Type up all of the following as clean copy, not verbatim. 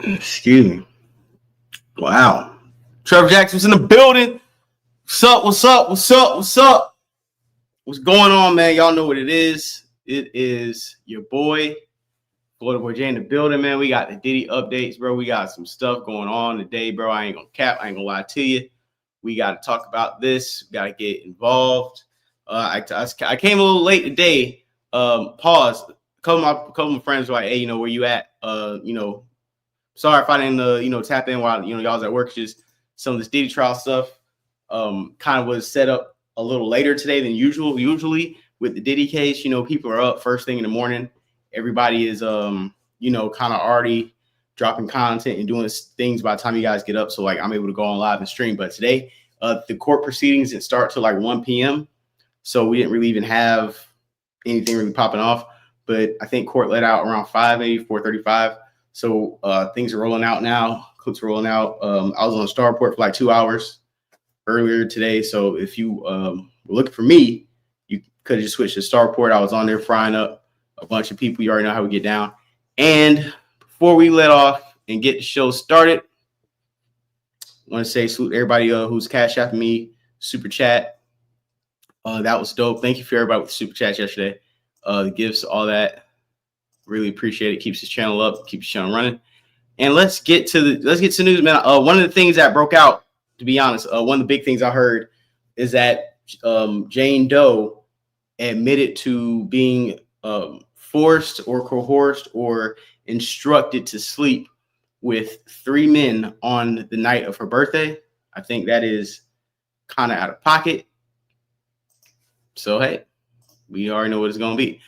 Excuse me. Wow. Trevor Jackson's in the building. What's up? What's up? What's up? What's up? What's going on, man? Y'all know what it is. It is your boy, Florida Boy Jay in the building, man. We got the Diddy updates, bro. We got some stuff going on today, bro. I ain't gonna cap. I ain't gonna lie to you. We got to talk about this. We got to get involved. I came a little late today. Pause. A couple of my friends were like, hey, where you at? Sorry if I didn't, tap in while, y'all at work. Just some of this Diddy trial stuff kind of was set up a little later today than usual. Usually with the Diddy case, people are up first thing in the morning. Everybody is, kind of already dropping content and doing things by the time you guys get up. So, like, I'm able to go on live and stream. But today, the court proceedings didn't start till like 1 p.m. So we didn't really even have anything really popping off. But I think court let out around 5, maybe 4:35. So things are rolling out now. Clips are rolling out. I was on Starport for like 2 hours earlier today. So if you were looking for me, you could have just switched to Starport. I was on there frying up a bunch of people. You already know how we get down. And before we let off and get the show started, I want to say salute everybody who's cash apping me, super chat. That was dope. Thank you for everybody with the super chats yesterday. The gifts, all that. Really appreciate it. Keeps this channel up, keeps the channel running. And let's get to news, man. One of the things that broke out, to be honest, one of the big things I heard is that Jane Doe admitted to being forced or coerced or instructed to sleep with 3 men on the night of her birthday. I think that is kind of out of pocket. So hey, we already know what it's gonna be.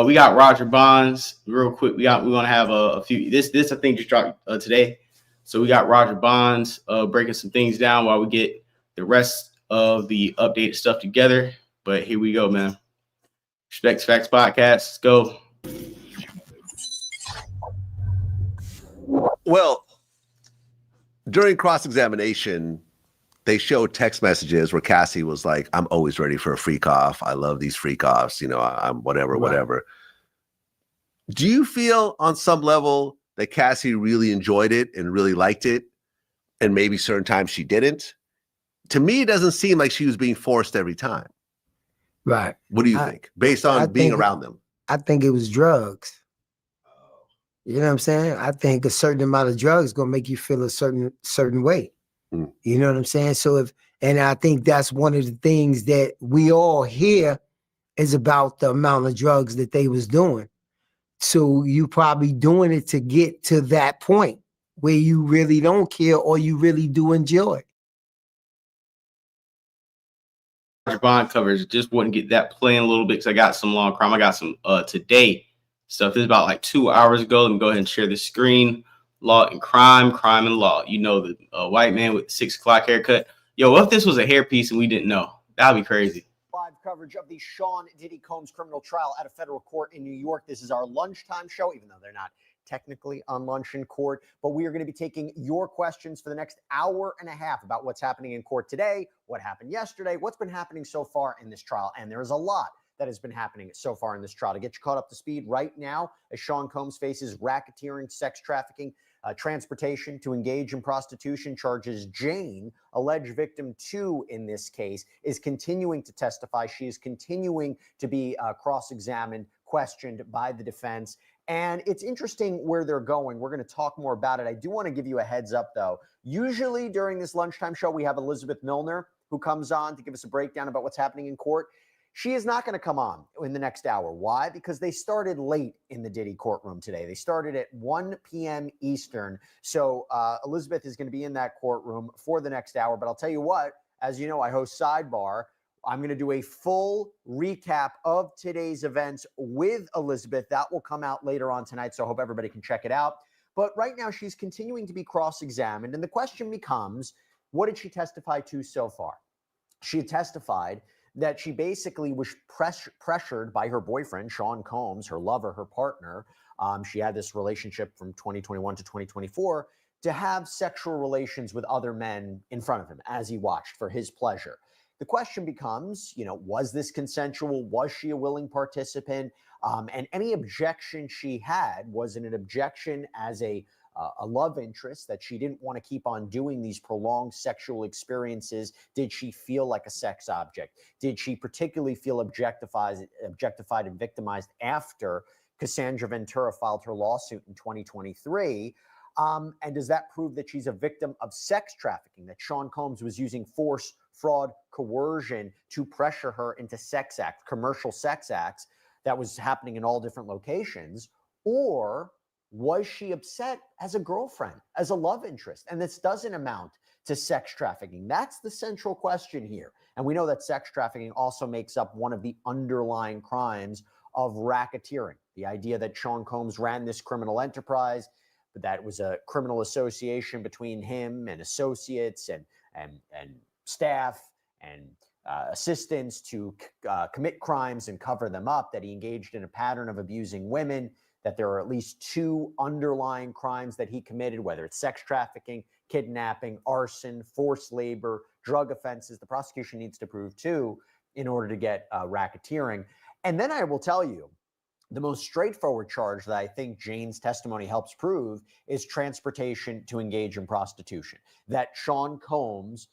We got Roger Bonds real quick. We're gonna have a few. This I think just dropped today. So we got Roger Bonds breaking some things down while we get the rest of the updated stuff together. But here we go, man. Respects Facts Podcast. Let's go. Well, during cross-examination, they showed text messages where Cassie was like, I'm always ready for a freak off. I love these freak offs. I'm whatever. Do you feel on some level that Cassie really enjoyed it and really liked it? And maybe certain times she didn't? To me, it doesn't seem like she was being forced every time. Right. What do you think? Based on being around them? I think it was drugs. You know what I'm saying? I think a certain amount of drugs is going to make you feel a certain way. You know what I'm saying? So and I think that's one of the things that we all hear is about the amount of drugs that they was doing. So you probably doing it to get to that point where you really don't care or you really do enjoy. Bond covers just wouldn't get that playing a little bit because I got some long crime. I got some today stuff. This is about like 2 hours ago. Let me go ahead and share the screen. Law and crime and law. The white man with 6 o'clock haircut. Yo, what if this was a hairpiece and we didn't know? That'd be crazy. Live coverage of the Sean Diddy Combs criminal trial at a federal court in New York. This is our lunchtime show, even though they're not technically on lunch in court. But we are going to be taking your questions for the next hour and a half about what's happening in court today, what happened yesterday, what's been happening so far in this trial. And there is a lot that has been happening so far in this trial. To get you caught up to speed right now, as Sean Combs faces racketeering, sex trafficking, transportation to engage in prostitution charges. Jane, alleged victim 2 in this case, is continuing to testify. She is continuing to be cross-examined, questioned by the defense. And it's interesting where they're going. We're going to talk more about it. I do want to give you a heads up, though. Usually during this lunchtime show, we have Elizabeth Milner, who comes on to give us a breakdown about what's happening in court. She is not going to come on in the next hour. Why? Because they started late in the Diddy courtroom today. They started at 1 p.m. Eastern. So Elizabeth is going to be in that courtroom for the next hour. But I'll tell you what, as you know, I host Sidebar. I'm going to do a full recap of today's events with Elizabeth. That will come out later on tonight. So I hope everybody can check it out. But right now, she's continuing to be cross-examined. And the question becomes, what did she testify to so far? She testified that she basically was pressured by her boyfriend, Sean Combs, her lover, her partner. She had this relationship from 2021 to 2024 to have sexual relations with other men in front of him as he watched for his pleasure. The question becomes, was this consensual? Was she a willing participant? And any objection she had, was it an objection as a a love interest, that she didn't want to keep on doing these prolonged sexual experiences? Did she feel like a sex object? Did she particularly feel objectified and victimized after Cassandra Ventura filed her lawsuit in 2023? And does that prove that she's a victim of sex trafficking, that Sean Combs was using force, fraud, coercion to pressure her into commercial sex acts that was happening in all different locations? Or was she upset as a girlfriend, as a love interest? And this doesn't amount to sex trafficking. That's the central question here. And we know that sex trafficking also makes up one of the underlying crimes of racketeering. The idea that Sean Combs ran this criminal enterprise, but that was a criminal association between him and associates and staff and assistants to commit crimes and cover them up, that he engaged in a pattern of abusing women, that there are at least 2 underlying crimes that he committed, whether it's sex trafficking, kidnapping, arson, forced labor, drug offenses. The prosecution needs to prove 2 in order to get racketeering. And then I will tell you, the most straightforward charge that I think Jane's testimony helps prove is transportation to engage in prostitution. That Sean Combs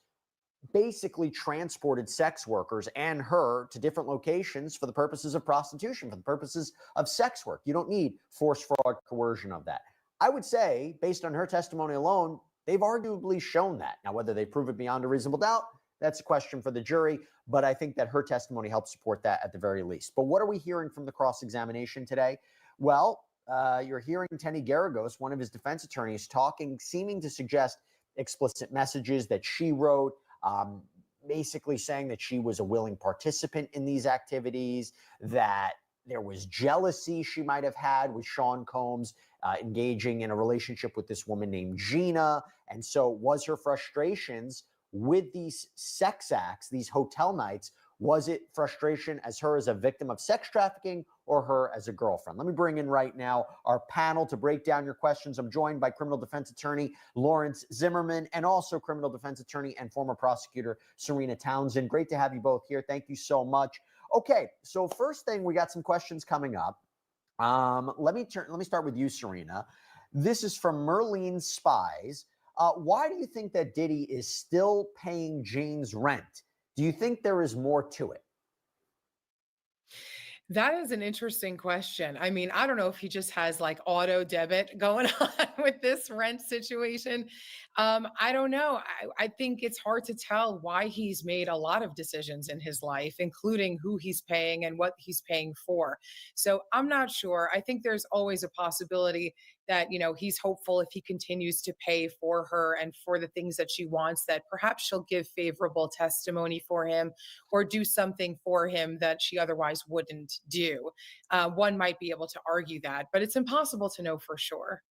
basically transported sex workers and her to different locations for the purposes of prostitution, for the purposes of sex work. You don't need force, fraud, coercion of that. I would say, based on her testimony alone, they've arguably shown that. Now, whether they prove it beyond a reasonable doubt, that's a question for the jury, but I think that her testimony helps support that at the very least. But what are we hearing from the cross-examination today? Well, you're hearing Teny Geragos, one of his defense attorneys, seeming to suggest explicit messages that she wrote, basically saying that she was a willing participant in these activities, that there was jealousy she might have had with Sean Combs engaging in a relationship with this woman named Gina. And so was her frustrations with these sex acts, these hotel nights, was it frustration as her as a victim of sex trafficking or her as a girlfriend? Let me bring in right now our panel to break down your questions. I'm joined by criminal defense attorney Lawrence Zimmerman and also criminal defense attorney and former prosecutor Serena Townsend. Great to have you both here. Thank you so much. Okay, so first thing, we got some questions coming up. Let me start with you, Serena. This is from Merlene Spies. Why do you think that Diddy is still paying Jane's rent? Do you think there is more to it? That is an interesting question. I mean, I don't know if he just has like auto debit going on with this rent situation. I don't know. I think it's hard to tell why he's made a lot of decisions in his life, including who he's paying and what he's paying for. So I'm not sure. I think there's always a possibility that, he's hopeful if he continues to pay for her and for the things that she wants, that perhaps she'll give favorable testimony for him or do something for him that she otherwise wouldn't do. One might be able to argue that, but it's impossible to know for sure.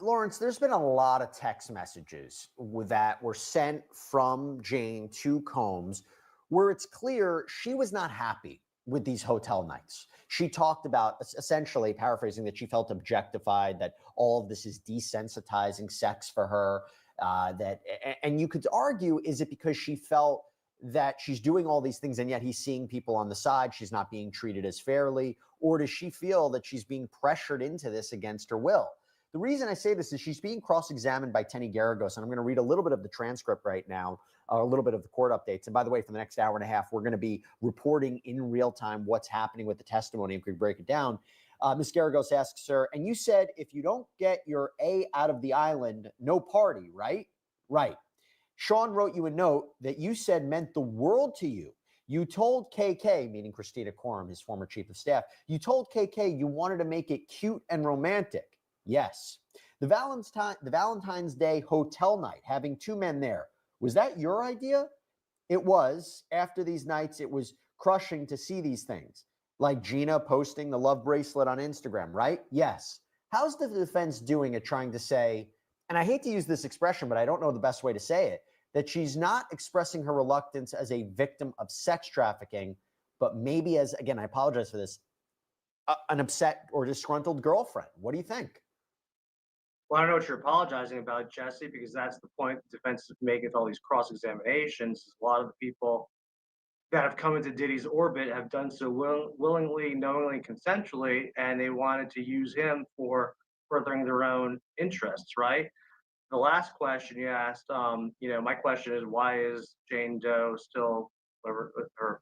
Lawrence, there's been a lot of text messages that were sent from Jane to Combs where it's clear she was not happy with these hotel nights. She talked about, essentially paraphrasing, that she felt objectified, that all of this is desensitizing sex for her, and you could argue, is it because she felt that she's doing all these things and yet he's seeing people on the side, she's not being treated as fairly, or does she feel that she's being pressured into this against her will? The reason I say this is she's being cross-examined by Teny Geragos, and I'm going to read a little bit of the transcript right now, a little bit of the court updates. And by the way, for the next hour and a half, we're going to be reporting in real time what's happening with the testimony and we break it down. Ms. Geragos asks her, and you said if you don't get your A out of the island, no party, right? Right. Sean wrote you a note that you said meant the world to you. You told KK, meaning Christina Coram, his former chief of staff, you told KK you wanted to make it cute and romantic. Yes. The Valentine's Day hotel night, having 2 men there, was that your idea? It was. After these nights, it was crushing to see these things, like Gina posting the love bracelet on Instagram, right? Yes. How's the defense doing at trying to say, and I hate to use this expression, but I don't know the best way to say it, that she's not expressing her reluctance as a victim of sex trafficking, but maybe as, again, I apologize for this, an upset or disgruntled girlfriend? What do you think? Well, I don't know what you're apologizing about, Jesse, because that's the point the defense is making with all these cross-examinations. A lot of the people that have come into Diddy's orbit have done so willingly, knowingly, consensually, and they wanted to use him for furthering their own interests, right? The last question you asked, my question is, why is Jane Doe still, whatever her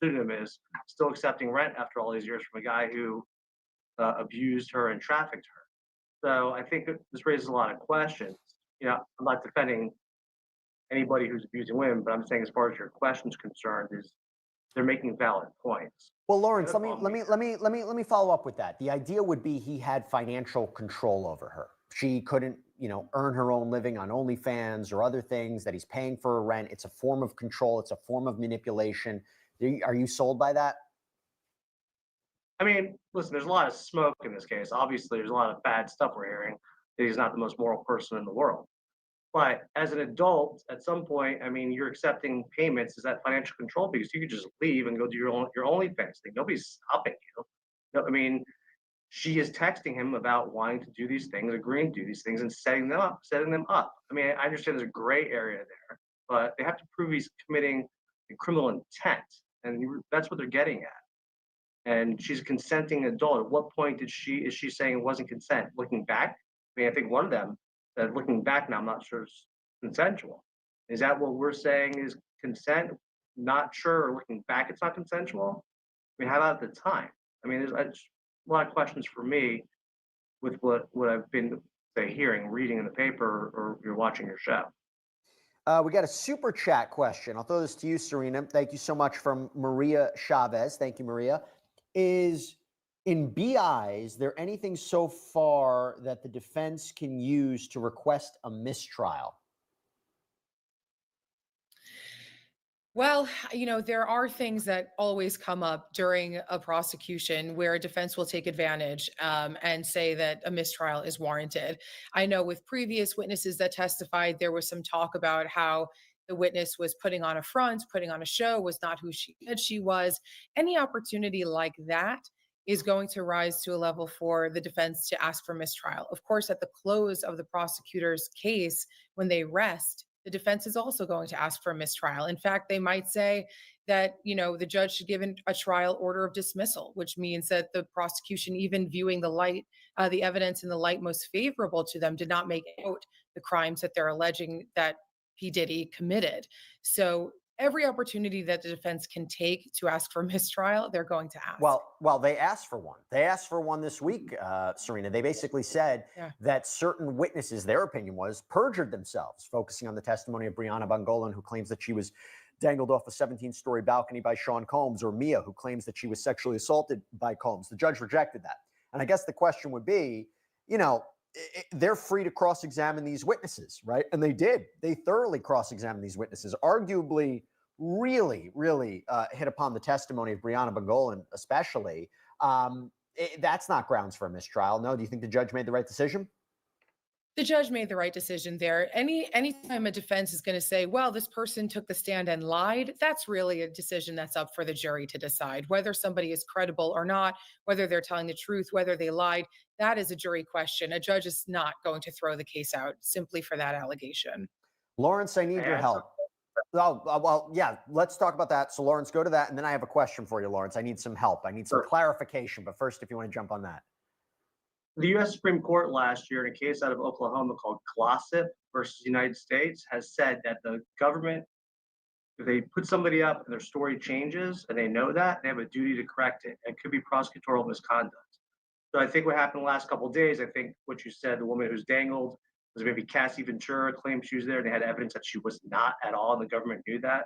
pseudonym is, still accepting rent after all these years from a guy who abused her and trafficked her? So I think that this raises a lot of questions. I'm not defending anybody who's abusing women, but I'm saying as far as your question's concerned, is they're making valid points. Well, Lawrence, let me follow up with that. The idea would be he had financial control over her. She couldn't, earn her own living on OnlyFans or other things, that he's paying for her rent. It's a form of control. It's a form of manipulation. Are you sold by that? I mean, listen, there's a lot of smoke in this case. Obviously, there's a lot of bad stuff we're hearing, that he's not the most moral person in the world. But as an adult, at some point, I mean, you're accepting payments. Is that financial control? Because you could just leave and go do your OnlyFans thing. Nobody's stopping you. No, I mean, she is texting him about wanting to do these things, agreeing to do these things, and setting them up. I mean, I understand there's a gray area there, but they have to prove he's committing a criminal intent, and that's what they're getting at. And she's a consenting adult. At what point is she saying it wasn't consent? Looking back, I mean, I think one of them said, looking back now, I'm not sure it's consensual. Is that what we're saying is consent? Not sure. Or looking back, it's not consensual. I mean, how about at the time? I mean, there's a lot of questions for me with what I've been hearing, reading in the paper, or you're watching your show. We got a super chat question. I'll throw this to you, Serena. Thank you so much, from Maria Chavez. Thank you, Maria. Is in BI, is there anything so far that the defense can use to request a mistrial? Well, there are things that always come up during a prosecution where a defense will take advantage and say that a mistrial is warranted. I know with previous witnesses that testified, there was some talk about how the witness was putting on a front, putting on a show, was not who she said she was. Any opportunity like that is going to rise to a level for the defense to ask for mistrial. Of course, at the close of the prosecutor's case, when they rest, the defense is also going to ask for a mistrial. In fact, they might say that, the judge should give a trial order of dismissal, which means that the prosecution, even viewing the evidence in the light most favorable to them, did not make out the crimes that they're alleging that P. Diddy committed. So every opportunity that the defense can take to ask for mistrial, they're going to ask. Well, they asked for one. They asked for one this week, Serena. They basically said that certain witnesses, their opinion was, perjured themselves, focusing on the testimony of Brianna Bongolan, who claims that she was dangled off a 17-story balcony by Sean Combs, or Mia, who claims that she was sexually assaulted by Combs. The judge rejected that. And I guess the question would be, they're free to cross-examine these witnesses, right? And they did. They thoroughly cross-examined these witnesses, arguably really hit upon the testimony of Brianna Bongolan, especially. That's not grounds for a mistrial. No, do you think the judge made the right decision? The judge made the right decision there. Anytime a defense is going to say, well, this person took the stand and lied, that's really a decision that's up for the jury to decide. Whether somebody is credible or not, whether they're telling the truth, whether they lied, that is a jury question. A judge is not going to throw the case out simply for that allegation. Lawrence, I need your help. Well, yeah, let's talk about that. So, Lawrence, go to that. And then I have a question for you, Lawrence. I need some help. I need some clarification. But first, if you want to jump on that. The U.S. Supreme Court last year, in a case out of Oklahoma called Glossip versus the United States, has said that the government, if they put somebody up and their story changes and they know that, they have a duty to correct it. It could be prosecutorial misconduct. So I think what happened the last couple of days, I think what you said, the woman who's dangled, was maybe Cassie Ventura claimed she was there, and they had evidence that she was not at all, and the government knew that.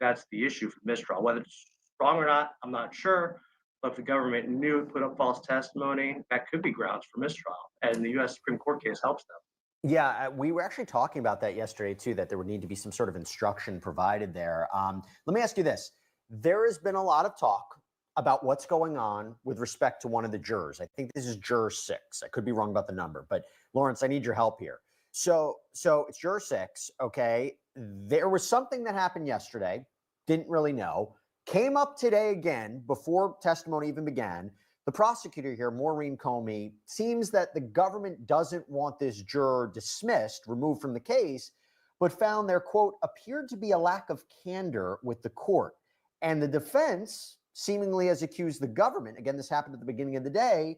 That's the issue for mistrial. Whether it's wrong or not, I'm not sure. But if the government knew it, put up false testimony, that could be grounds for mistrial. And the U.S. Supreme Court case helps them. Yeah, we were actually talking about that yesterday, too, that there would need to be some sort of instruction provided there. Let me ask you this. There has been a lot of talk about what's going on with respect to one of the jurors. I think this is juror 6. I could be wrong about the number, but Lawrence, I need your help here. So it's juror 6, okay? There was something that happened yesterday, didn't really know, came up today again before testimony even began. The prosecutor here, Maureen Comey, seems that the government doesn't want this juror dismissed, removed from the case, but found there, quote, appeared to be a lack of candor with the court. And the defense seemingly has accused the government, again, this happened at the beginning of the day,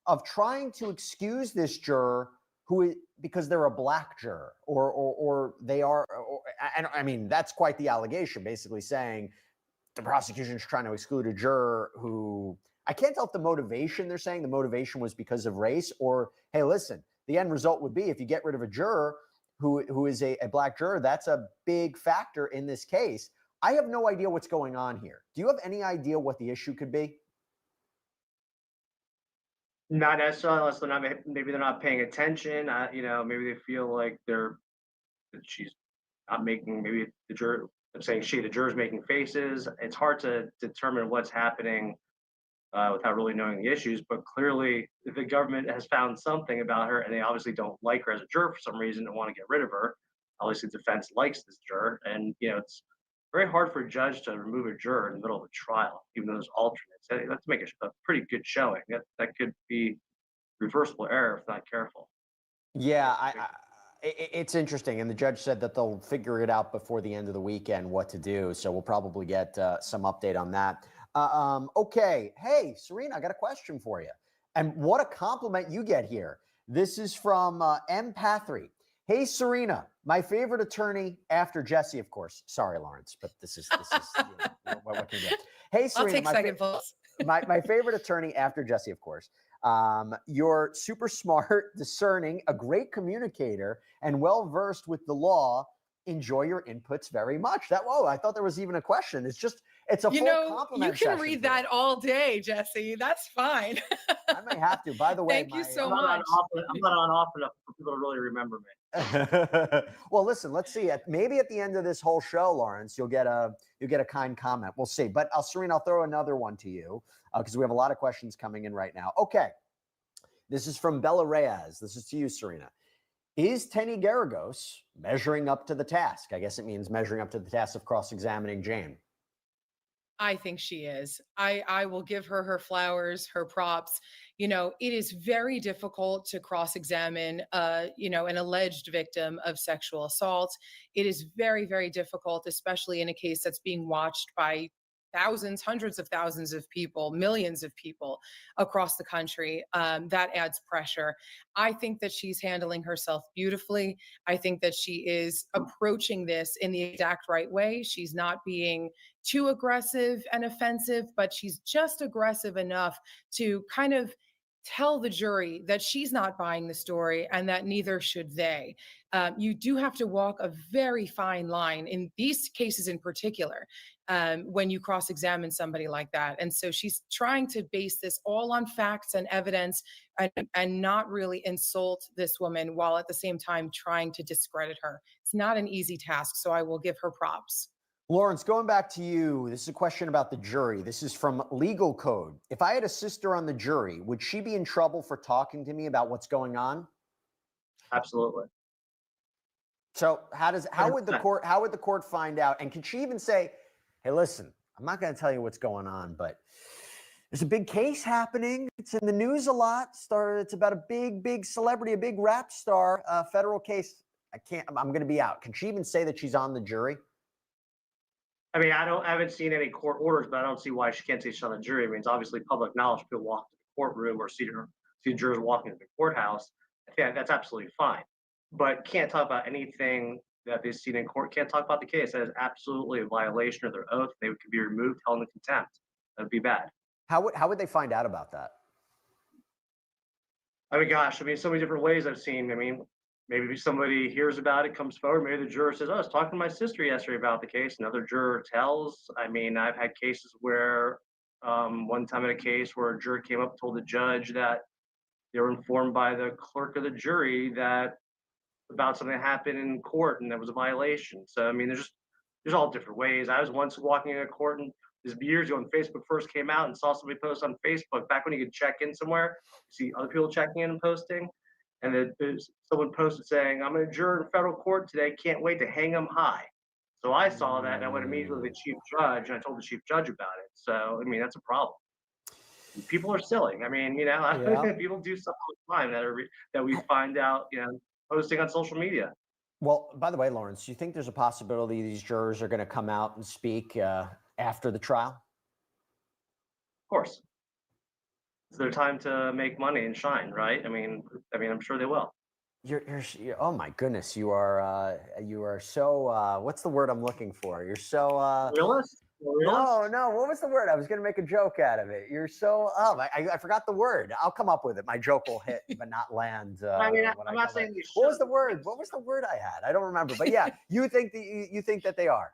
of trying to excuse this juror because they're a black juror or they are, and I mean, that's quite the allegation, basically saying the prosecution is trying to exclude a juror who, I can't tell if the motivation, they're saying the motivation was because of race, or, hey, listen, the end result would be if you get rid of a juror who is a black juror, that's a big factor in this case. I have no idea what's going on here. Do you have any idea what the issue could be? Not necessarily, unless they're not, maybe they're not paying attention. Maybe they feel like that she's not making, maybe the juror, I'm saying the juror's making faces. It's hard to determine what's happening without really knowing the issues. But clearly, if the government has found something about her, and they obviously don't like her as a juror for some reason and want to get rid of her, obviously the defense likes this juror, and it's very hard for a judge to remove a juror in the middle of a trial, even though there's alternates. They have to make a pretty good showing. That could be reversible error if not careful. Yeah, it's interesting. And the judge said that they'll figure it out before the end of the weekend what to do. So we'll probably get some update on that. Okay. Hey, Serena, I got a question for you. And what a compliment you get here. This is from M. Pathry. Hey, Serena, my favorite attorney after Jesse, of course. Sorry, Lawrence, but this is what can you get? Hey, Serena, I'll take second place. my favorite attorney after Jesse, of course. You're super smart, discerning, a great communicator, and well-versed with the law. Enjoy your inputs very much. I thought there was even a question. It's a full compliment. You can read that all day, Jesse. That's fine. I may have to. By the way, thank you so much. I'm not on often enough for people to really remember me. Well, listen, let's see. Maybe at the end of this whole show, Lawrence, you'll get a kind comment. We'll see. But Serena, I'll throw another one to you because we have a lot of questions coming in right now. Okay. This is from Bella Reyes. This is to you, Serena. Is Teny Geragos measuring up to the task? I guess it means measuring up to the task of cross-examining Jane. I think she is. I will give her flowers, her props. It is very difficult to cross-examine, an alleged victim of sexual assault. It is very, very difficult, especially in a case that's being watched by thousands, hundreds of thousands of people, millions of people across the country. That adds pressure. I think that she's handling herself beautifully. I think that she is approaching this in the exact right way. She's not being too aggressive and offensive, but she's just aggressive enough to kind of tell the jury that she's not buying the story and that neither should they. You do have to walk a very fine line in these cases in particular when you cross-examine somebody like that. And so she's trying to base this all on facts and evidence and not really insult this woman while at the same time trying to discredit her. It's not an easy task, so I will give her props. Lawrence, going back to you, this is a question about the jury. This is from Legal Code. If I had a sister on the jury, would she be in trouble for talking to me about what's going on? Absolutely. So how would the court find out? And can she even say, hey, listen, I'm not going to tell you what's going on, but there's a big case happening. It's in the news a lot. It's about a big celebrity, a big rap star, federal case. I'm going to be out. Can she even say that she's on the jury? I mean, I haven't seen any court orders, but I don't see why she can't say she's on the jury. I mean, it's obviously public knowledge. People walk to the courtroom or see jurors walking to the courthouse. I think that's absolutely fine, but can't talk about anything that they've seen in court. Can't talk about the case. That is absolutely a violation of their oath. They could be removed, held in contempt. That would be bad. How would they find out about that? I mean, gosh, so many different ways I've seen. I mean, maybe somebody hears about it, comes forward. Maybe the juror says, oh, I was talking to my sister yesterday about the case. Another juror tells. I mean, I've had cases where one time in a case where a juror came up and told the judge that they were informed by the clerk of the jury that about something that happened in court and that was a violation. So, I mean, there's all different ways. I was once walking in a court, and this was years ago when Facebook first came out, and saw somebody post on Facebook, back when you could check in somewhere, see other people checking in and posting. And then someone posted saying, I'm a juror in federal court today, can't wait to hang them high. So I saw that and I went immediately to the chief judge and I told the chief judge about it. So, I mean, that's a problem. People are silly. I mean, people do stuff all the time that we find out, posting on social media. Well, by the way, Lawrence, do you think there's a possibility these jurors are going to come out and speak after the trial? Of course. It's their time to make money and shine, right? I mean, I'm sure they will. You're oh my goodness, you are so what's the word I'm looking for? You're so Realist? no, what was the word? I was gonna make a joke out of it. You're so I forgot the word. I'll come up with it. My joke will hit but not land. I mean, when I'm I not come saying back. you What was the shouldn't. word? What was the word I had? I don't remember. But yeah, you think that they are.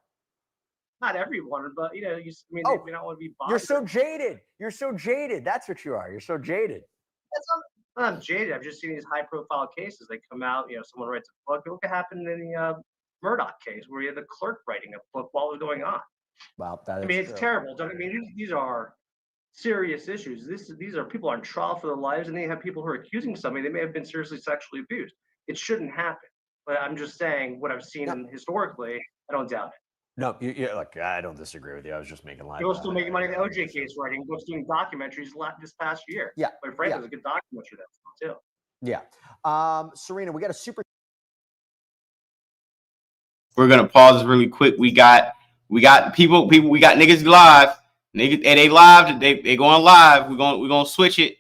Not everyone, but you know, they may not want to be bothered. You're so jaded. You're so jaded. That's what you are. You're so jaded. I'm jaded. I've just seen these high-profile cases. They come out, you know, someone writes a book. Look what happened in the Murdoch case, where you had the clerk writing a book while it was going on. Wow, that is I mean, it's true. terrible. I mean, these are serious issues. These are people on trial for their lives, and they have people who are accusing somebody they may have been seriously sexually abused. It shouldn't happen. But I'm just saying what I've seen historically. I don't doubt it. No, look, I don't disagree with you. I was just making light. People still making money in the OJ case, writing books, doing documentaries this past year. Yeah, but frankly, there's a good documentary that's too. Yeah, Serena, we got a super. We're gonna pause really quick. We got people. We got niggas live. Niggas, and they live. They going live. We're gonna switch it.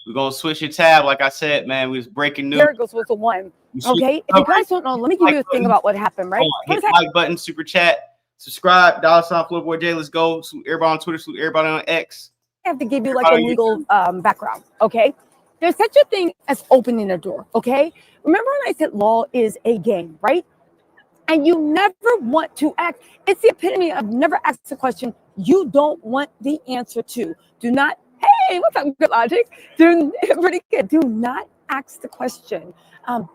We're gonna switch your tab. Like I said, man, we was breaking news. Geragos was the one. Okay, if you guys don't know, let me give you a thing about what happened, right? Hit the like button, super chat, subscribe, $sign Flipboard J. Let's go. Salute everybody on Twitter. Salute everybody on X. I have to give you like a legal background, okay? There's such a thing as opening a door, okay? Remember when I said law is a game, right? And you never want to act. It's the epitome of never ask a question you don't want the answer to. Do not, hey, what's up, good logic? Pretty good. Do not ask the question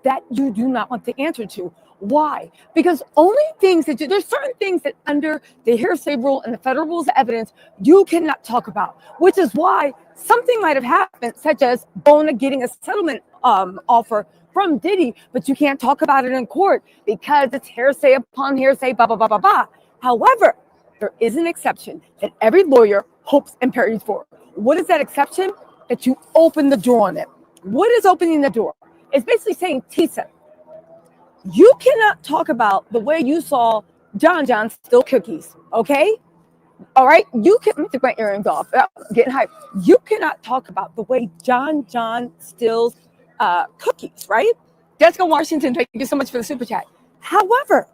that you do not want the answer to. Why? Because only things that there's certain things that under the hearsay rule and the federal rules of evidence you cannot talk about, which is why something might have happened, such as Bona getting a settlement offer from Diddy, but you can't talk about it in court because it's hearsay upon hearsay, blah, blah, blah, blah, blah. However, there is an exception that every lawyer hopes and prays for. What is that exception? That you open the door on it. What is opening the door? It's basically saying, Tisa, you cannot talk about the way you saw John steal cookies, okay? All right? You can, let me take my earrings off. I'm getting hyped. You cannot talk about the way John steals cookies, right? Jessica Washington, thank you so much for the super chat. However,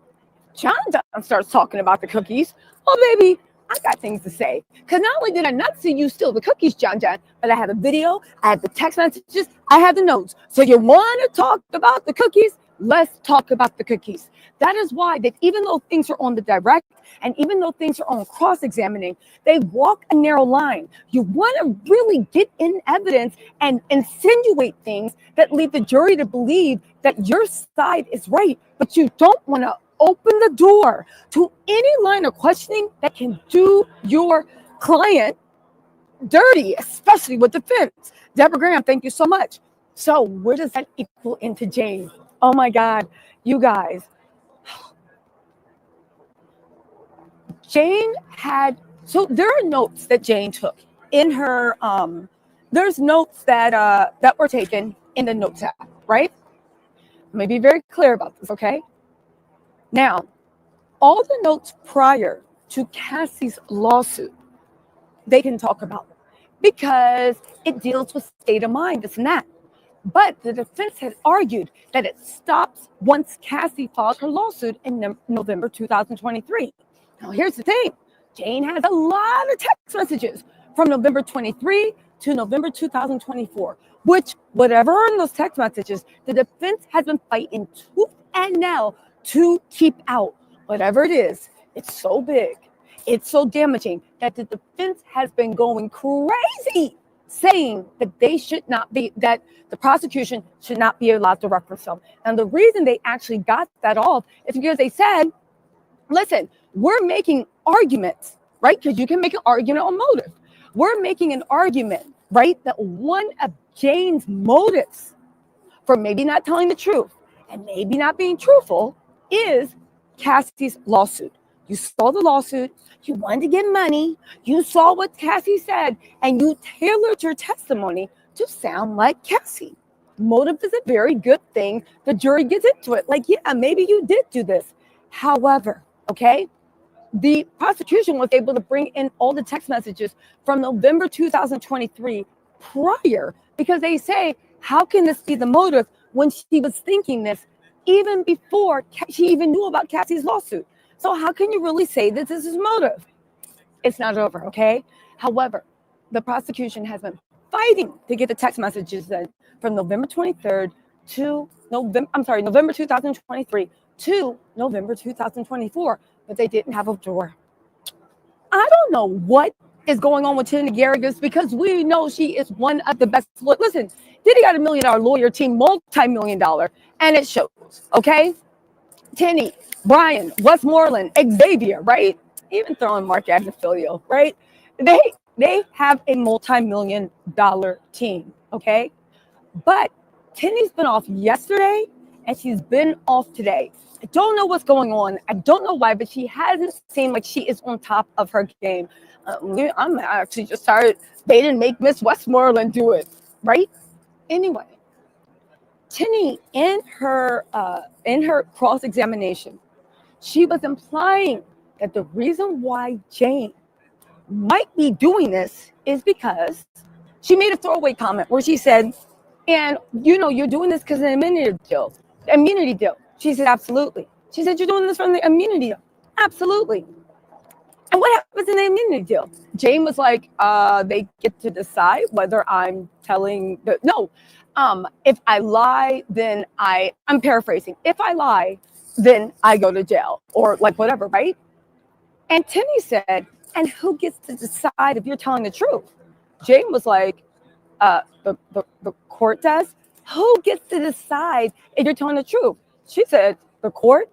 John starts talking about the cookies. Oh, baby, I got things to say. Because not only did I not see you steal the cookies, John, but I have a video, I have the text messages, I have the notes. So you want to talk about the cookies? Let's talk about the cookies. That is why that even though things are on the direct and even though things are on cross-examining, they walk a narrow line. You want to really get in evidence and insinuate things that lead the jury to believe that your side is right, but you don't want to open the door to any line of questioning that can do your client dirty, especially with defense. Deborah Graham, thank you so much. So where does that equal into Jane? Oh my God, you guys. Jane had, so there are notes that Jane took in her, there's notes that were taken in the notes app, right? Let me be very clear about this, okay? Now, all the notes prior to Cassie's lawsuit, they can talk about because it deals with state of mind, this and that. But the defense had argued that it stops once Cassie filed her lawsuit in November 2023. Now, here's the thing. Jane has a lot of text messages from November 23 to November 2024, which, whatever are in those text messages, the defense has been fighting tooth and nail to keep out. Whatever it is, it's so big, it's so damaging that the defense has been going crazy saying that they should not be, that the prosecution should not be allowed to reference them. And the reason they actually got that off is because they said, listen, we're making arguments, right? Because you can make an argument on motive. We're making an argument, right? That one of Jane's motives for maybe not telling the truth and maybe not being truthful is Cassie's lawsuit. You saw the lawsuit, you wanted to get money, you saw what Cassie said, and you tailored your testimony to sound like Cassie. Motive is a very good thing. The jury gets into it. Like, yeah, maybe you did do this. However, okay, the prosecution was able to bring in all the text messages from November 2023 prior, because they say, how can this be the motive when she was thinking this even before she even knew about Cassie's lawsuit? So how can you really say that this is motive? It's not over, okay? However, the prosecution has been fighting to get the text messages from November 23rd to November 2023 to November 2024, but they didn't have a door. I don't know what is going on with Teny Geragos, because we know she is one of the best. Listen, Diddy got $1 million lawyer team, multi-million-dollar, and it shows, okay? Teny, Brian, Westmoreland, Xavier, right? Even throwing Mark Agnifilio, right? They have a multi-million-dollar team, okay? But Teny's been off yesterday, and she's been off today. I don't know what's going on. I don't know why, but she hasn't seemed like she is on top of her game. I'm actually just started. They didn't make Miss Westmoreland do it, right? Anyway, Teny, in her cross-examination, she was implying that the reason why Jane might be doing this is because she made a throwaway comment where she said, and you're doing this because of the immunity deal. She said, absolutely. She said, you're doing this from the immunity deal. Absolutely. And what happens in the immunity deal? Jane was like, they get to decide whether I'm telling if I lie, then I'm paraphrasing. If I lie, then I go to jail or like whatever, right? And Teny said, and who gets to decide if you're telling the truth? Jane was like, the court does. Who gets to decide if you're telling the truth? She said, the court?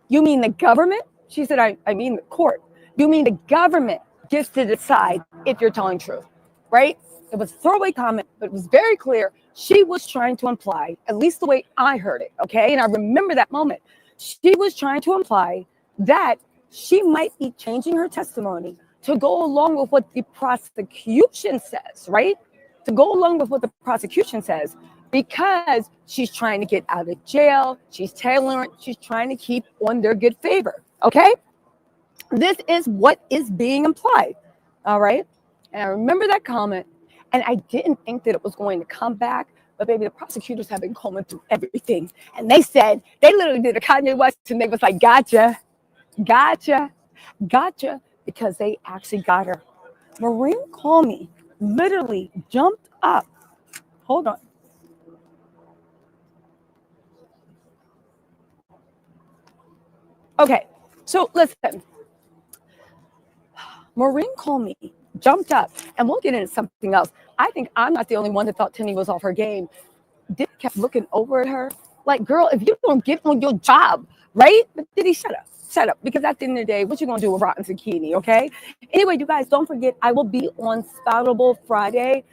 You mean the government? She said, I mean the court. You mean the government gets to decide if you're telling truth, right? It was a throwaway comment, but it was very clear. She was trying to imply, at least the way I heard it, okay? And I remember that moment. She was trying to imply that she might be changing her testimony to go along with what the prosecution says, right? To go along with what the prosecution says, because she's trying to get out of jail. She's tailoring, she's trying to keep on their good favor, okay? This is what is being implied, all right? And I remember that comment, and I didn't think that it was going to come back, but baby, the prosecutors have been combing through everything. And they said, they literally did a Kanye West, and they was like, gotcha, because they actually got her. Maureen called me, literally jumped up. Hold on. Okay, so listen. Maureen called me, jumped up, and we'll get into something else. I think I'm not the only one that thought Teny was off her game. Diddy kept looking over at her like, girl, if you don't get on your job, right? But Diddy, shut up, because at the end of the day, what you gonna do with rotten zucchini, okay? Anyway, you guys, don't forget, I will be on Spoutable Friday.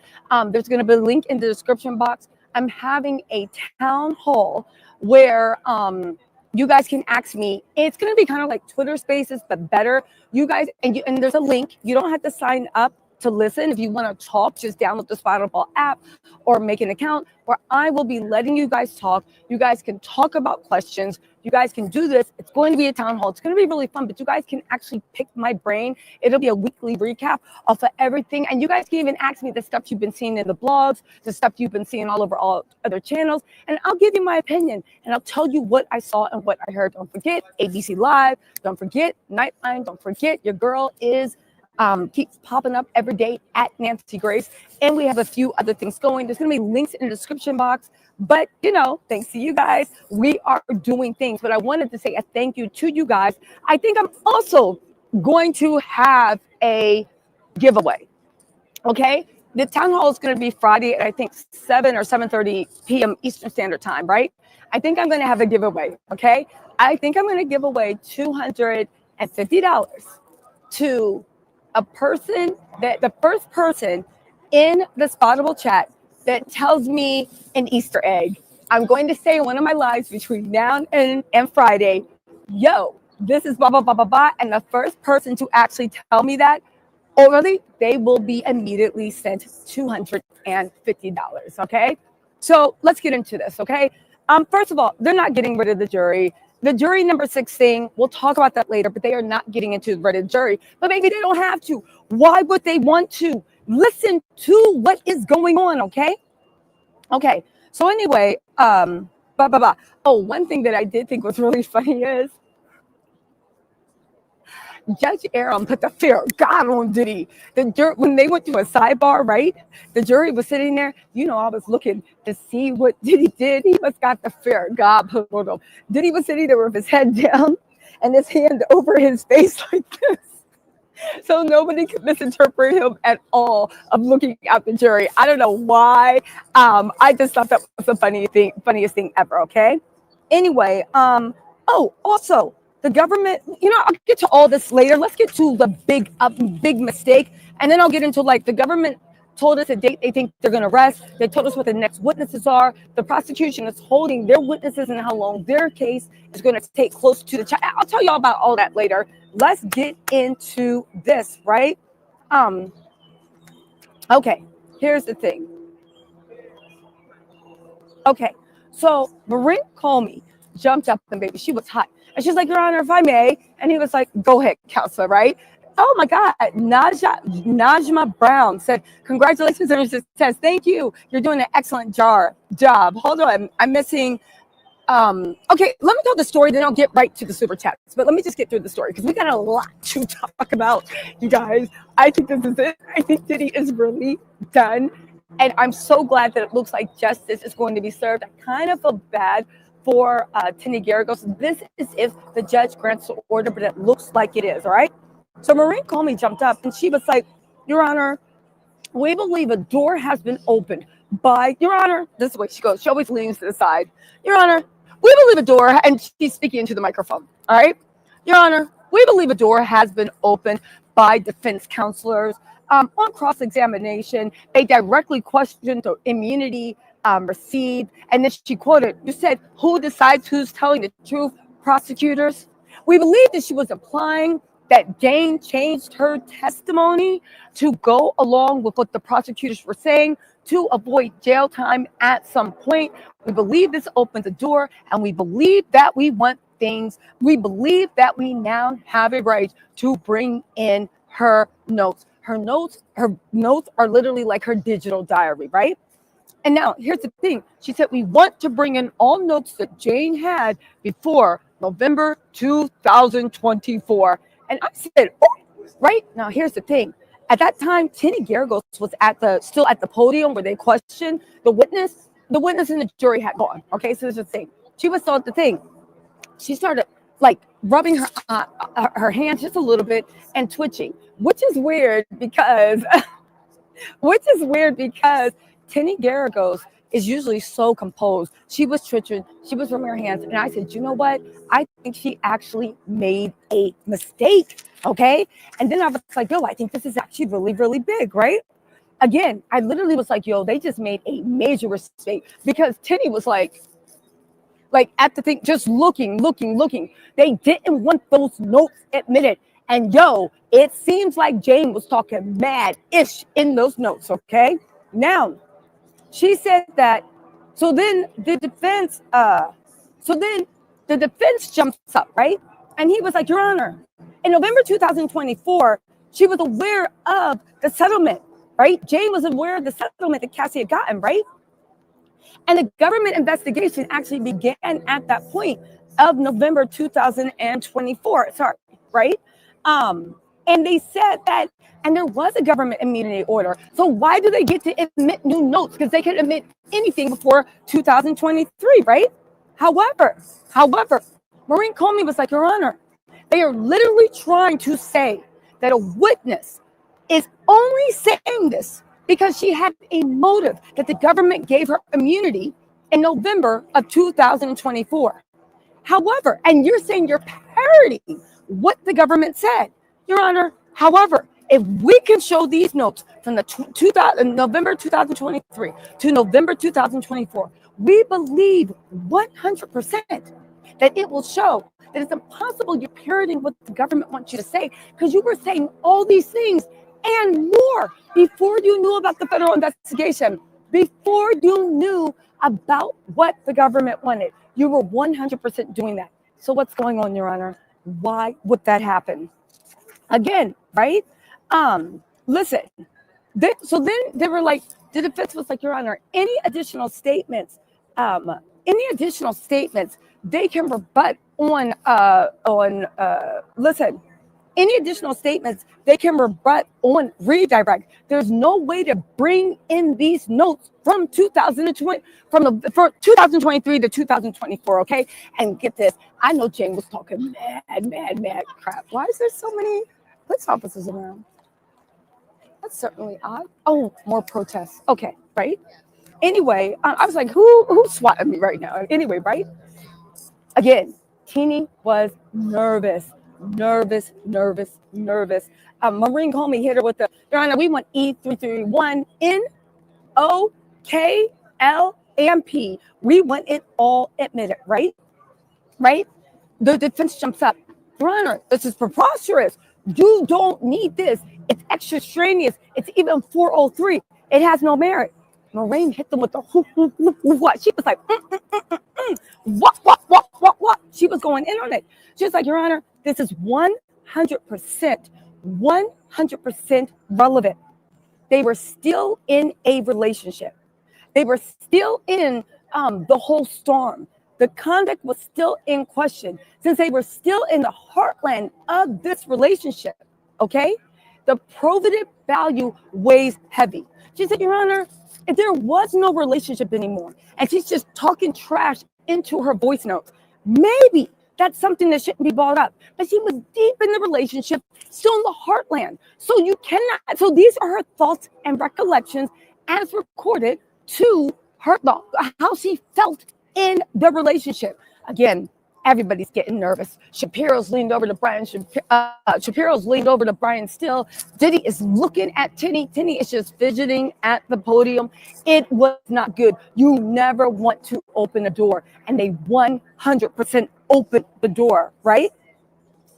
There's gonna be a link in the description box. I'm having a town hall where you guys can ask me. It's gonna be kind of like Twitter Spaces, but better. You guys, and there's a link. You don't have to sign up to listen. If you want to talk, just download the Spoutable app or make an account where I will be letting you guys talk. You guys can talk about questions. You guys can do this. It's going to be a town hall. It's going to be really fun, but you guys can actually pick my brain. It'll be a weekly recap of everything. And you guys can even ask me the stuff you've been seeing in the blogs, the stuff you've been seeing all over all other channels. And I'll give you my opinion and I'll tell you what I saw and what I heard. Don't forget ABC Live. Don't forget Nightline. Don't forget your girl is keeps popping up every day at Nancy Grace. And we have a few other things going. There's going to be links in the description box. But, thanks to you guys, we are doing things. But I wanted to say a thank you to you guys. I think I'm also going to have a giveaway. Okay? The town hall is going to be Friday at, I think, 7 or 7:30 p.m. Eastern Standard Time, right? I think I'm going to have a giveaway. Okay? I think I'm going to give away $250 to a person, that the first person in the Spoutable chat that tells me an Easter egg. I'm going to say in one of my lives between now and Friday, yo, this is blah, blah, blah, blah, blah. And the first person to actually tell me that orally, they will be immediately sent $250. Okay? So let's get into this, okay? First of all, they're not getting rid of the jury. The jury number 6 thing, we'll talk about that later, but they are not getting into rid of the jury. But maybe they don't have to. Why would they want to? listen to what is going on, okay? Okay. So anyway, Oh, one thing that I did think was really funny is Judge Aaron put the fear of God on Diddy. When they went to a sidebar, right? The jury was sitting there. I was looking to see what Diddy did. He must got the fear of God put on him. Diddy was sitting there with his head down and his hand over his face like this. So nobody could misinterpret him at all of looking at the jury. I don't know why. I just thought that was the funniest thing ever, okay? Anyway, also, the government, I'll get to all this later. Let's get to the big mistake. And then I'll get into the government told us a date they think they're going to arrest. They told us what the next witnesses are. The prosecution is holding their witnesses and how long their case is going to take close to the trial. I'll tell y'all about all that later. Let's get into this, right? Okay, here's the thing. Okay, so Marin Comey jumped up and baby, she was hot. And she's like, Your Honor, if I may. And he was like, go ahead, counselor, right? Oh my God, Najma Brown said, congratulations on your success. Thank you. You're doing an excellent job. Hold on, I'm missing. Okay, let me tell the story, then I'll get right to the super chats. But let me just get through the story because we got a lot to talk about, you guys. I think this is it. I think Diddy is really done. And I'm so glad that it looks like justice is going to be served. I kind of feel bad for Teny Geragos. This is if the judge grants the order, but it looks like it is, all right? So Maureen Comey jumped up and she was like, Your Honor, we believe a door has been opened by, Your Honor, this is the way she goes. She always leans to the side. Your Honor, we believe a door, and she's speaking into the microphone, all right? Your Honor, we believe a door has been opened by defense counselors on cross-examination. They directly questioned the immunity received, and then she quoted, you said, who decides who's telling the truth? Prosecutors. We believe that she was implying that Jane changed her testimony to go along with what the prosecutors were saying to avoid jail time at some point. We believe this opens the door, and we believe that we want things. We believe that we now have a right to bring in her notes. Her notes are literally like her digital diary, right? And now here's the thing. She said, we want to bring in all notes that Jane had before November 2024. And I said, oh, right? Now here's the thing. At that time, Teny Geragos was still at the podium where they questioned the witness. The witness and the jury had gone. Okay, so this is the thing. She was still at the thing. She started rubbing her hands just a little bit and twitching, which is weird because Teny Geragos is usually so composed. She was twitching, she was rubbing her hands, and I said, you know what? I think she actually made a mistake, okay? And then I was like, yo, I think this is actually really, really big, right? Again, I literally was like, yo, they just made a major mistake because Teny was like at the thing, just looking. They didn't want those notes admitted. And yo, it seems like Jane was talking mad-ish in those notes, okay? Now, she said that, so then the defense jumps up, right? And he was like, Your Honor, in November 2024, she was aware of the settlement, right? Jane was aware of the settlement that Cassie had gotten, right? And the government investigation actually began at that point of November 2024, right? And they said that, and there was a government immunity order. So why do they get to admit new notes? Because they could admit anything before 2023, right? However, Maureen Comey was like, Your Honor, they are literally trying to say that a witness is only saying this because she had a motive that the government gave her immunity in November of 2024. However, and you're saying you're parroting what the government said. Your Honor, however, if we can show these notes from the November 2023 to November 2024, we believe 100% that it will show that it's impossible you're parroting what the government wants you to say because you were saying all these things and more before you knew about the federal investigation, before you knew about what the government wanted. You were 100% doing that. So what's going on, Your Honor? Why would that happen? Again, right? Listen, So then they were like, the defense was like, Your Honor, any additional statements they can rebut listen, any additional statements they can rebut on redirect. There's no way to bring in these notes from 2020, from 2023 to 2024, okay? And get this, I know Jane was talking mad crap. Why is there so many police officers around? That's certainly odd. Oh, more protests. Okay, right? Anyway, I was like, who's swatting me right now? Anyway, right? Again, Teny was nervous. Maureen called me, hit her with the, Your Honor, we want E331 NOKLAMP. We want it all admitted, right? Right? The defense jumps up. Your Honor, this is preposterous. You don't need this. It's extraneous. It's even 403. It has no merit. Maureen hit them with the what? She was like, what? She was going in on it. She was like, Your Honor, this is 100% relevant. They were still in a relationship. They were still in the whole storm. The conduct was still in question since they were still in the heartland of this relationship, okay? The probative value weighs heavy. She said, Your Honor, if there was no relationship anymore and she's just talking trash into her voice notes, maybe that's something that shouldn't be brought up. But she was deep in the relationship, still in the heartland. So you cannot, so these are her thoughts and recollections as recorded to her, how she felt in the relationship. Again, everybody's getting nervous. Shapiro's leaned over to Brian. Shapiro's leaned over to Brian Still. Diddy is looking at Teny. Teny is just fidgeting at the podium. It was not good. You never want to open a door. And they 100% opened the door, right?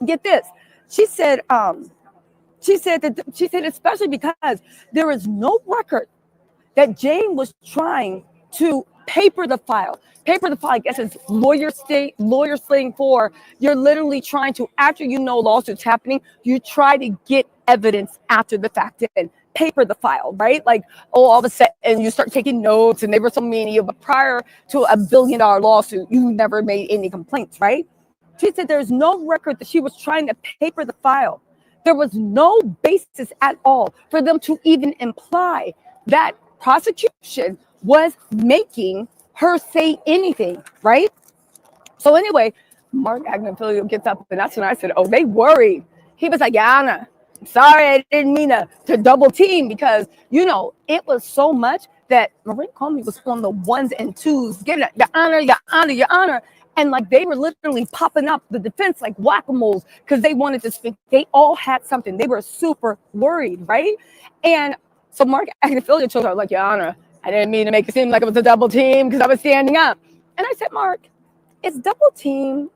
Get this. She said especially because there is no record that Jane was trying to paper the file. Paper the file, I guess it's lawyer slaying for, you're literally trying to, after you know lawsuits happening, you try to get evidence after the fact and paper the file, right? Like, all of a sudden you start taking notes and they were so mean to you, but prior to a $1 billion lawsuit, you never made any complaints, right? She said there's no record that she was trying to paper the file. There was no basis at all for them to even imply that prosecution was making her say anything, right? So anyway, Mark Agnifilio gets up, and that's when I said, oh, they worried. He was like, Yana, I'm sorry, I didn't mean to double team, because, you know, it was so much that Maureen Comey was on the ones and twos, getting your honor. And like, they were literally popping up the defense like whack-a-moles because they wanted to speak. They all had something. They were super worried, right? And so Mark Agnifilio told her, like, Your Honor, I didn't mean to make it seem like it was a double team because I was standing up. And I said, Mark, is double team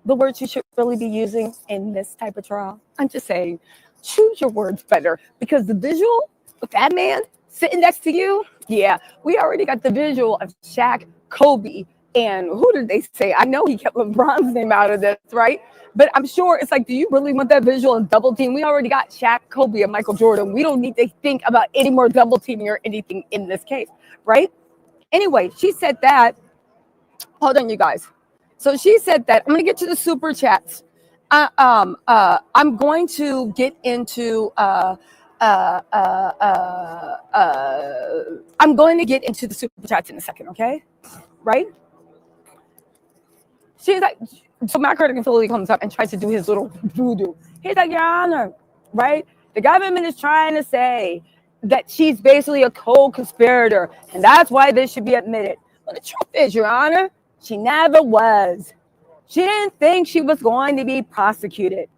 the words you should really be using in this type of trial? I'm just saying, choose your words better, because the visual of that man sitting next to you, yeah, we already got the visual of Shaq, Kobe, and who did they say? I know he kept LeBron's name out of this, right? But I'm sure it's like, do you really want that visual of double team? We already got Shaq, Kobe, and Michael Jordan. We don't need to think about any more double teaming or anything in this case, right? Anyway, she said that. Hold on, you guys. So she said that. I'm going to get to the super chats. I'm going to get into I'm going to get into the super chats in a second, okay? Right? She's like, so Matt Curtin comes up and tries to do his little voodoo. He's like, Your Honor, right? The government is trying to say that she's basically a co-conspirator, and that's why this should be admitted. Well, the truth is, Your Honor, she never was. She didn't think she was going to be prosecuted.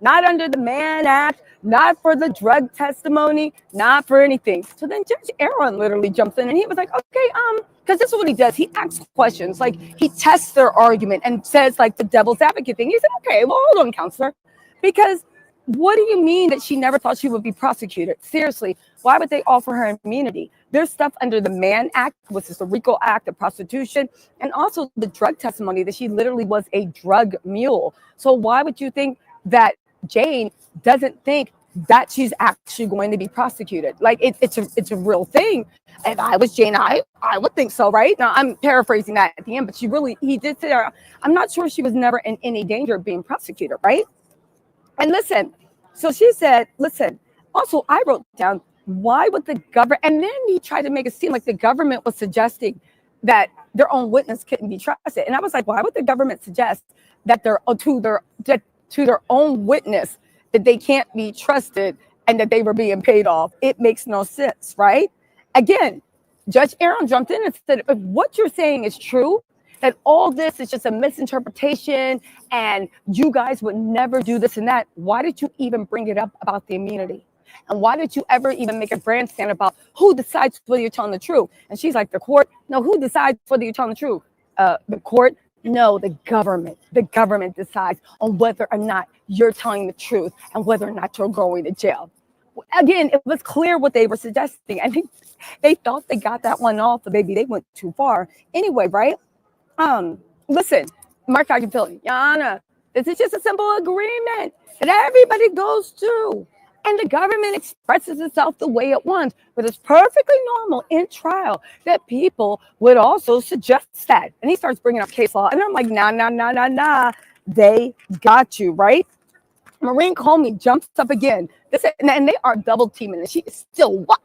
Not under the Mann Act, not for the drug testimony, not for anything. So then Judge Aaron literally jumps in and he was like, okay, because this is what he does. He asks questions, like he tests their argument and says like the devil's advocate thing. He said, okay, well, hold on, counselor, because what do you mean that she never thought she would be prosecuted? Seriously, why would they offer her immunity? There's stuff under the Mann Act, which is the RICO Act of prostitution, and also the drug testimony that she literally was a drug mule. So why would you think that Jane doesn't think that she's actually going to be prosecuted. Like it's a real thing. If I was Jane, I would think so, right? Now I'm paraphrasing that at the end, but he did say, I'm not sure she was never in any danger of being prosecuted, right? And listen, so she said, listen, also I wrote down, why would the government, and then he tried to make it seem like the government was suggesting that their own witness couldn't be trusted. And I was like, why would the government suggest that to their own witness that they can't be trusted and that they were being paid off? It makes no sense, right? Again, Judge Aaron jumped in and said, if what you're saying is true, that all this is just a misinterpretation and you guys would never do this and that, why did you even bring it up about the immunity? And why did you ever even make a grandstand about who decides whether you're telling the truth? And she's like, the court? No, who decides whether you're telling the truth? The court? No, the government. The government decides on whether or not you're telling the truth and whether or not you're going to jail. Again, it was clear what they were suggesting. I think they thought they got that one off, but maybe they went too far. Anyway, right? Listen, Mark Aguilera, Yana, this is just a simple agreement that everybody goes through. And the government expresses itself the way it wants, but it's perfectly normal in trial that people would also suggest that. And he starts bringing up case law, and I'm like, nah. They got you, right? Marine Comey jumps up again. And they are double teaming, and she is still what,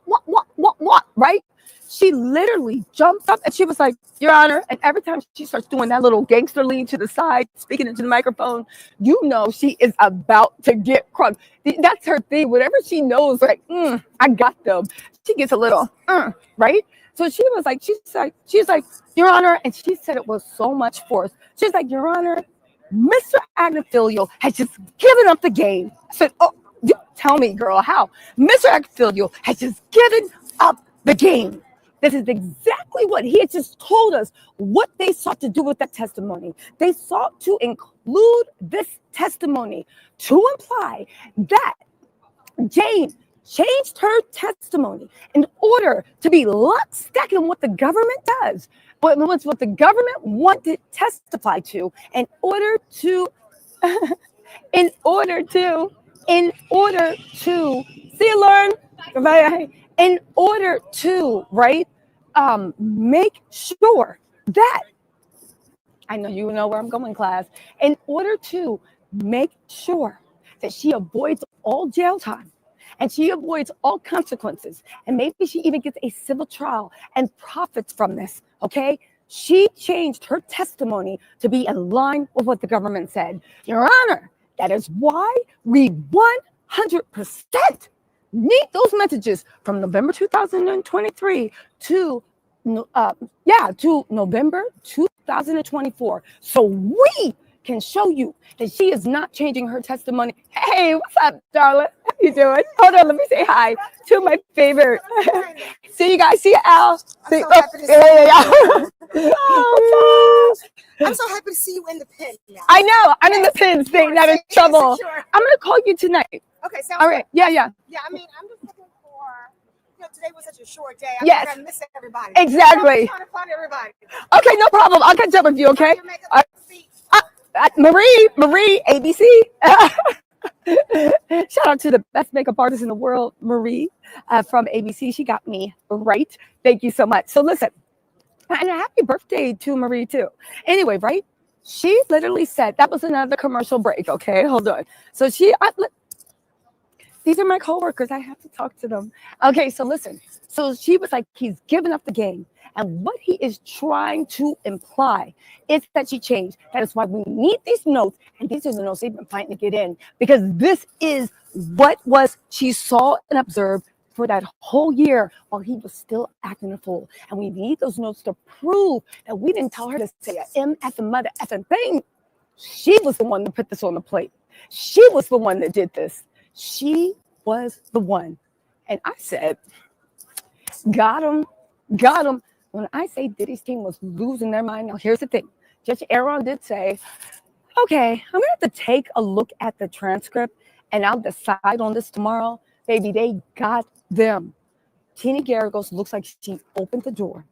right? She literally jumps up and she was like, Your Honor. And every time she starts doing that little gangster lean to the side, speaking into the microphone, you know she is about to get crunk. That's her thing. Whatever she knows, like, I got them. She gets a little, right? So she was like, she's like, Your Honor. And she said it with so much force. She's like, Your Honor, Mr. Agnifilio has just given up the game. I said, oh, tell me, girl, how? Mr. Agnifilio has just given up the game. This is exactly what he had just told us, what they sought to do with that testimony. They sought to include this testimony to imply that Jane changed her testimony in order to be lockstep in what the government does, but it's what the government wanted to testify to in order to see, learn, in order to, right, make sure that, I know you know where I'm going, class, in order to make sure that she avoids all jail time and she avoids all consequences, and maybe she even gets a civil trial and profits from this, okay? She changed her testimony to be in line with what the government said. Your Honor, that is why we 100% need those messages from November 2023 to November 2024. So we can show you that she is not changing her testimony. Hey, what's up, darling? How you doing? Hold on, let me say hi to my favorite. See you guys. See you, Al. I'm so happy to see you. Oh, I'm so happy to see you in the pen now. I know. I'm in the pen, staying not in trouble. I'm going to call you tonight. Okay, sounds all right. good. Yeah. Yeah, I mean, I'm just looking for, today was such a short day. I miss everybody. Exactly. I'm trying to find everybody. Okay, no problem. I'll catch up with you, okay? Marie, ABC. Shout out to the best makeup artist in the world, Marie, from ABC. She got me right. Thank you so much. So listen, and a happy birthday to Marie too. Anyway, right? She literally said, that was another commercial break. Okay, hold on. So these are my coworkers. I have to talk to them. Okay, so listen. So she was like, he's given up the game. And what he is trying to imply is that she changed. That is why we need these notes. And these are the notes they've been fighting to get in. Because this is what she saw and observed for that whole year while he was still acting a fool. And we need those notes to prove that we didn't tell her to say a M-effing mother effing thing. She was the one that put this on the plate. She was the one that did this. She was the one. And I said, got him. When I say Diddy's team was losing their mind, now here's the thing. Judge Aaron did say, okay, I'm going to have to take a look at the transcript and I'll decide on this tomorrow. Baby, they got them. Teny Geragos looks like she opened the door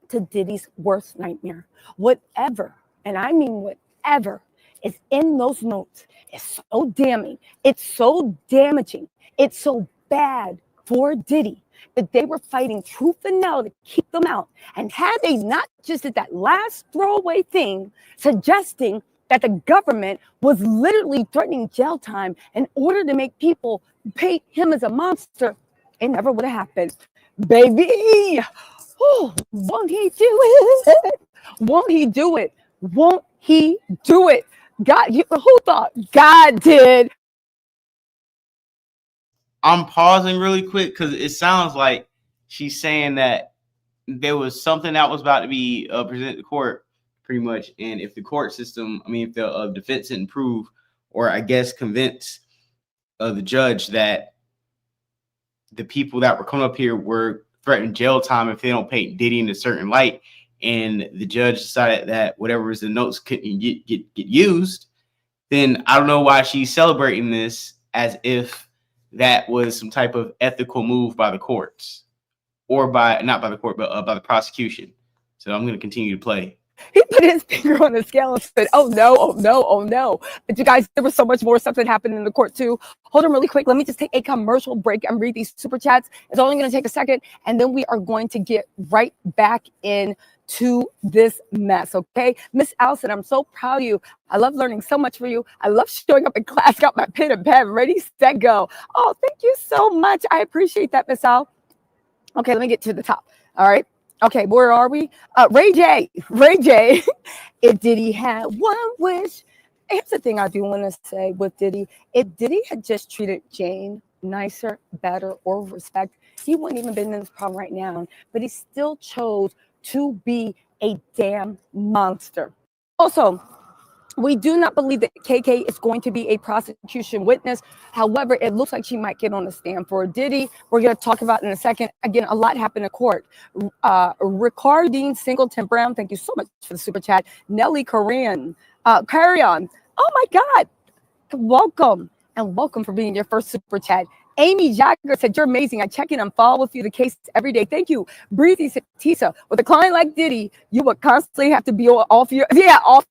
to Diddy's worst nightmare. Whatever, and I mean whatever, is in those notes is so damning. It's so damaging. It's so bad for Diddy that they were fighting tooth and nail to keep them out. And had they not just did that last throwaway thing, suggesting that the government was literally threatening jail time in order to make people paint him as a monster, it never would have happened. Baby, oh, won't he do it? Won't he do it? Won't he do it? God, who thought? God did. I'm pausing really quick because it sounds like she's saying that there was something that was about to be presented to court, pretty much. And if the court system, I mean, if the defense didn't prove, or I guess convince the judge that the people that were coming up here were threatened jail time if they don't paint Diddy in a certain light, and the judge decided that whatever was the notes couldn't get used, then I don't know why she's celebrating this as if that was some type of ethical move by the courts, or not by the court, but by the prosecution. So I'm going to continue to play. He put his finger on the scale and said, oh no, oh no, oh no. But you guys, there was so much more stuff that happened in the court too. Hold on really quick. Let me just take a commercial break and read these super chats. It's only going to take a second. And then we are going to get right back into this mess. Okay. Miss Allison, I'm so proud of you. I love learning so much from you. I love showing up in class, got my pen and pad, ready, set, go. Oh, thank you so much. I appreciate that, Miss Al. Okay. Let me get to the top. All right. Okay, where are we? Ray J. If Diddy had one wish, here's the thing I do want to say with Diddy. If Diddy had just treated Jane nicer, better, or respect, he wouldn't even been in this problem right now. But he still chose to be a damn monster. Also, we do not believe that KK is going to be a prosecution witness. However, it looks like she might get on the stand for Diddy. We're going to talk about in a second. Again, a lot happened in court. Ricardine Singleton Brown, thank you so much for the super chat. Nelly Korean, carry on. Oh my God. Welcome. And welcome for being your first super chat. Amy Jagger said, you're amazing. I check in and follow with you the case every day. Thank you. Breezy said, Tisa, with a client like Diddy, you would constantly have to be off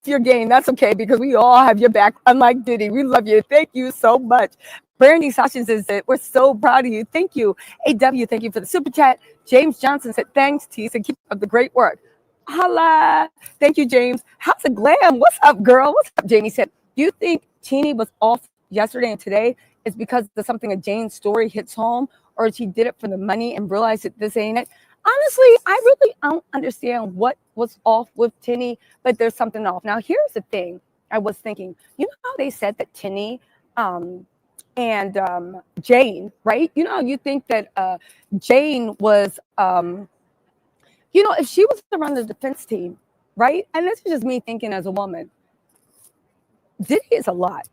your game. That's okay, because we all have your back. Unlike Diddy, we love you. Thank you so much. Brandy Sessions said, we're so proud of you. Thank you. AW, thank you for the super chat. James Johnson said, thanks, Tisa. Keep up the great work. Holla. Thank you, James. How's the glam? What's up, girl? What's up? Jamie said, do you think Teny was off yesterday and today is because of something of Jane's story hits home, or she did it for the money and realized that this ain't it? Honestly, I really don't understand what was off with Teny, but there's something off. Now, here's the thing I was thinking. You know how they said that Teny and Jane, right? You know, you think that Jane was, if she was around the defense team, right? And this is just me thinking as a woman. Diddy is a lot,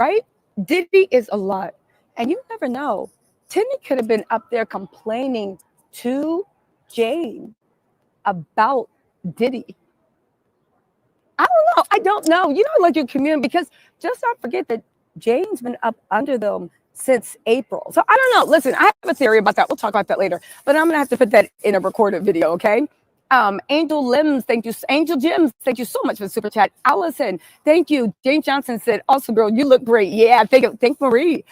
right? Diddy is a lot. And you never know. Teny could have been up there complaining to Jane about Diddy. I don't know. You know, like your community, because just don't forget that Jane's been up under them since April. So I don't know. Listen, I have a theory about that. We'll talk about that later. But I'm going to have to put that in a recorded video, okay? Angel Limbs, thank you. Angel Jims, thank you so much for the super chat. Allison, thank you. James Johnson said, also, girl, you look great. Yeah, thank Marie.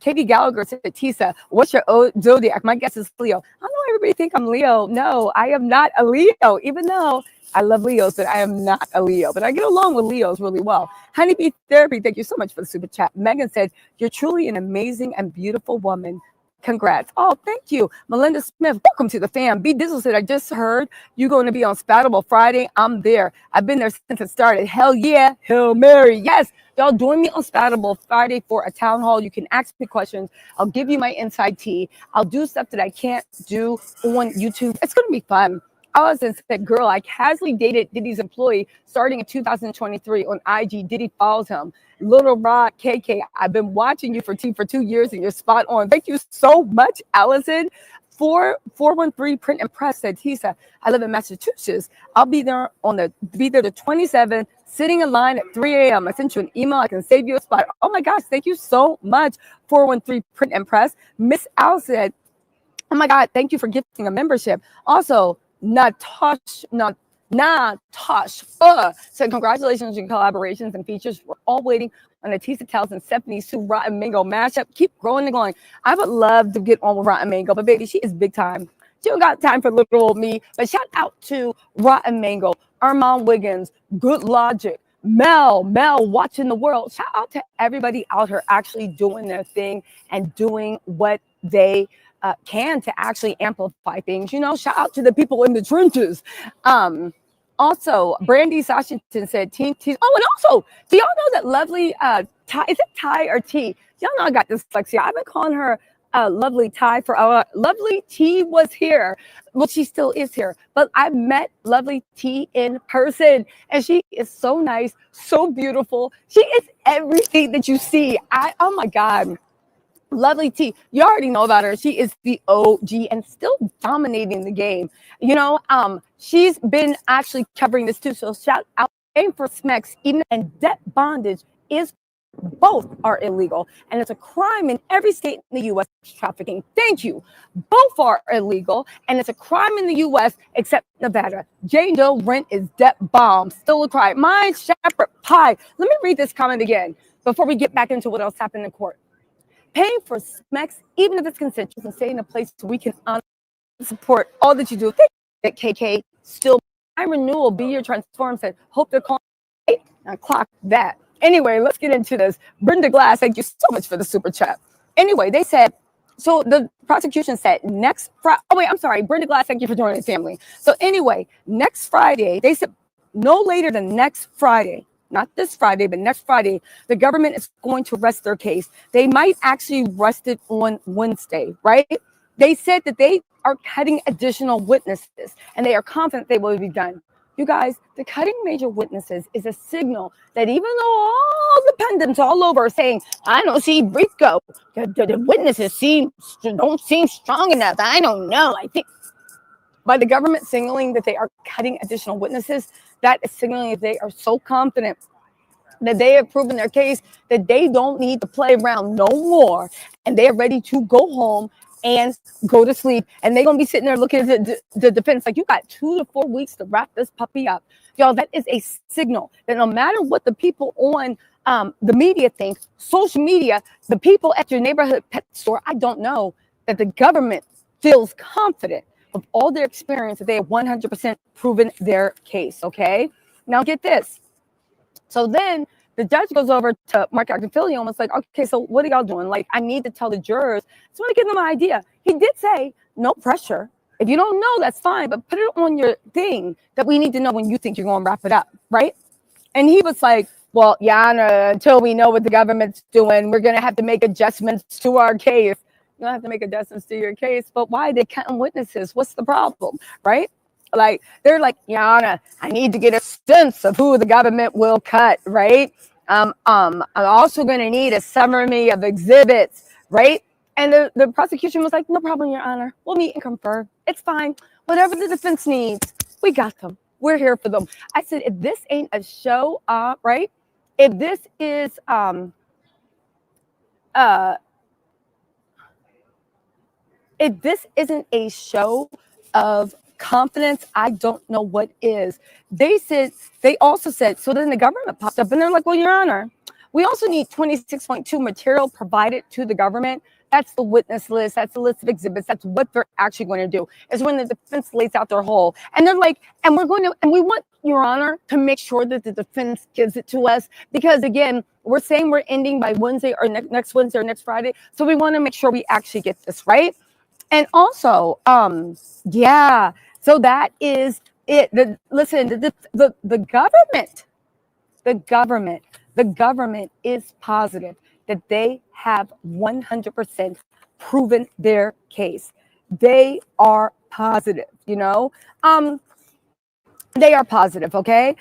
Katie Gallagher said, Tisa, what's your zodiac? My guess is Leo. I know everybody think I'm Leo. No, I am not a Leo, even though I love Leos, but I am not a Leo. But I get along with Leos really well. Honeybee Therapy, thank you so much for the super chat. Megan said, you're truly an amazing and beautiful woman. Congrats. Oh, thank you. Melinda Smith, welcome to the fam. B Dizzle said, I just heard you're going to be on Spatable Friday. I'm there. I've been there since it started. Hell yeah. Hail Mary. Yes. Y'all join me on Spatable Friday for a town hall. You can ask me questions. I'll give you my inside tea. I'll do stuff that I can't do on YouTube. It's going to be fun. Allison said, girl, I casually dated Diddy's employee starting in 2023 on IG. Diddy follows him. Little Rod KK, I've been watching you for 2 years and you're spot on. Thank you so much, Allison. 413 Print and Press said, Tisa, I live in Massachusetts. I'll be there the 27th, sitting in line at 3 a.m. I sent you an email. I can save you a spot. Oh my gosh, thank you so much. 413 Print and Press. Miss Al said, oh my God, thank you for gifting a membership. Also, Natasha Nah, Tosh. Said congratulations on your collaborations and features. We're all waiting on the Tisa Tales and Stephanie Sue Rotten Mango mashup. Keep growing and going. I would love to get on with Rotten Mango, but baby, she is big time. She don't got time for little old me. But shout out to Rotten Mango, Armand Wiggins, Good Logic, Mel watching the world. Shout out to everybody out here actually doing their thing and doing what they can to actually amplify things. You know, shout out to the people in the trenches. Also, Brandy Sashington said, team. Oh, and also, do y'all know that lovely Ty, is it Ty or T? Y'all know I got dyslexia. I've been calling her lovely Ty for lovely T was here. Well, she still is here, but I met lovely T in person, and she is so nice, so beautiful. She is everything that you see. Oh my God. Lovely T, you already know about her. She is the OG and still dominating the game. You know, she's been actually covering this too. So shout out aim for Smex, even and debt bondage is both are illegal, and it's a crime in every state in the U.S. Trafficking. Thank you. Both are illegal, and it's a crime in the U.S. except Nevada. Jane Doe rent is debt bomb, still a crime. My shepherd pie. Let me read this comment again before we get back into what else happened in court. Paying for Smex, even if it's consensual, and stay in a place so we can honor and support all that you do. Thank you, that KK. Still, my renewal, be your transform said, hope they're calling. Now clock that. Anyway, let's get into this. Brenda Glass, thank you so much for the super chat. Anyway, they said, so the prosecution said next Friday. Oh, wait, I'm sorry. Brenda Glass, thank you for joining the family. So anyway, next Friday, they said no later than next Friday. Not this Friday, but next Friday, the government is going to rest their case. They might actually rest it on Wednesday, right? They said that they are cutting additional witnesses, and they are confident they will be done. You guys, the cutting major witnesses is a signal that even though all the pendants all over are saying, I don't see Rico, the witnesses don't seem strong enough. I don't know. I think by the government signaling that they are cutting additional witnesses, that is signaling that they are so confident that they have proven their case that they don't need to play around no more, and they are ready to go home and go to sleep. And they're going to be sitting there looking at the defense like, you got 2 to 4 weeks to wrap this puppy up. Y'all, that is a signal that no matter what the people on the media think, social media, the people at your neighborhood pet store, I don't know, that the government feels confident of all their experience that they have 100% proven their case, okay? Now get this. So then the judge goes over to Mark Actifilio and was like, okay, so what are y'all doing? Like, I need to tell the jurors. So I want to give them an idea. He did say, no pressure. If you don't know, that's fine, but put it on your thing that we need to know when you think you're going to wrap it up, right? And he was like, well, Yana, until we know what the government's doing, we're going to have to make adjustments to our case. You don't have to make adjustments to your case, but why are they cutting witnesses? What's the problem, right? Like, they're like, Yana, I need to get a sense of who the government will cut, right? I'm also going to need a summary of exhibits, right? And the prosecution was like, no problem, Your Honor. We'll meet and confer. It's fine. Whatever the defense needs, we got them. We're here for them. I said, if this ain't a show, right? If this is, if this isn't a show of confidence, I don't know what is. They also said, so then the government popped up and they're like, well, Your Honor, we also need 26.2 material provided to the government. That's the witness list. That's the list of exhibits. That's what they're actually going to do, is when the defense lays out their whole. And they're like, and we want, Your Honor, to make sure that the defense gives it to us. Because again, we're saying we're ending by Wednesday or next Wednesday or next Friday. So we want to make sure we actually get this right. And also, yeah, so that is it. The government is positive that they have 100% proven their case. They are positive, you know. They are positive, okay?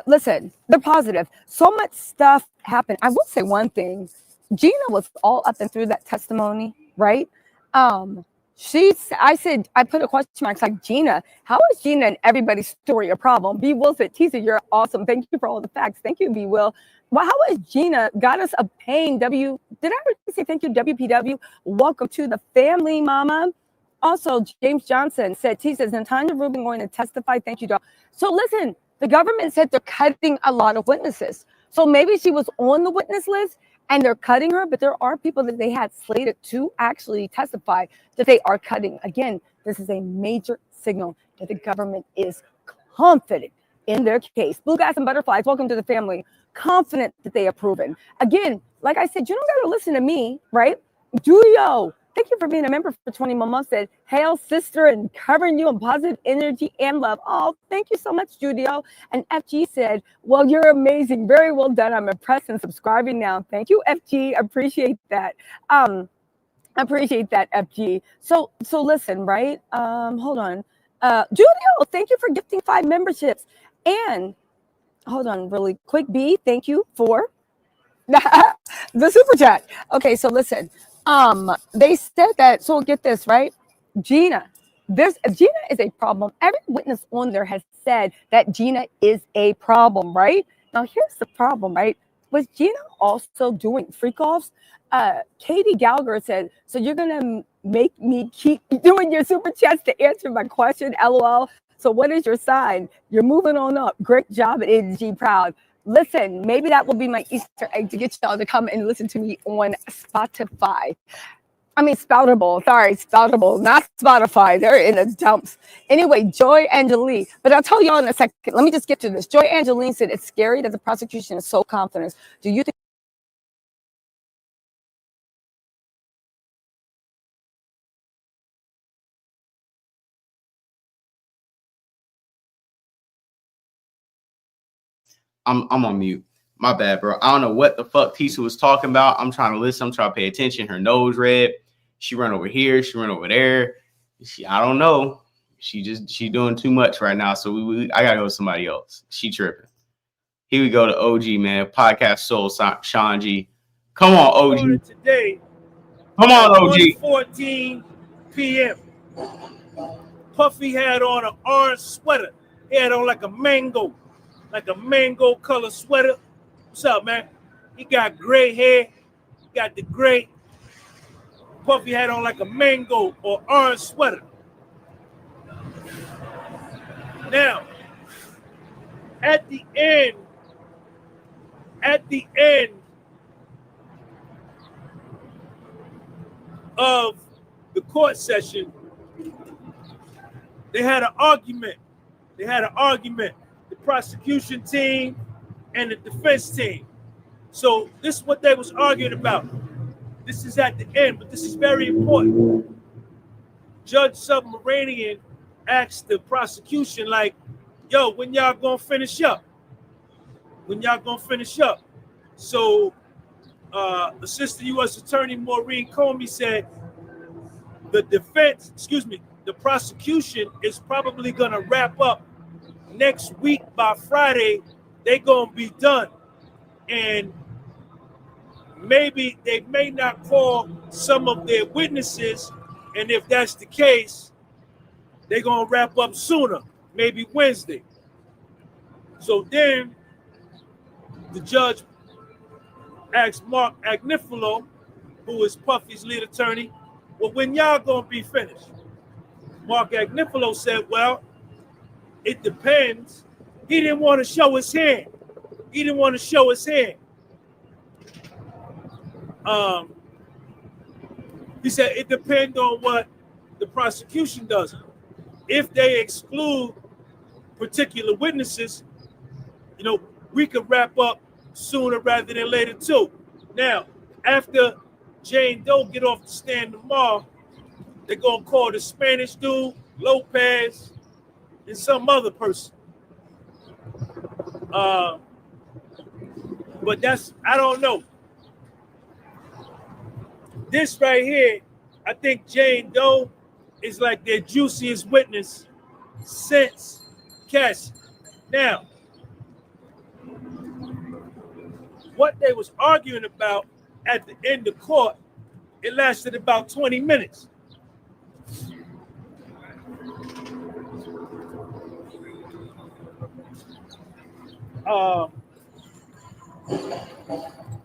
Listen, they're positive. So much stuff happened. I will say one thing. Gina was all up and through that testimony, right? I put a question mark like, Gina, how is Gina and everybody's story a problem? B. Will said, Tisa, you're awesome. Thank you for all the facts. Thank you, B. Will. Well, how is Gina Goddess of Pain? Did I already say thank you, WPW? Welcome to the family, mama. Also, James Johnson said, T says, Natanya Rubin going to testify. Thank you, dog. So listen, the government said they're cutting a lot of witnesses. So maybe she was on the witness list and they're cutting her, but there are people that they had slated to actually testify that they are cutting. Again, this is a major signal that the government is confident in their case. Blue Guys and Butterflies, welcome to the family. Confident that they are proven. Again, like I said, you don't got to listen to me, right? Julio, thank you for being a member for 20 more months. Said, hail, sister, and covering you in positive energy and love. Oh, thank you so much, Julio. And FG said, well, you're amazing. Very well done. I'm impressed and subscribing now. Thank you, FG. Appreciate that. Appreciate that, FG. So listen, right? Hold on. Julio, thank you for gifting 5 memberships. And hold on really quick. B, thank you for the super chat. Okay, so listen. They said that, so get this, right? Gina is a problem. Every witness on there has said that Gina is a problem, right? Now here's the problem, right? Was Gina also doing freak offs? Katie Gallagher said, so you're gonna make me keep doing your super chats to answer my question, LOL. So what is your sign? You're moving on up. Great job at AG Proud. Listen, maybe that will be my Easter egg to get y'all to come and listen to me on Spotify. I mean, Spoutable, not Spotify. They're in the dumps. Anyway, Joy Angeline. But I'll tell y'all in a second. Let me just get to this. Joy Angeline said, it's scary that the prosecution is so confident. Do you think? I'm on mute. My bad, bro. I don't know what the fuck Tisa was talking about. I'm trying to listen. I'm trying to pay attention. Her nose red. She run over here. She run over there. I don't know. She doing too much right now. So I gotta go with somebody else. She tripping. Here we go to OG, man. Podcast Soul, Sean G. Come on, OG. Today, come on, OG. 1:14 p.m. Puffy had on an orange sweater. He had on like a mango color sweater. What's up, man? He got gray hair. He got the gray. Puffy had on like a mango or orange sweater. Now, at the end of the court session, they had an argument. The prosecution team and the defense team. So this is what they was arguing about. This is at the end, but this is very important. Judge Submarinian asked the prosecution, like, yo, when y'all gonna finish up? So Assistant U.S. Attorney Maureen Comey said the prosecution is probably gonna wrap up next week. By Friday, they gonna be done. And maybe they may not call some of their witnesses, and if that's the case, they're gonna wrap up sooner, maybe Wednesday. So then the judge asked Mark Agnifilo, who is Puffy's lead attorney, well, when y'all gonna be finished? Mark Agnifilo said, well, it depends. He didn't want to show his hand. He said it depends on what the prosecution does. If they exclude particular witnesses, we could wrap up sooner rather than later too. Now, after Jane Doe get off the stand tomorrow, they're gonna call the Spanish dude, Lopez, and some other person. But I don't know. This right here, I think Jane Doe is like their juiciest witness since Cassie. Now, what they was arguing about at the end of court, it lasted about 20 minutes.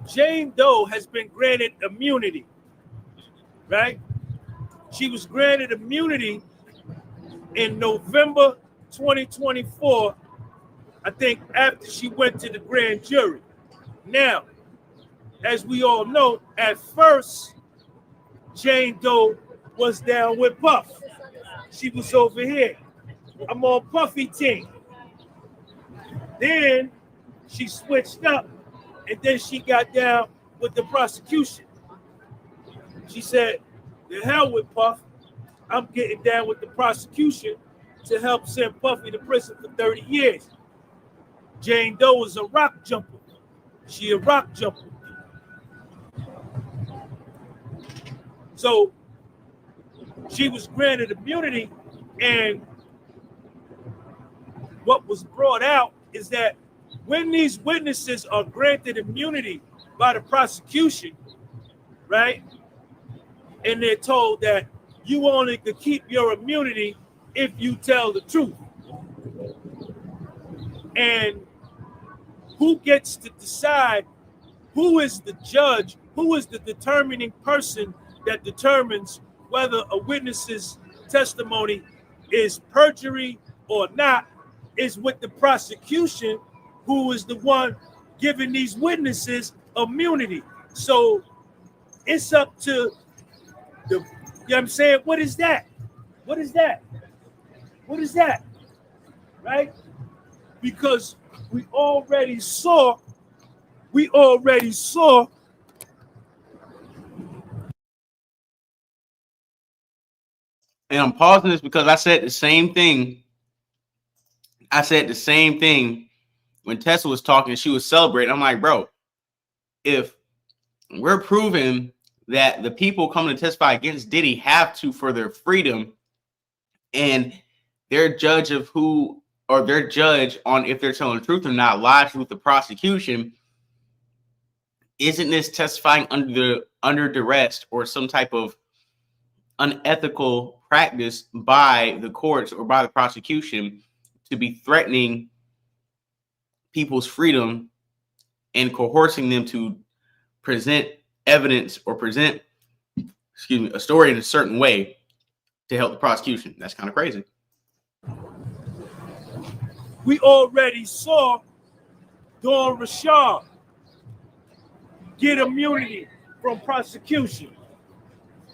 Jane Doe has been granted immunity, right? She was granted immunity in November 2024, I think, after she went to the grand jury. Now, as we all know, at first, Jane Doe was down with Puff. She was over here. I'm on Puffy team. Then she switched up, and then she got down with the prosecution. She said, the hell with Puff. I'm getting down with the prosecution to help send Puffy to prison for 30 years. Jane Doe is a rock jumper. She a rock jumper. So she was granted immunity, and what was brought out is that when these witnesses are granted immunity by the prosecution, right, and they're told that you only could keep your immunity if you tell the truth. And who gets to decide, who is the judge, who is the determining person that determines whether a witness's testimony is perjury or not, is with the prosecution, who is the one giving these witnesses immunity. So it's up to the, you know what I'm saying? What is that? What is that? What is that? Right? Because we already saw. And I'm pausing this because I said the same thing. I said the same thing when Tessa was talking. She was celebrating. I'm like, bro, if we're proving that the people coming to testify against Diddy have to for their freedom, and their judge of who, or their judge on if they're telling the truth or not, lies with the prosecution, isn't this testifying under duress or some type of unethical practice by the courts or by the prosecution to be threatening people's freedom and coercing them to present evidence or present, a story in a certain way to help the prosecution? That's kind of crazy. We already saw Dawn Rashad get immunity from prosecution,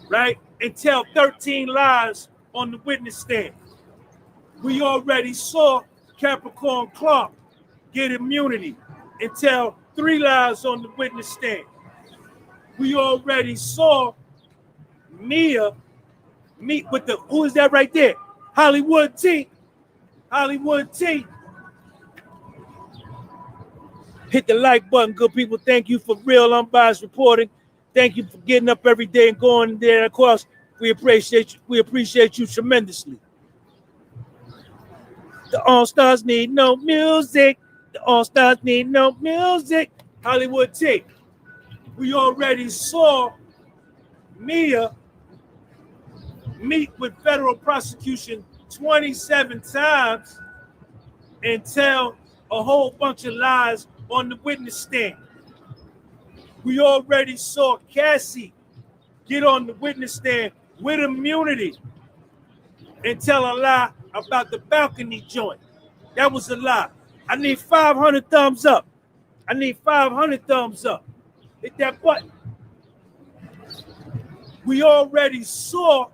right? And tell 13 lies on the witness stand. We already saw Capricorn Clark get immunity and tell 3 lies on the witness stand. We already saw Mia meet with the, who is that right there? Hollywood T. Hit the like button, good people. Thank you for real unbiased reporting. Thank you for getting up every day and going there. Of course, we appreciate you. We appreciate you tremendously. The All-Stars need no music. The All-Stars need no music. Hollywood T. We already saw Mia meet with federal prosecution 27 times and tell a whole bunch of lies on the witness stand. We already saw Cassie get on the witness stand with immunity and tell a lie about the balcony joint. That was a lie. I need 500 thumbs up. Hit that button. We already saw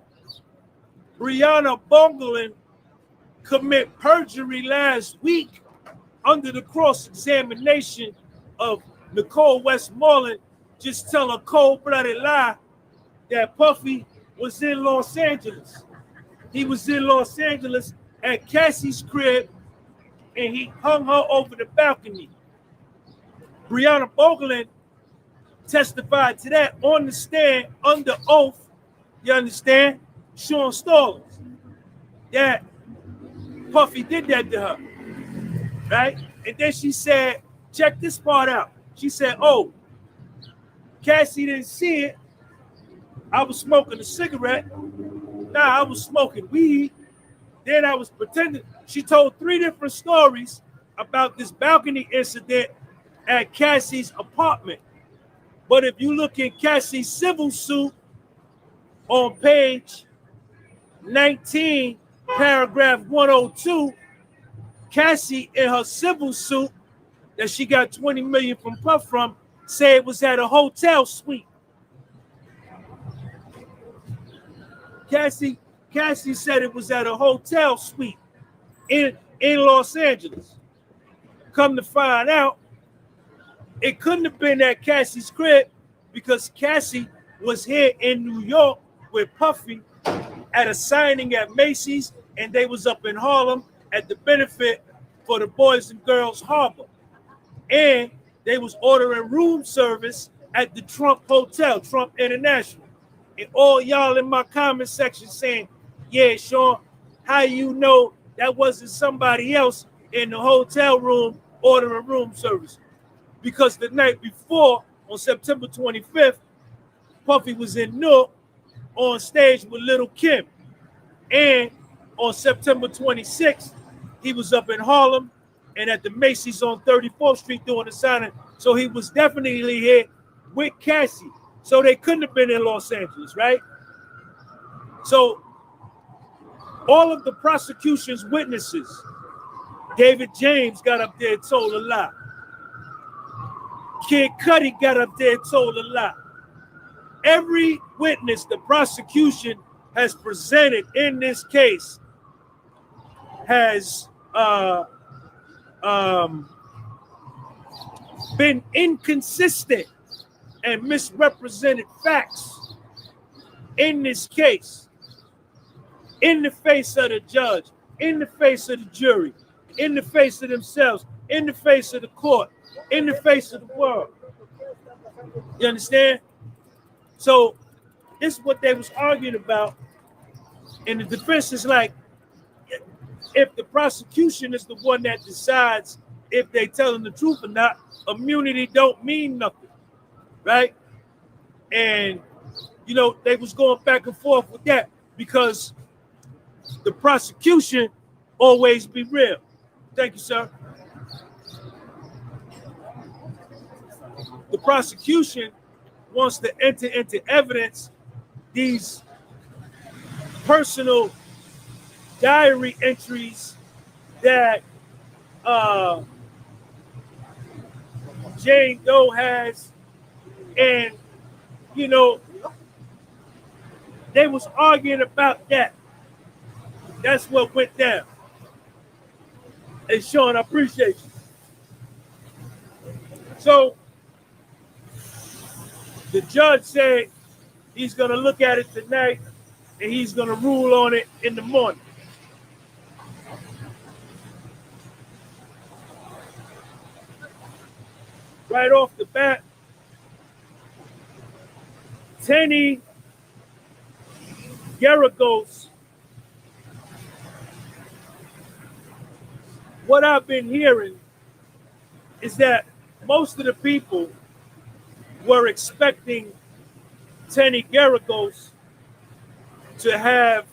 Brianna Bungelin commit perjury last week under the cross-examination of Nicole Westmoreland, just tell a cold-blooded lie that Puffy was in Los Angeles. He was in Los Angeles at Cassie's crib, and he hung her over the balcony. Brianna Bungelin testified to that on the stand under oath, you understand, Sean Stallings, that Puffy did that to her, right? And then she said, check this part out. She said, oh, Cassie didn't see it. I was smoking a cigarette. Nah, I was smoking weed. Then I was pretending. She told 3 different stories about this balcony incident at Cassie's apartment. But if you look in Cassie's civil suit on page 19, paragraph 102, Cassie in her civil suit that she got 20 million from Puff from said it was at a hotel suite. Cassie said it was at a hotel suite in Los Angeles. Come to find out, it couldn't have been at Cassie's crib because Cassie was here in New York with Puffy at a signing at Macy's, and they was up in Harlem at the benefit for the Boys and Girls Harbor. And they was ordering room service at the Trump Hotel, Trump International. And all y'all in my comment section saying, yeah, Sean, how you know that wasn't somebody else in the hotel room ordering room service? Because the night before, on September 25th, Puffy was in Newark on stage with Little Kim. And on September 26th, he was up in Harlem and at the Macy's on 34th Street doing the signing. So he was definitely here with Cassie. So they couldn't have been in Los Angeles, right? So all of the prosecution's witnesses, David James got up there and told a lie. Kid Cudi got up there and told a lie. Every witness the prosecution has presented in this case has been inconsistent and misrepresented facts in this case, in the face of the judge, in the face of the jury, in the face of themselves, in the face of the court, in the face of the world. You understand? So this is what they was arguing about. And the defense is like, if the prosecution is the one that decides if they telling the truth or not, immunity don't mean nothing, right? And, you know, they was going back and forth with that because the prosecution always be real. Thank you, sir. The prosecution wants to enter into evidence these personal diary entries that Jane Doe has, and you know, they was arguing about that. That's what went down. And Sean, I appreciate you. So the judge said he's gonna look at it tonight and he's gonna rule on it in the morning. Right off the bat, Teny Geragos, what I've been hearing is that most of the people were expecting Teny Geragos to have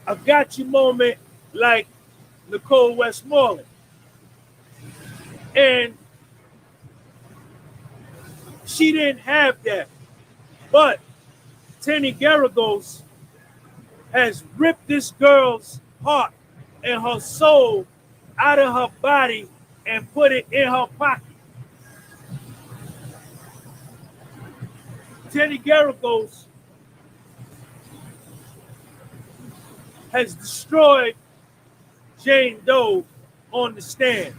a gotcha moment like Nicole Westmoreland. And she didn't have that. But Teny Geragos has ripped this girl's heart and her soul out of her body and put it in her pocket. Teny Geragos has destroyed Jane Doe on the stand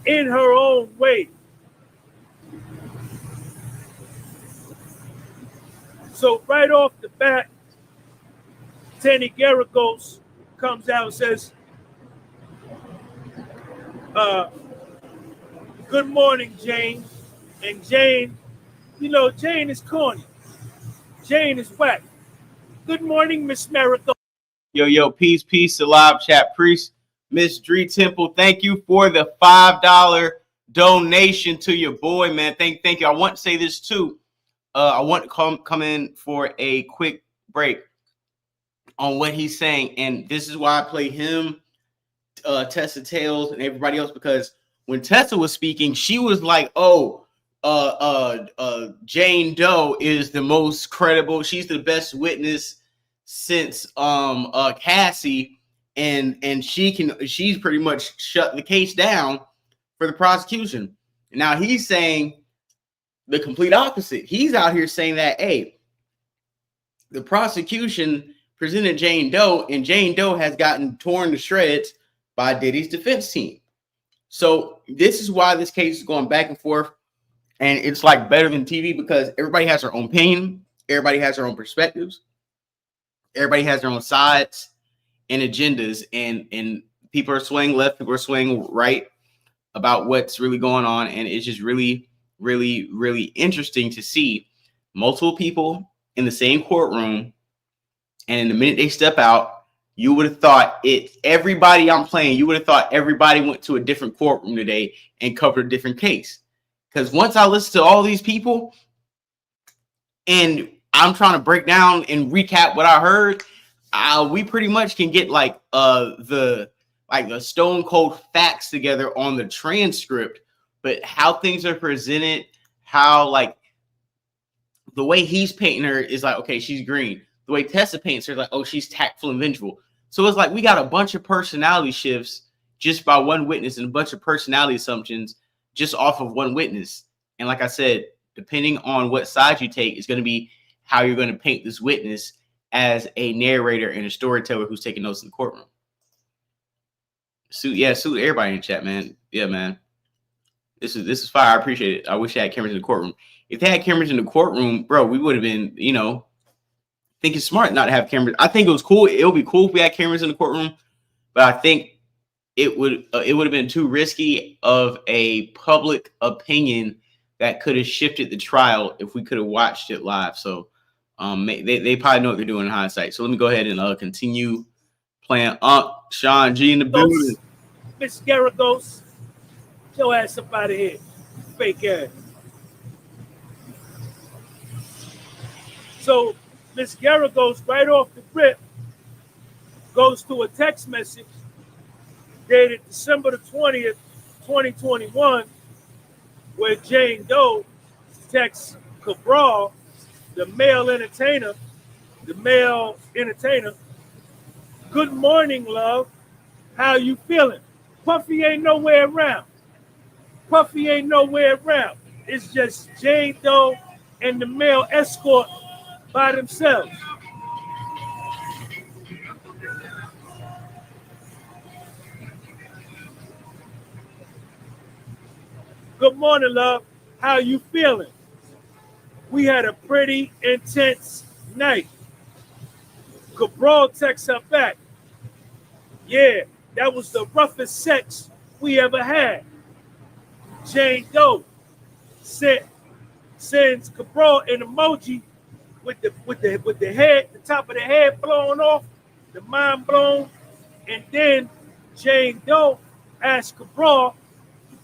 in her own way. So right off the bat, Teny Geragos comes out and says, good morning, Jane. And Jane, you know, Jane is corny. Jane is whack. Good morning, Miss Miracle. Yo, peace to live chat priest. Miss Dree Temple, thank you for the $5 donation to your boy, man. Thank you. I want to say this too. I want to come in for a quick break on what he's saying. And this is why I play him, Tessa Tales, and everybody else, because when Tessa was speaking, she was like, Jane Doe is the most credible. She's the best witness since Cassie, and she's pretty much shut the case down for the prosecution. Now he's saying the complete opposite. He's out here saying that, hey, the prosecution presented Jane Doe, and Jane Doe has gotten torn to shreds by Diddy's defense team. So this is why this case is going back and forth, and it's like better than TV because everybody has their own opinion, everybody has their own perspectives, everybody has their own sides and agendas, and people are swaying left, people are swaying right about what's really going on, and it's just really, really, really interesting to see multiple people in the same courtroom, and in the minute they step out, you would have thought everybody I'm playing, you would have thought everybody went to a different courtroom today and covered a different case. Because once I listen to all these people and I'm trying to break down and recap what I heard, we pretty much can get like the stone cold facts together on the transcript, but how things are presented, how like the way he's painting her is like, okay, she's green. The way Tessa paints her, like, oh, she's tactful and vengeful. So it's like we got a bunch of personality shifts just by one witness and a bunch of personality assumptions just off of one witness. And like I said, depending on what side you take, is going to be how you're going to paint this witness as a narrator and a storyteller who's taking notes in the courtroom. Salute everybody in the chat, man. Yeah, man. This is fire. I appreciate it. I wish I had cameras in the courtroom. If they had cameras in the courtroom, bro, we would have been, I think it's smart not to have cameras. I think it was cool. It would be cool if we had cameras in the courtroom, but I think it would have been too risky of a public opinion that could have shifted the trial if we could have watched it live. So they probably know what they're doing in hindsight. So let me go ahead and continue playing Sean G in the building. Miss Geragos, get your ass up out of here. Fake ass. So Miss Geragos, right off the rip, goes to a text message dated December the 20th, 2021, where Jane Doe texts Cabral, the male entertainer, good morning, love. How you feeling? Puffy ain't nowhere around. It's just Jane Doe and the male escort by themselves. Good morning, love. How you feeling? We had a pretty intense night. Cabral texts her back. Yeah, that was the roughest sex we ever had. Jane Doe sends Cabral an emoji with the head, the top of the head blown off, the mind blown, and then Jane Doe asks Cabral,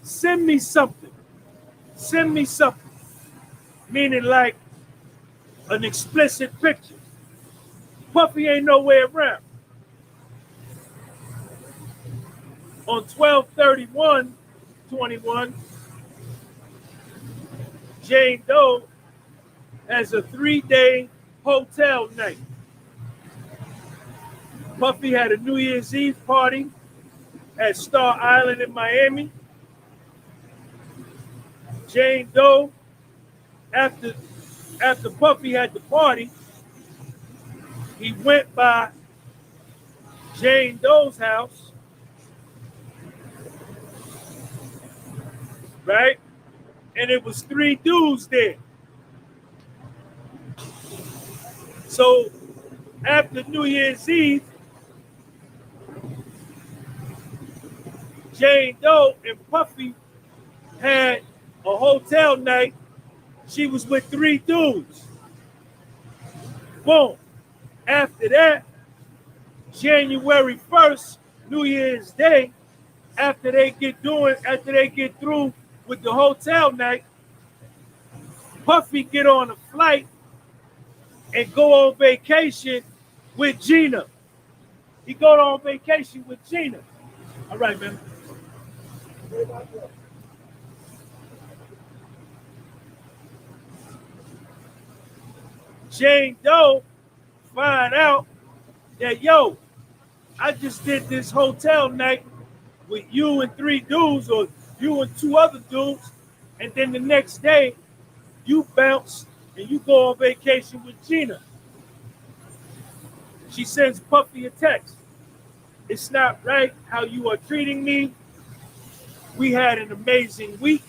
send me something, meaning like an explicit picture. Puffy ain't nowhere around. On 12/31/21, Jane Doe has a 3-day hotel night. Puffy had a New Year's Eve party at Star Island in Miami. Jane Doe, after Puffy had the party, he went by Jane Doe's house, right? And it was 3 dudes there. So after New Year's Eve, Jane Doe and Puffy had a hotel night. She was with 3 dudes. Boom. After that, January 1st, New Year's Day, after they get through with the hotel night, Puffy get on a flight and go on vacation with Gina. He go on vacation with Gina. All right, man. Jane Doe find out that, yo, I just did this hotel night with you and 3 dudes, or you and 2 other dudes, and then the next day you bounce and you go on vacation with Gina. She sends Puffy a text. It's not right how you are treating me. We had an amazing week.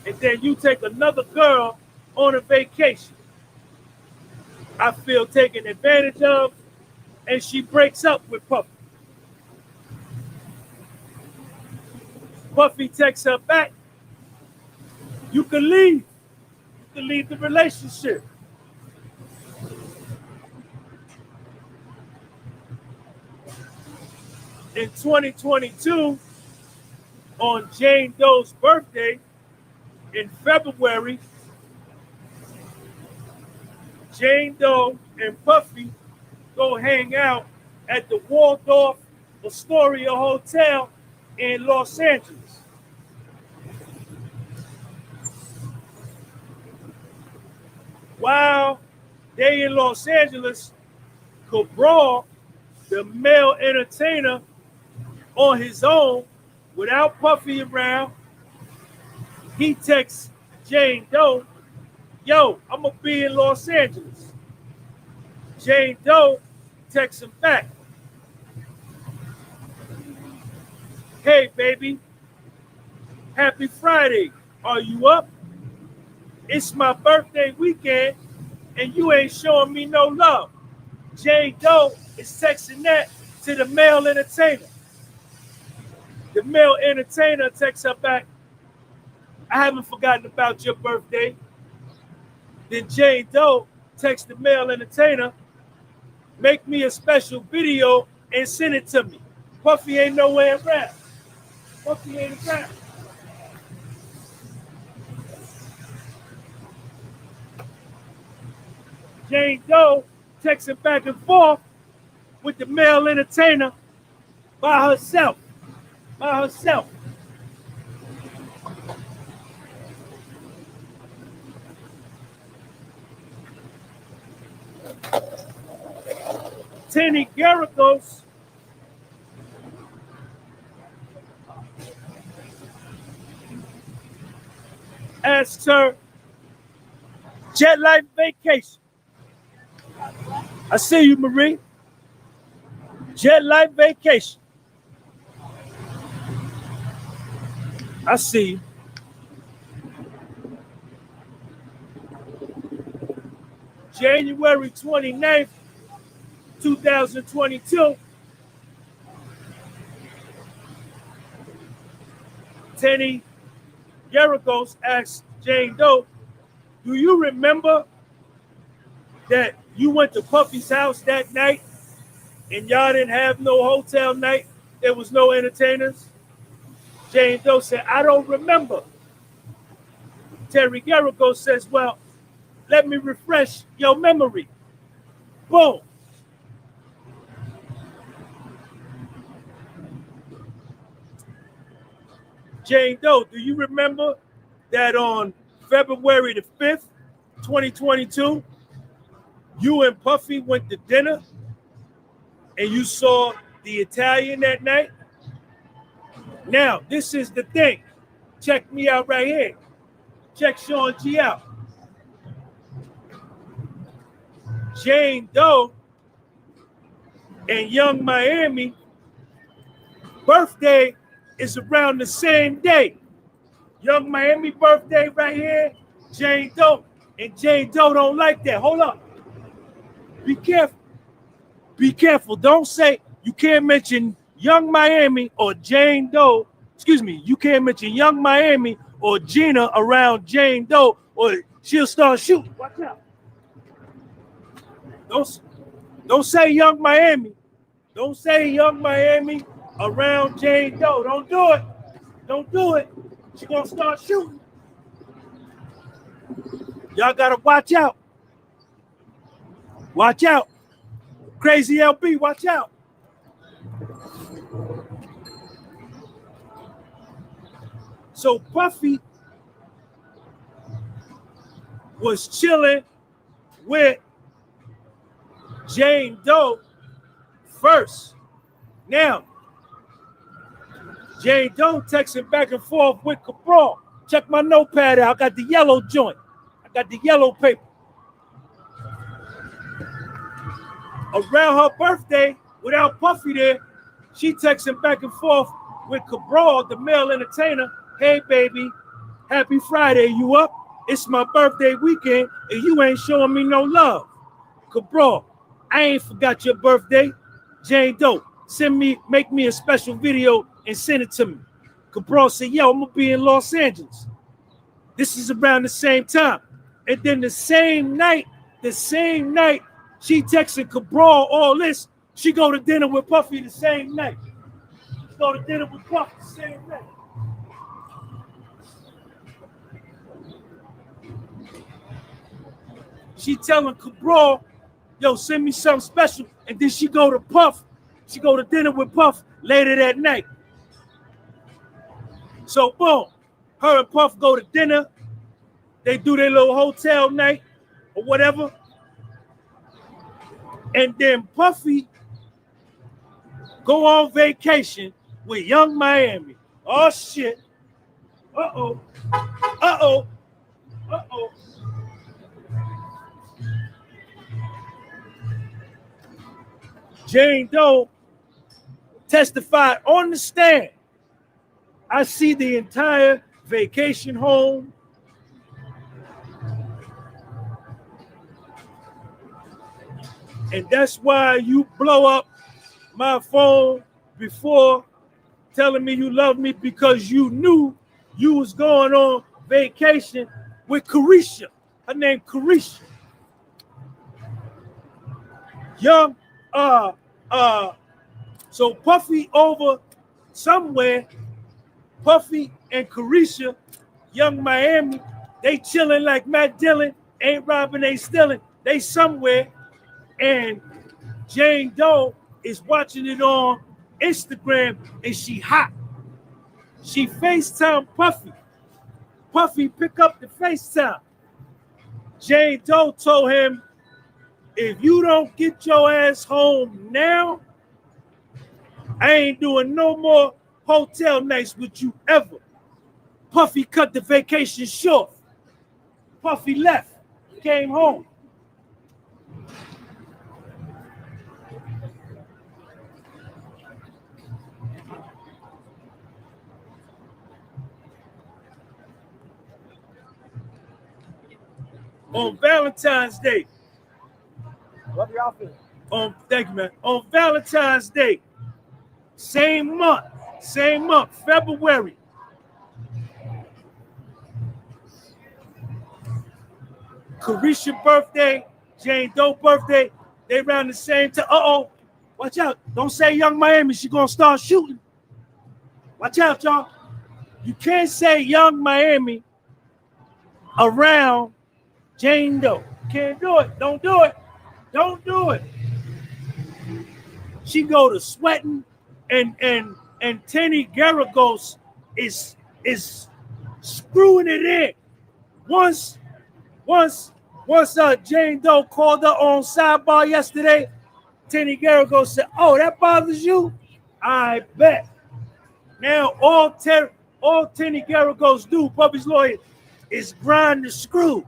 And then you take another girl on a vacation. I feel taken advantage of, and she breaks up with Puffy. Puffy texts her back. You can leave. You can leave the relationship. In 2022, on Jane Doe's birthday in February, Jane Doe and Puffy go hang out at the Waldorf Astoria Hotel in Los Angeles. While they in Los Angeles, Cabral, the male entertainer, on his own, without Puffy around, he texts Jane Doe, yo, I'm gonna be in Los Angeles. Jane Doe texts him back, hey baby, happy Friday, are you up? It's my birthday weekend and you ain't showing me no love. Jane Doe is texting that to the male entertainer. The male entertainer texts her back, I haven't forgotten about your birthday. Then Jane Doe texts the male entertainer, make me a special video and send it to me. Puffy ain't nowhere around. Puffy ain't around. Jane Doe texting back and forth with the male entertainer by herself. By herself. Teny Geragos asked her, jet life vacation. I see you, Marie. Jet life vacation. I see you. January 29th, 2022, Teny Geragos asked Jane Doe, do you remember that you went to Puffy's house that night and y'all didn't have no hotel night? There was no entertainers? Jane Doe said, I don't remember. Teny Geragos says, well, let me refresh your memory. Boom. Jane Doe, do you remember that on February the 5th, 2022, you and Puffy went to dinner and you saw the Italian that night? Now, this is the thing. Check me out right here. Check Sean G out. Jane Doe and Young Miami birthday is around the same day. Young Miami birthday right here, Jane Doe. And Jane Doe don't like that. Hold up. Be careful. Be careful. Don't say, you can't mention Young Miami or Jane Doe. Excuse me, you can't mention Young Miami or Gina around Jane Doe or she'll start shooting. Watch out. Don't say Young Miami. Don't say Young Miami around Jane Doe. Don't do it. Don't do it. She's gonna start shooting. Y'all gotta watch out. Watch out. Crazy LB, watch out. So Puffy was chilling with Jane Doe first. Now, Jane Doe texting back and forth with Cabral. Check my notepad out. I got the yellow joint. I got the yellow paper. Around her birthday, without Puffy there, she texting back and forth with Cabral, the male entertainer. Hey, baby, happy Friday. You up? It's my birthday weekend, and you ain't showing me no love. Cabral, I ain't forgot your birthday. Jane Doe, make me a special video and send it to me. Cabral said, yo, I'm gonna be in Los Angeles. This is around the same time. And then the same night, she texted Cabral all this. She go to dinner with Puffy the same night. She go to dinner with Puffy the same night. She telling Cabral, yo, send me something special. And then she go to Puff. She go to dinner with Puff later that night. So boom, her and Puff go to dinner. They do their little hotel night or whatever. And then Puffy go on vacation with Young Miami. Oh shit. Uh-oh. Uh-oh. Uh-oh. Jane Doe testified on the stand. I see the entire vacation home. And that's why you blow up my phone before telling me you love me, because you knew you was going on vacation with Carisha. Her name Carisha. Young, so Puffy over somewhere, Puffy and Carisha, Young Miami, they chilling like Matt Dillon, ain't robbing, ain't stealing, they somewhere. And Jane Doe is watching it on Instagram and she hot. She FaceTime Puffy. Puffy pick up the FaceTime. Jane Doe told him, if you don't get your ass home now, I ain't doing no more hotel nights with you ever. Puffy cut the vacation short. Puffy left, came home. On Valentine's Day. Love your outfit. Thank you, man. On Valentine's Day, same month, February. Carisha birthday, Jane Doe birthday, they around the same time. Uh-oh, watch out. Don't say Young Miami, she gonna start shooting. Watch out, y'all. You can't say Young Miami around Jane Doe. Can't do it. Don't do it. Don't do it. She go to sweating, and Teny Geragos is screwing it in. Once Jane Doe called her on sidebar yesterday, Teny Geragos said, "Oh, that bothers you? I bet." Now all Teny Geragos do, Puffy's lawyer, is grind the screw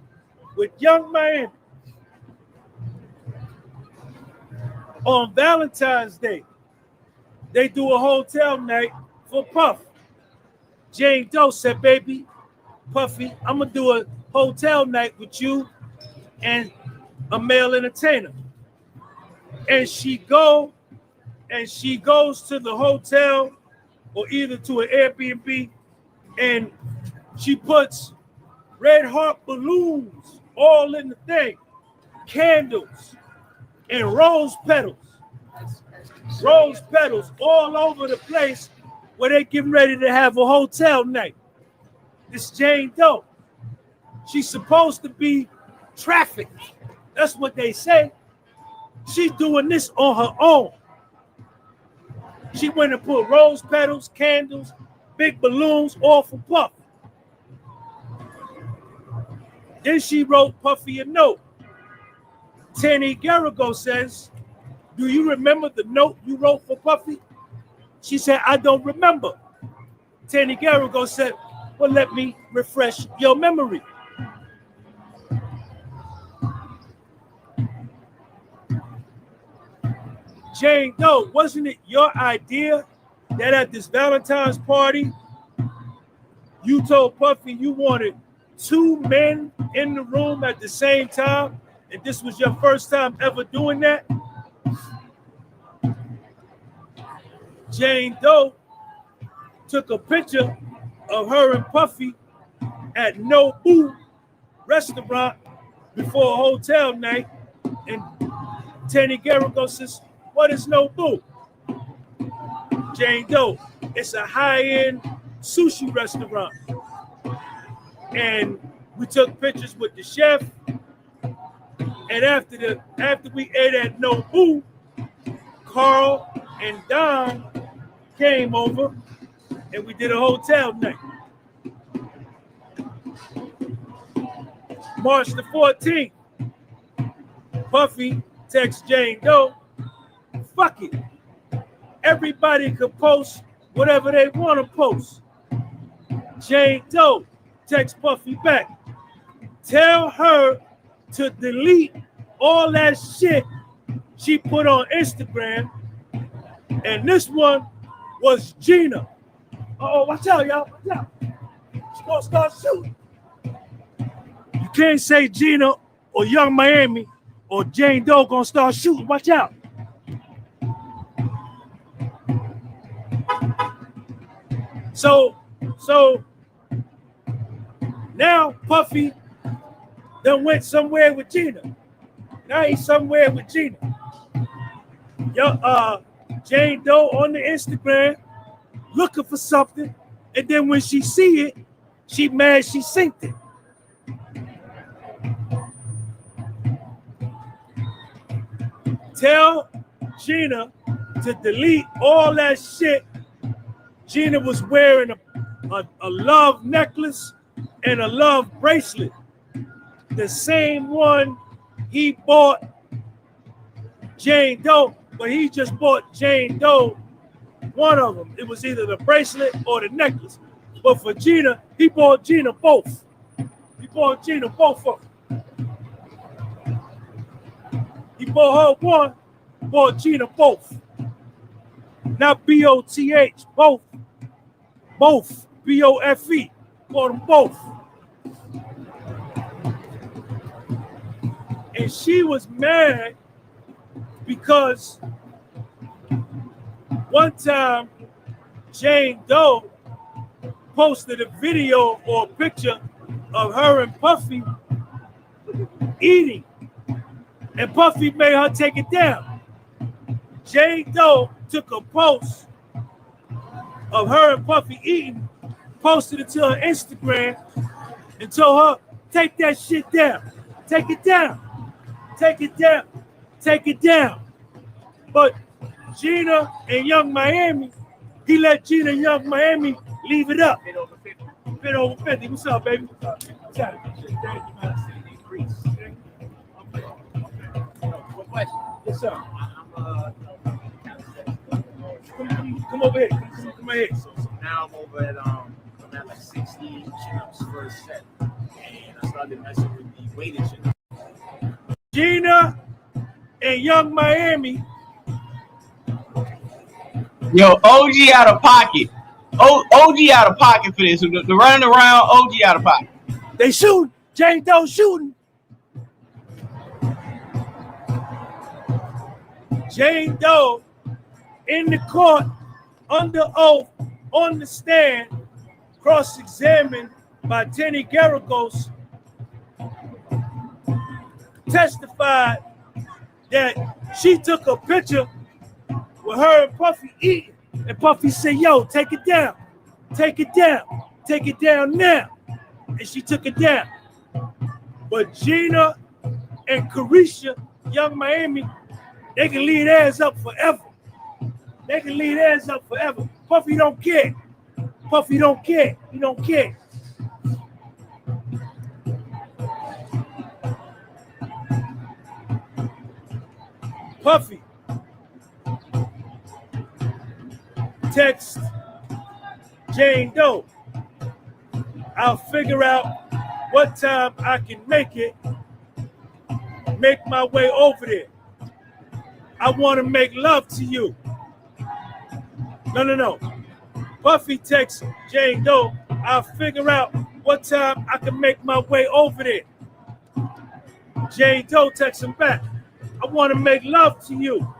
with Young Miami. On Valentine's Day, they do a hotel night for Puff. Jane Doe said, baby, Puffy, I'm going to do a hotel night with you and a male entertainer. And she goes to the hotel or either to an Airbnb, and she puts red heart balloons all in the thing, candles, and rose petals all over the place where they getting ready to have a hotel night. This Jane Doe, she's supposed to be trafficked. That's what they say. She's doing this on her own. She went and put rose petals, candles, big balloons, all for Puff. Then she wrote Puffy a note Teny Geragos says, do you remember the note you wrote for Puffy? She said, I don't remember. Teny Geragos said, well, let me refresh your memory. Jane Doe, wasn't it your idea that at this Valentine's party, you told Puffy you wanted 2 men in the room at the same time, and this was your first time ever doing that? Jane Doe took a picture of her and Puffy at Nobu restaurant before a hotel night, and Teny Geragos says, what is Nobu? Jane Doe, it's a high-end sushi restaurant. And we took pictures with the chef. And after we ate at Nobu, Carl and Don came over and we did a hotel night. March the 14th, Puffy texts Jane Doe, fuck it. Everybody could post whatever they want to post. Jane Doe texts Puffy back. Tell her to delete all that shit she put on Instagram. And this one was Gina. Uh-oh, watch out, y'all. Watch out. She's gonna start shooting. You can't say Gina or Young Miami or Jane Doe gonna start shooting. Watch out. So now Puffy done went somewhere with Gina. Now he's somewhere with Gina. Jane Doe on the Instagram looking for something, and then when she see it, she mad she synced it. Tell Gina to delete all that shit. Gina was wearing a love necklace and a love bracelet. The same one he bought Jane Doe, but he just bought Jane Doe one of them. It was either the bracelet or the necklace. But for Gina, he bought Gina both. He bought Gina both of them. He bought her one, bought Gina both. Not B-O-T-H, both. Both, B-O-F-E, bought them both. And she was mad because one time Jane Doe posted a video or a picture of her and Puffy eating, and Puffy made her take it down. Jane Doe took a post of her and Puffy eating, posted it to her Instagram, and told her, take that shit down. Take it down. Take it down. Take it down. But Gina and Young Miami, he let Gina and Young Miami leave it up. Bit over 50. What's up, baby? What's up? What's up? Come over here. Come over here. So now I'm over at I'm at like 60 chin-ups first set, and I started messing with the weighted chin-ups. Gina and Young Miami. Yo, OG out of pocket. OG out of pocket for this. The running around, OG out of pocket. They shooting. Jane Doe shooting. Jane Doe in the court, under oath, on the stand, cross-examined by Teny Geragos, testified that she took a picture with her and Puffy eating, and Puffy said, yo, take it down, take it down, take it down now. And she took it down. But Gina and Carisha, Young Miami, they can leave theirs up forever. They can leave theirs up forever. Puffy don't care. Puffy don't care. He don't care. Puffy, text Jane Doe. I'll figure out what time I can make my way over there. I want to make love to you. No. Puffy texts Jane Doe. I'll figure out what time I can make my way over there. Jane Doe texts him back. I want to make love to you.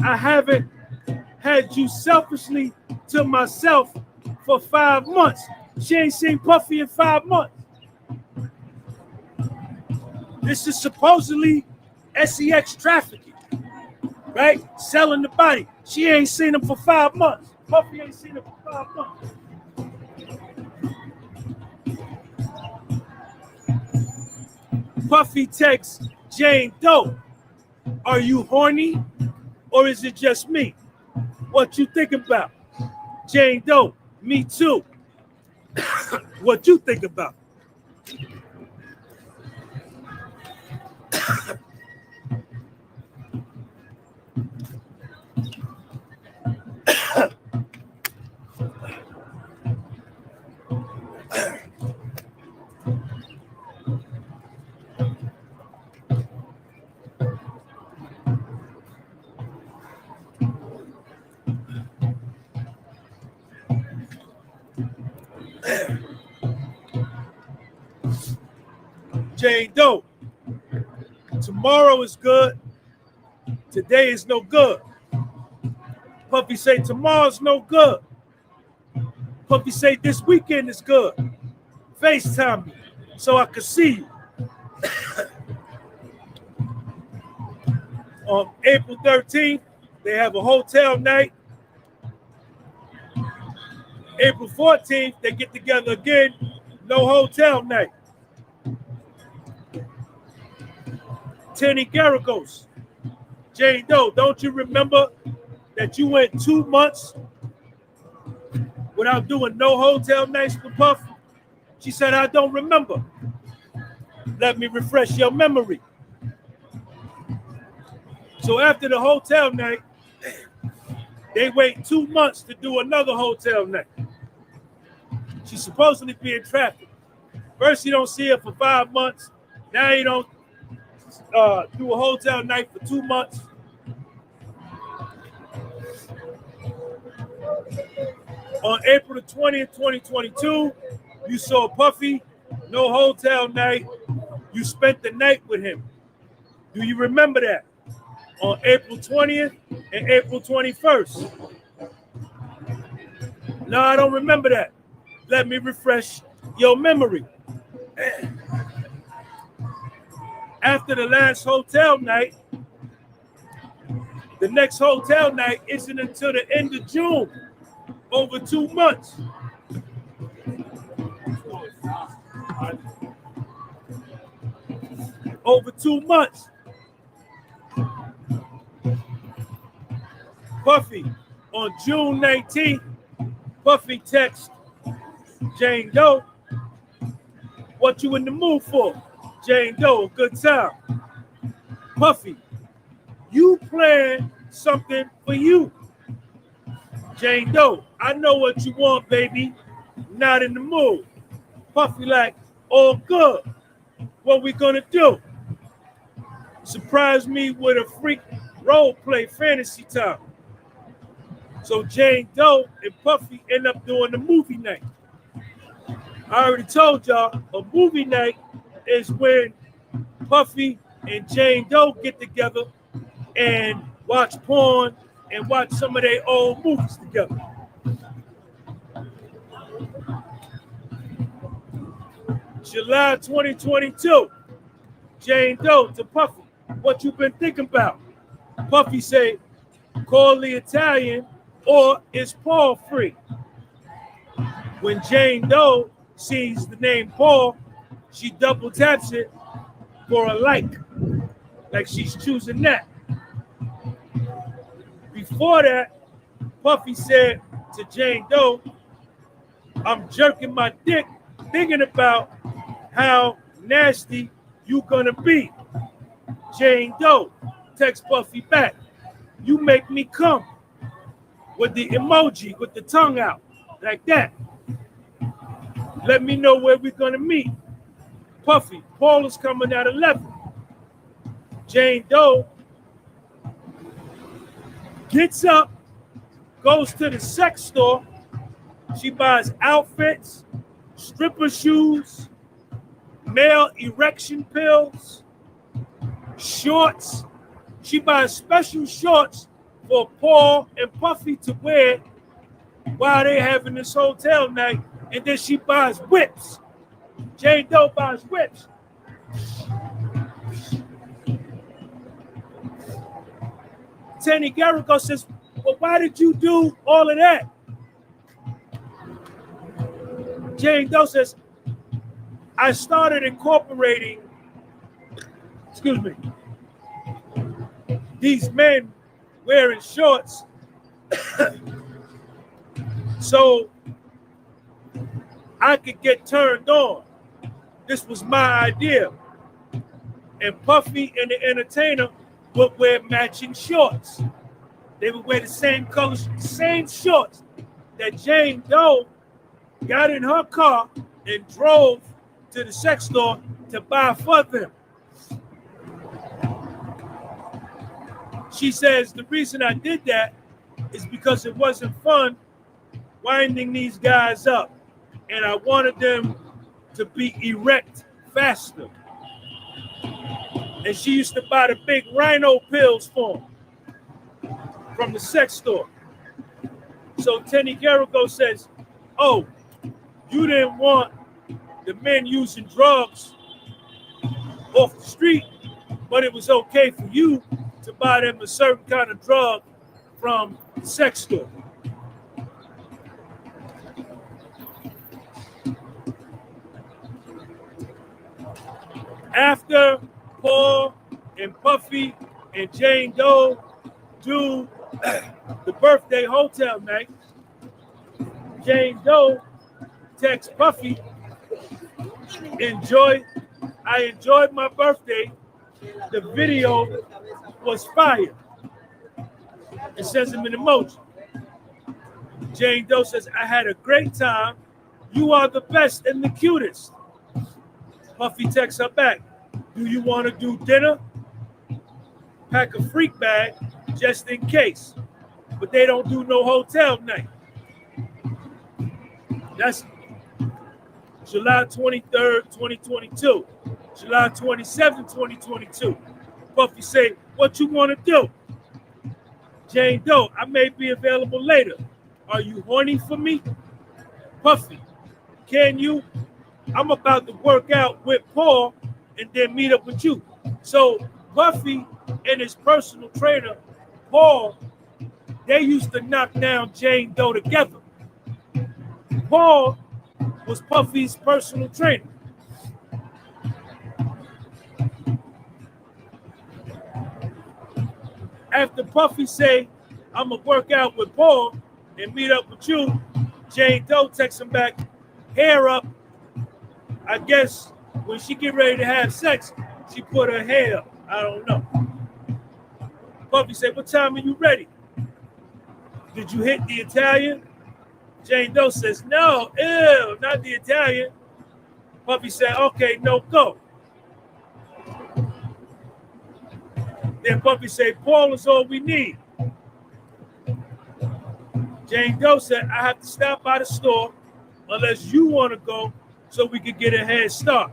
I haven't had you selfishly to myself for 5 months. She ain't seen Puffy in 5 months. This is supposedly sex trafficking, right? Selling the body. She ain't seen him for 5 months. Puffy ain't seen him for 5 months. Puffy texts Jane Doe. Are you horny or is it just me? What you think about? Jane Doe, me too. What you think about? Jane Doe, tomorrow is good. Today is no good. Puffy say tomorrow's no good. Puffy say this weekend is good. FaceTime me so I can see you. On April 13th, they have a hotel night. April 14th, they get together again. No hotel night. Teny Geragos, Jane Doe, don't you remember that you went 2 months without doing no hotel nights with Puff? She said, I don't remember. Let me refresh your memory. So after the hotel night, they wait 2 months to do another hotel night. She's supposedly being trafficked. First, you don't see her for 5 months. Now you don't do a hotel night for 2 months. On April the 20th, 2022, you saw Puffy, no hotel night. You spent the night with him. Do you remember that? On April 20th and April 21st. No, I don't remember that. Let me refresh your memory. After the last hotel night, the next hotel night isn't until the end of June, over 2 months. Over 2 months. Puffy, on June 19th, Puffy texts Jane Doe, what you in the mood for? Jane Doe, good time. Puffy, you plan something for you. Jane Doe, I know what you want, baby. Not in the mood. Puffy like, all good. What we gonna do? Surprise me with a freak role play fantasy time. So Jane Doe and Puffy end up doing the movie night. I already told y'all, a movie night is when Puffy and Jane Doe get together and watch porn and watch some of their old movies together. July 2022, Jane Doe to Puffy, what you been thinking about? Puffy say, call the Italian or is Paul free? When Jane Doe sees the name Paul, she double taps it for a like she's choosing that. Before that, Puffy said to Jane Doe, I'm jerking my dick thinking about how nasty you gonna be. Jane Doe, text Puffy back, "You make me come," with the emoji with the tongue out, like that. "Let me know where we're gonna meet." Puffy, "Paul is coming at 11. Jane Doe gets up, goes to the sex store. She buys outfits, stripper shoes, male erection pills, shorts. She buys special shorts for Paul and Puffy to wear while they're having this hotel night. And then she buys whips. Jane Doe buys whips. Teny Geragos says, "Well, why did you do all of that?" Jane Doe says, "I started incorporating, these men wearing shorts so I could get turned on. This was my idea." And Puffy and the entertainer would wear matching shorts. They would wear the same colors, same shorts that Jane Doe got in her car and drove to the sex store to buy for them. She says, "The reason I did that is because it wasn't fun winding these guys up, and I wanted them to be erect faster." And she used to buy the big rhino pills for them from the sex store. So Teny Geragos says, "Oh, you didn't want the men using drugs off the street, but it was okay for you to buy them a certain kind of drug from the sex store." After Paul and Puffy and Jane Doe do the birthday hotel night, Jane Doe texts Puffy, "I enjoyed my birthday. The video was fire." It sends him an emoji. Jane Doe says, "I had a great time. You are the best and the cutest." Puffy texts her back, "Do you want to do dinner? Pack a freak bag just in case." But they don't do no hotel night. That's July 23rd, 2022. July 27th, 2022. Puffy say, "What you want to do?" Jane Doe, "I may be available later. Are you horny for me?" Puffy, "Can you? I'm about to work out with Paul and then meet up with you." So Puffy and his personal trainer, Paul, they used to knock down Jane Doe together. Paul was Puffy's personal trainer. After Puffy say, "I'm going to work out with Paul and meet up with you," Jane Doe texts him back, "Hair up." I guess when she get ready to have sex, she put her hair up. I don't know. Puffy said, "What time are you ready? Did you hit the Italian?" Jane Doe says, "No, ew, not the Italian." Puffy said, "Okay, no go." Then Puffy said, "Paul is all we need." Jane Doe said, "I have to stop by the store unless you want to go so we could get a head start."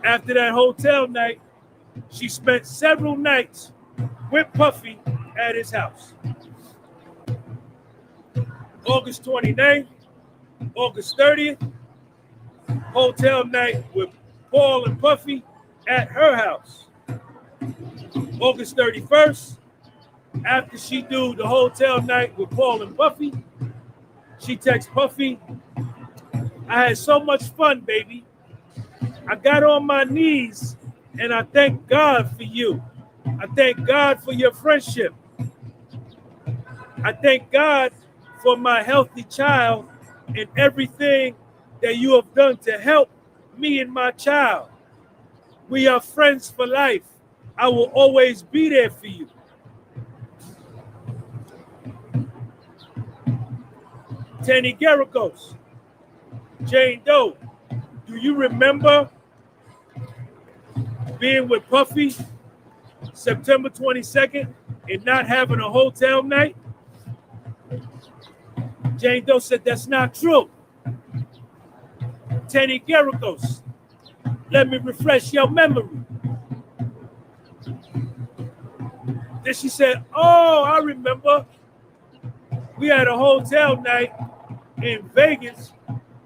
After that hotel night, she spent several nights with Puffy at his house. August 29th, August 30th, hotel night with Paul and Puffy at her house. August 31st, after she do the hotel night with Paul and Puffy, she texts Puffy, "I had so much fun, baby. I got on my knees and I thank God for you. I thank God for your friendship. I thank God for my healthy child and everything that you have done to help me and my child. We are friends for life. I will always be there for you. Teny Geragos, Jane Doe, do you remember being with Puffy September 22nd and not having a hotel night? Jane Doe said that's not true. Teny Geragos, let me refresh your memory. Then she said, oh, I remember. We had a hotel night in Vegas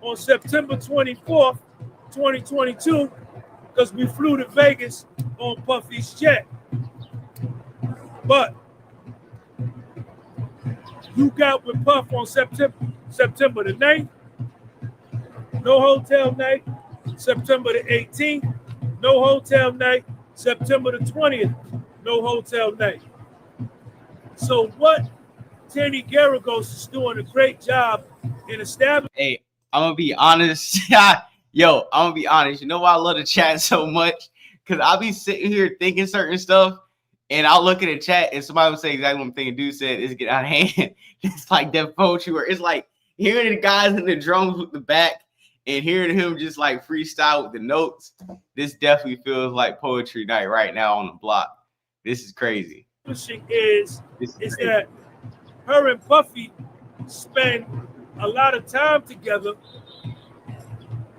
on September 24th, 2022, because we flew to Vegas on Puffy's jet. But you got with Puff on September the 9th, no hotel night. September the 18th, no hotel night. September the 20th, no hotel night. So what Teny Geragos is doing a great job in establishing. Hey, I'm gonna be honest. Yo, I'm gonna be honest. You know why I love the chat so much? Because I'll be sitting here thinking certain stuff, and I'll look at the chat, and somebody will say exactly what I'm thinking. Dude said, "It's get out of hand." It's like that poetry where it's like hearing the guys in the drums with the back and hearing him just like freestyle with the notes. This definitely feels like poetry night right now on the block. This is crazy. Is that her and Puffy spend a lot of time together,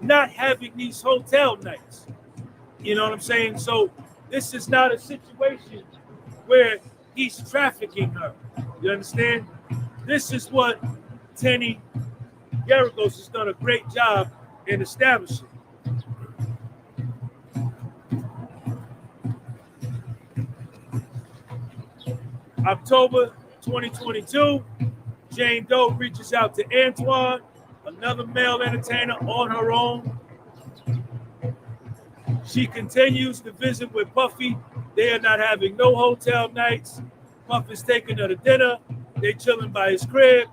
not having these hotel nights. You know what I'm saying? So this is not a situation where he's trafficking her. You understand? This is what Teny Geragos has done a great job in establishing. October 2022, Jane Doe reaches out to Antoine, another male entertainer, on her own. She continues to visit with Puffy. They are not having no hotel nights. Puff is taking her to dinner. They chilling by his crib.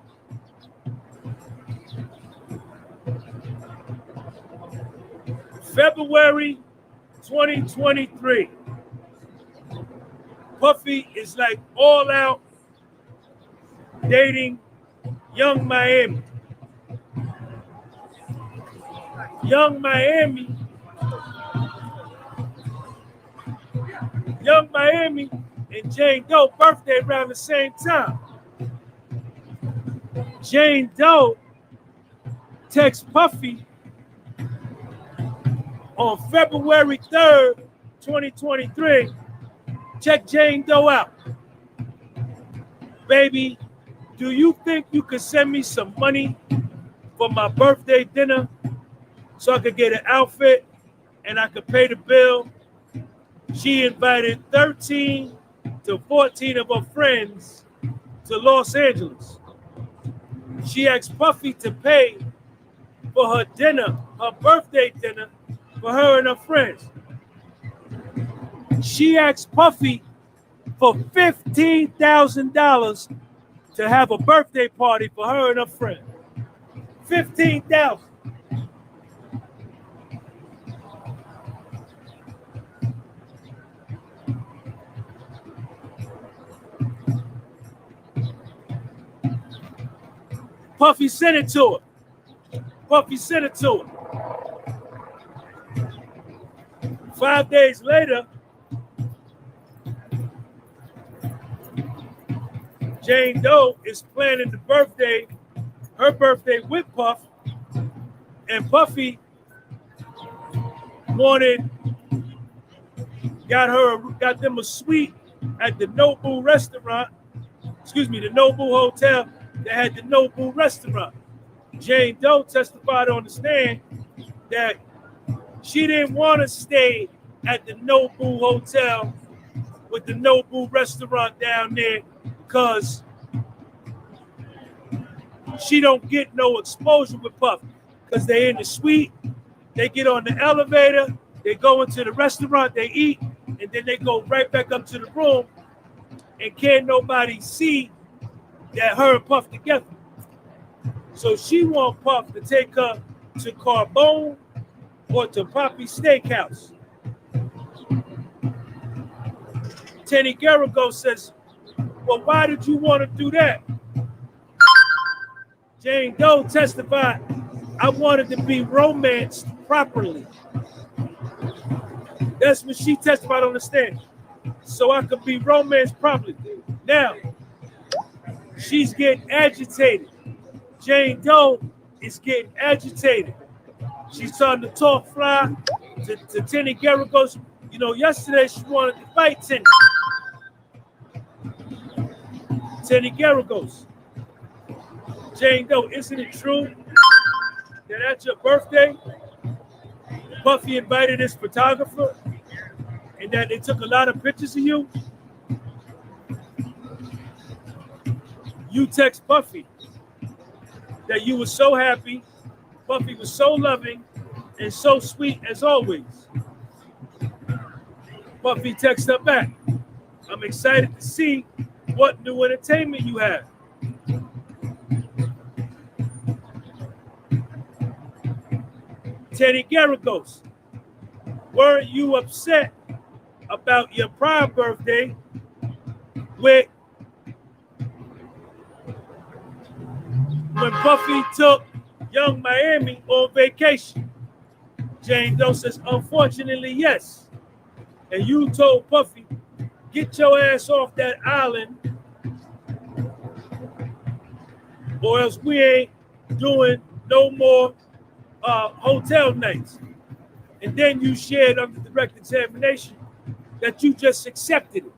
February 2023. Puffy is like all out dating Young Miami. Young Miami and Jane Doe birthday around the same time. Jane Doe texts Puffy on February 3rd, 2023. Check Jane Doe out. Baby, do you think you could send me some money for my birthday dinner so I could get an outfit and I could pay the bill? She invited 13 to 14 of her friends to Los Angeles. She asked Puffy to pay for her dinner, her birthday dinner, for her and her friends. She asked Puffy for $15,000 to have a birthday party for her and her friend. $15,000. Puffy sent it to her. 5 days later, Jane Doe is planning her birthday with Puff, and Puffy got them a suite at the Nobu restaurant, the Nobu hotel that had the Nobu restaurant. Jane Doe testified on the stand that she didn't want to stay at the Nobu hotel with the Nobu restaurant down there because she don't get no exposure with Puff because they in the suite, they get on the elevator, they go into the restaurant, they eat, and then they go right back up to the room, and can't nobody see that her and Puff together. So she want Puff to take her to Carbone or to Poppy Steakhouse. Teny Geragos says, well, why did you want to do that? Jane Doe testified, I wanted to be romanced properly. That's what she testified on the stand. So I could be romanced properly. Now, she's getting agitated. Jane Doe is getting agitated. She's starting to talk fly to Teny Geragos. You know, yesterday she wanted to fight Teny Geragos. Jane Doe, isn't it true that at your birthday, Puffy invited his photographer and that they took a lot of pictures of you? You text Puffy that you were so happy, Puffy was so loving and so sweet as always. Puffy texts her back, I'm excited to see what new entertainment you have. Teny Geragos, weren't you upset about your prior birthday when Puffy took Young Miami on vacation? Jane Doe says, unfortunately, yes. And you told Puffy, get your ass off that island or else we ain't doing no more hotel nights. And then you shared under direct examination that you just accepted it.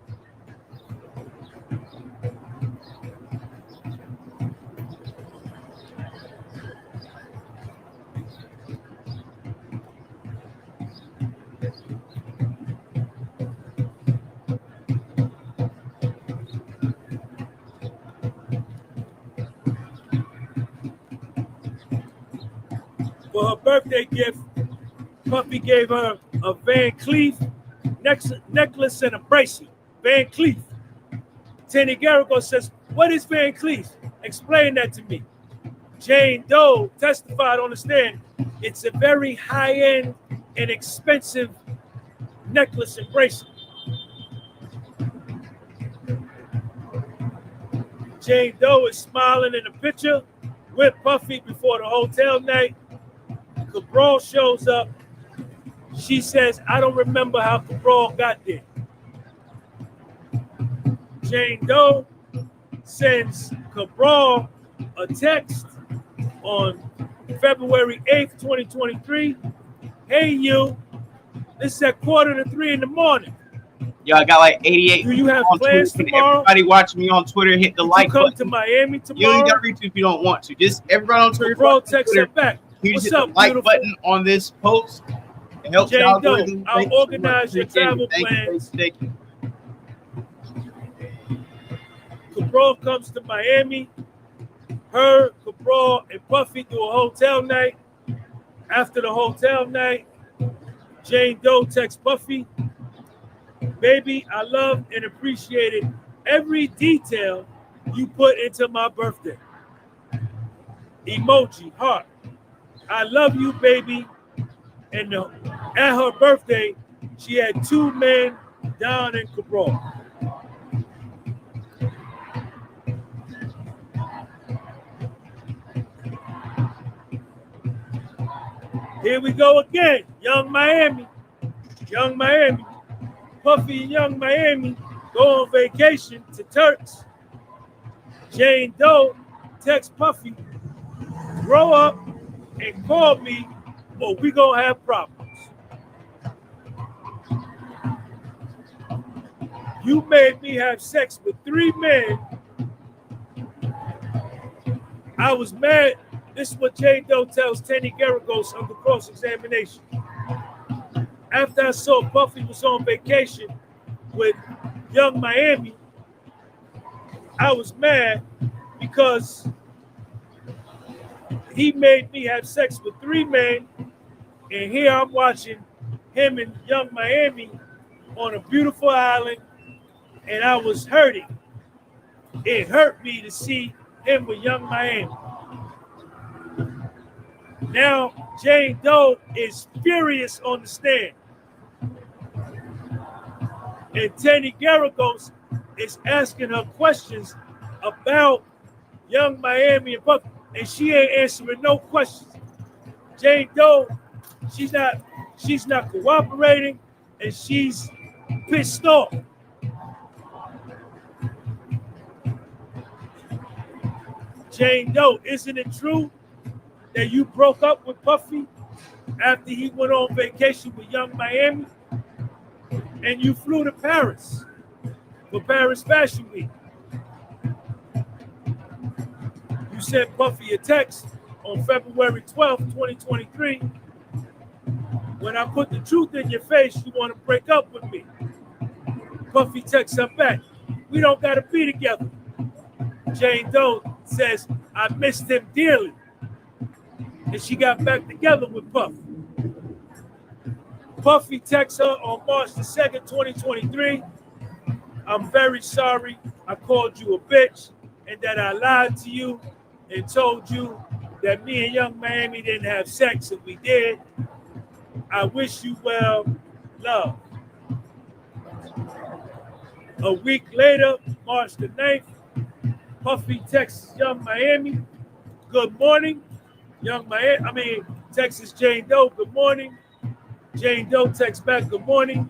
For her birthday gift, Puffy gave her a Van Cleef necklace and a bracelet. Van Cleef. Teny Geragos says, what is Van Cleef? Explain that to me. Jane Doe testified on the stand, it's a very high-end and expensive necklace and bracelet. Jane Doe is smiling in the picture with Puffy before the hotel night. Cabral shows up. She says, I don't remember how Cabral got there. Jane Doe sends Cabral a text on February 8th, 2023. Hey, you, this is at 2:45 in the morning. Yo, I got like 88. Do you have on plans Twitter. tomorrow? Everybody watching me on Twitter, hit the Did like you come button. to Miami You tomorrow? ain't got to retweet if you don't want to. Just everybody on Twitter. Cabral texts her back. You What's just hit up, the like beautiful? button on this post. It helps Jane y'all. Doe, I'll organize your travel plans. Thank you. Cabral comes to Miami. Her, Cabral, and Puffy do a hotel night. After the hotel night, Jane Doe texts Puffy, baby, I love and appreciated every detail you put into my birthday. Emoji, heart. I love you, baby. And at her birthday, she had 2 men down in Cabral. Here we go again. Young Miami. Young Miami. Puffy and Young Miami go on vacation to Turks. Jane Doe texts Puffy, grow up and call me or we gonna have problems. You made me have sex with 3 men. I was mad. This is what Jane Doe tells Teny Geragos under cross-examination. After I saw Puffy was on vacation with Young Miami, I was mad because he made me have sex with 3 men, and here I'm watching him and Young Miami on a beautiful island, and I was hurting. It hurt me to see him with Young Miami. Now, Jane Doe is furious on the stand. And Teny Geragos is asking her questions about Young Miami and Puffy, and she ain't answering no questions. Jane Doe, she's not cooperating, and she's pissed off. Jane Doe, isn't it true that you broke up with Puffy after he went on vacation with Young Miami, and you flew to Paris for Paris Fashion Week? You sent Puffy a text on February 12th, 2023. When I put the truth in your face, you want to break up with me. Puffy texts her back, we don't got to be together. Jane Doe says, I missed him dearly. And she got back together with Puffy. Puffy texts her on March the 2nd, 2023. I'm very sorry I called you a bitch and that I lied to you and told you that me and Young Miami didn't have sex, and we did. I wish you well, love. A week later, March the 9th, Puffy texts Young Miami, good morning. Texts Jane Doe, good morning. Jane Doe texts back, good morning.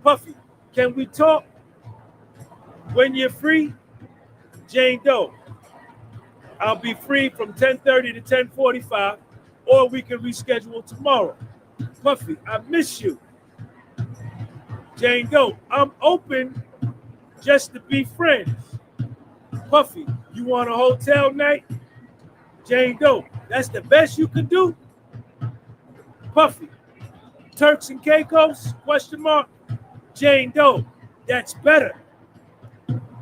Puffy, can we talk when you're free? Jane Doe, I'll be free from 10:30 to 10:45, or we can reschedule tomorrow. Puffy, I miss you. Jane Doe, I'm open just to be friends. Puffy, you want a hotel night? Jane Doe, that's the best you can do? Puffy, Turks and Caicos? Question mark. Jane Doe, that's better.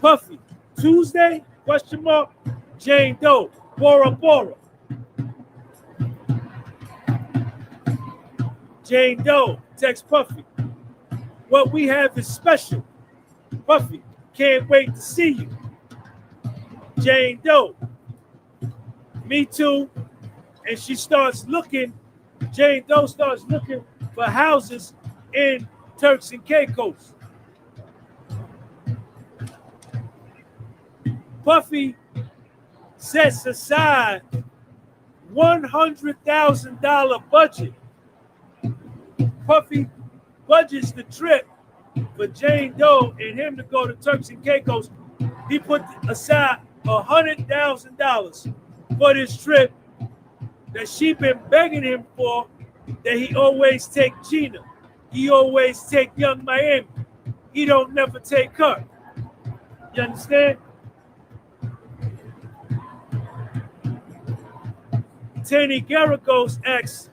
Puffy, Tuesday? Question mark. Jane Doe, Bora Bora. Jane Doe, text Puffy, what we have is special. Puffy, can't wait to see you. Jane Doe, me too. And she starts looking, Jane Doe starts looking for houses in Turks and Caicos. Puffy sets aside $100,000 budget. Puffy budgets the trip for Jane Doe and him to go to Turks and Caicos. He put aside $100,000 for this trip that she been begging him for, that he always take Gina. He always take Young Miami. He don't never take her. You understand? Teny Geragos asks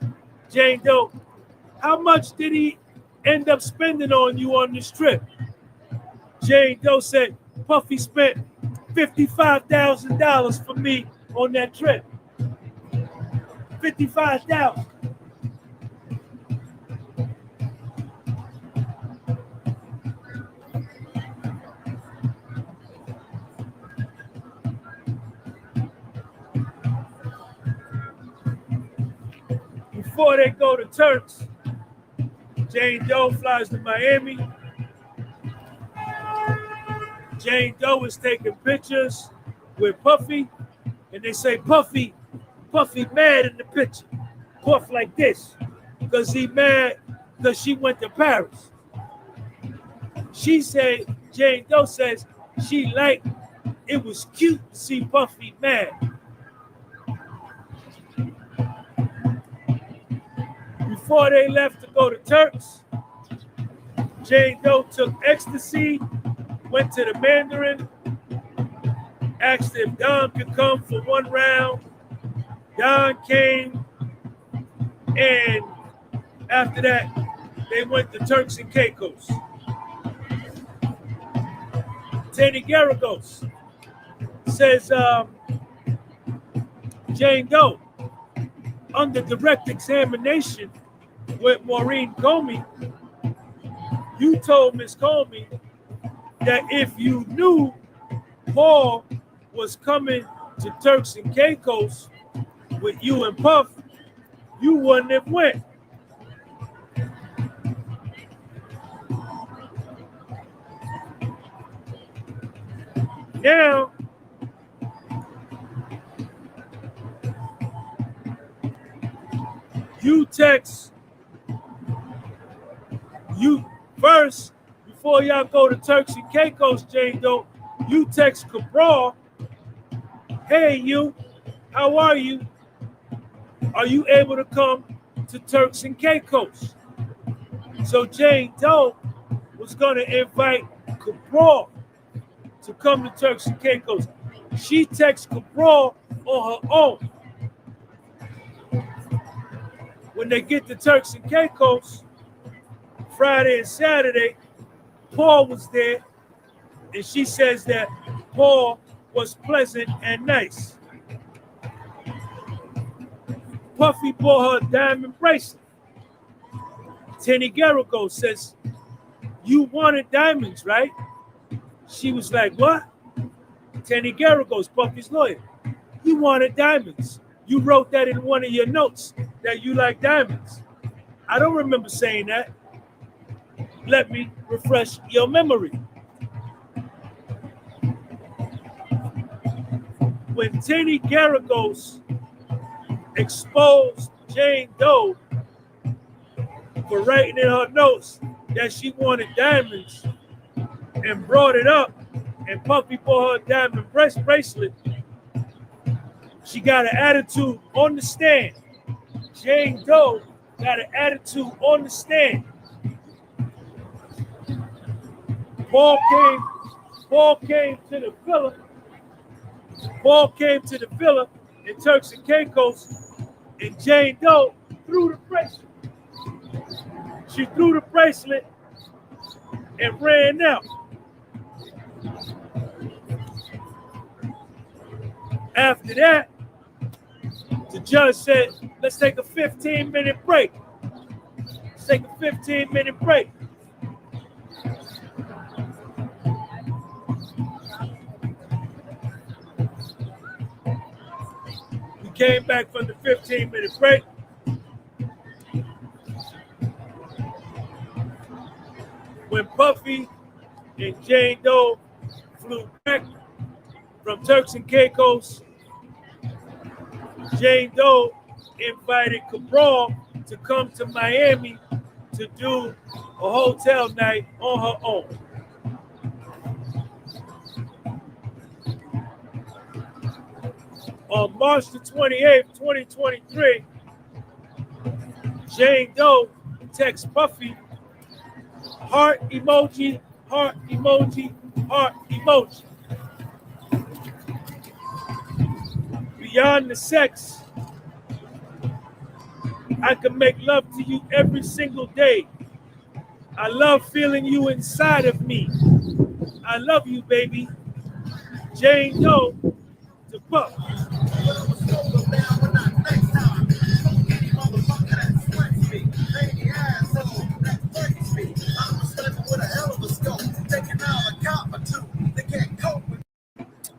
Jane Doe, how much did he end up spending on you on this trip? Jane Doe said, Puffy spent $55,000 for me on that trip. $55,000. Before they go to Turks, Jane Doe flies to Miami. Jane Doe is taking pictures with Puffy, and they say, Puffy mad in the picture. Puff like this, because he mad because she went to Paris. She said, Jane Doe says, she liked, it was cute to see Puffy mad. Before they left to go to Turks, Jane Doe took ecstasy, went to the Mandarin, asked if Don could come for one round. Don came, and after that, they went to Turks and Caicos. Teny Geragos says, Jane Doe, under direct examination with Maureen Comey, you told Ms. Comey that if you knew Paul was coming to Turks and Caicos with you and Puff, you wouldn't have went. now you text you first before y'all go to Turks and Caicos, Jane Doe. You text Cabral, hey you, how are you? Are you able to come to Turks and Caicos? So Jane Doe was going to invite Cabral to come to Turks and Caicos. She texts Cabral on her own. When they get to Turks and Caicos, Friday and Saturday, Paul was there, and she says that Paul was pleasant and nice. Puffy bought her a diamond bracelet. Teny Geragos says, you wanted diamonds, right? She was like, what? Teny Geragos, Puffy's lawyer. You wanted diamonds. You wrote that in one of your notes that you like diamonds. I don't remember saying that. Let me refresh your memory. When Teny Geragos exposed Jane Doe for writing in her notes that she wanted diamonds and brought it up, and Puffy bought her a diamond bracelet, she got an attitude on the stand. Jane Doe got an attitude on the stand. Paul came to the villa. Paul came to the villa in Turks and Caicos, and Jane Doe threw the bracelet. She threw the bracelet and ran out. After that, the judge said, let's take a 15-minute break. Let's take a 15-minute break. We came back from the 15-minute break. When Puffy and Jane Doe flew back from Turks and Caicos, Jane Doe invited Cabral to come to Miami to do a hotel night on her own. On March the 28th, 2023, Jane Doe texts Puffy, heart emoji, heart emoji, heart emoji. Beyond the sex, I can make love to you every single day. I love feeling you inside of me. I love you, baby. Jane Doe to Puff.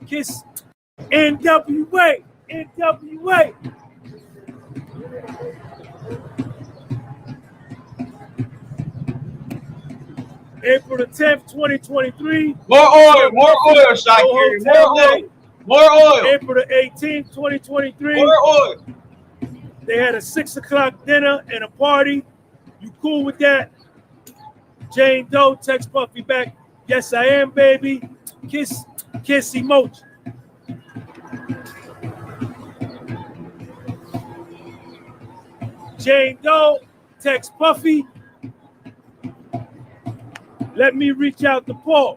Kiss NWA, NWA. April the 10th, 2023. More oil, Shakir. More oil. More oil. April the 18th, 2023. More oil. They had a 6 o'clock dinner and a party. You cool with that? Jane Doe text Puffy back, yes, I am, baby. Kiss emoji. Jane Doe text Puffy, let me reach out to Paul.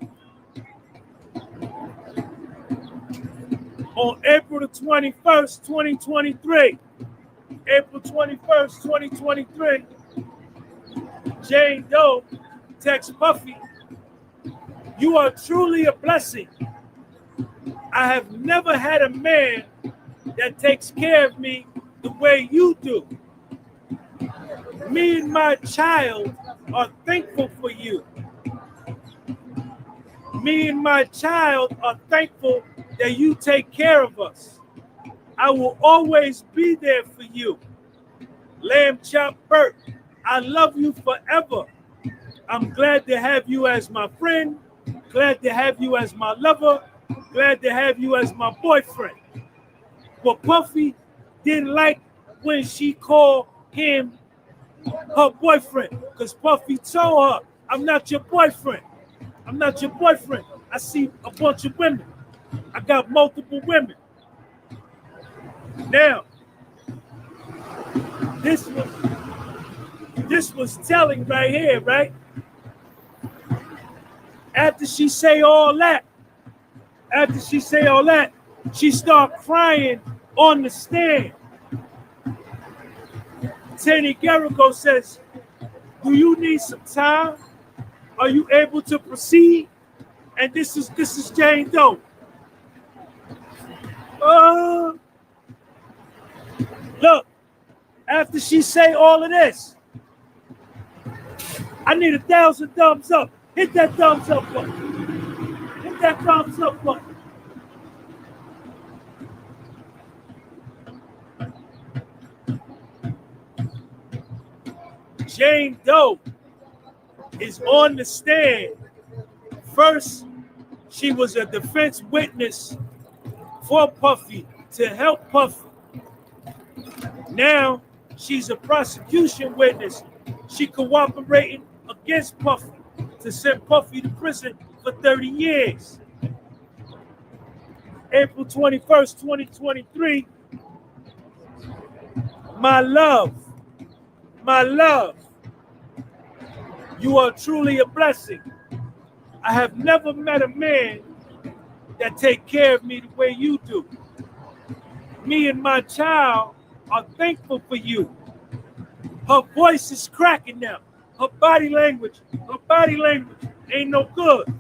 On April the 21st, 2023, April 21st, 2023, Jane Doe text Puffy, you are truly a blessing. I have never had a man that takes care of me the way you do. Me and my child are thankful for you. Me and my child are thankful that you take care of us. I will always be there for you. Lamb Chop Burt, I love you forever. I'm glad to have you as my friend, glad to have you as my lover, Glad to have you as my boyfriend. But Puffy didn't like when she called him her boyfriend, because Puffy told her, I'm not your boyfriend. I'm not your boyfriend. I see a bunch of women. I got multiple women. Now, this was telling right here, right? After she say all that, she start crying on the stand. Teny Geragos says, do you need some time? Are you able to proceed? And this is Jane Doe. Look, after she say all of this, I need 1,000 thumbs up. Hit that thumbs up button. Hit that thumbs up button. Jane Doe is on the stand. First, she was a defense witness for Puffy to help Puffy. Now, she's a prosecution witness. She cooperating against Puffy to send Puffy to prison for 30 years. April 21st, 2023. My love, you are truly a blessing. I have never met a man that take care of me the way you do. Me and my child are thankful for you. Her voice is cracking now. Her body language ain't no good.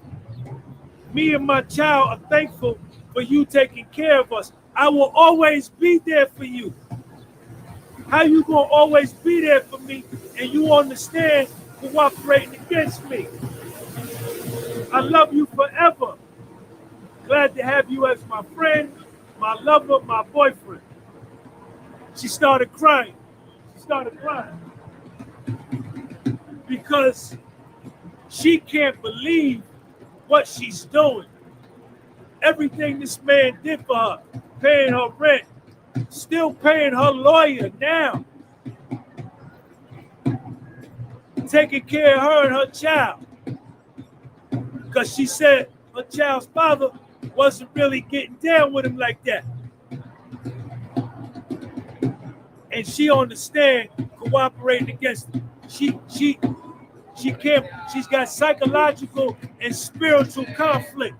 Me and my child are thankful for you taking care of us. I will always be there for you. How you gonna always be there for me and you understand cooperating against me? I love you forever. Glad to have you as my friend, my lover, my boyfriend. She started crying. Because she can't believe what she's doing. Everything this man did for her, paying her rent, still paying her lawyer now, taking care of her and her child. Because she said her child's father wasn't really getting down with him like that. And she understands cooperating against him. She can't, she's got psychological and spiritual conflict.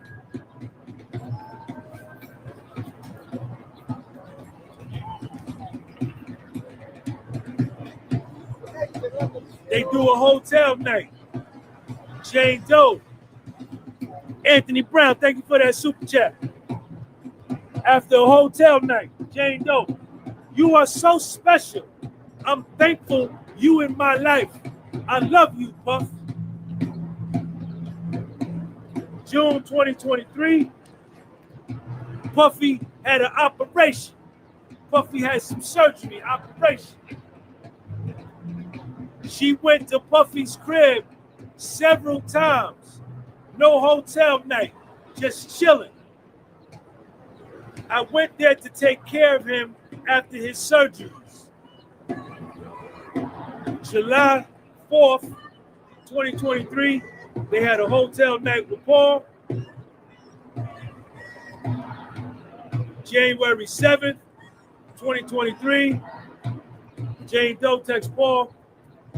They do a hotel night. Jane Doe. Anthony Brown, thank you for that super chat. After a hotel night, Jane Doe, you are so special. I'm thankful you in my life. I love you, Puff. June 2023, Puffy had an operation. Puffy had some surgery, operation. She went to Puffy's crib several times. No hotel night, just chilling. I went there to take care of him after his surgeries. July 4th, 2023, they had a hotel night with Paul. January 7th, 2023, Jane Doe texts Paul,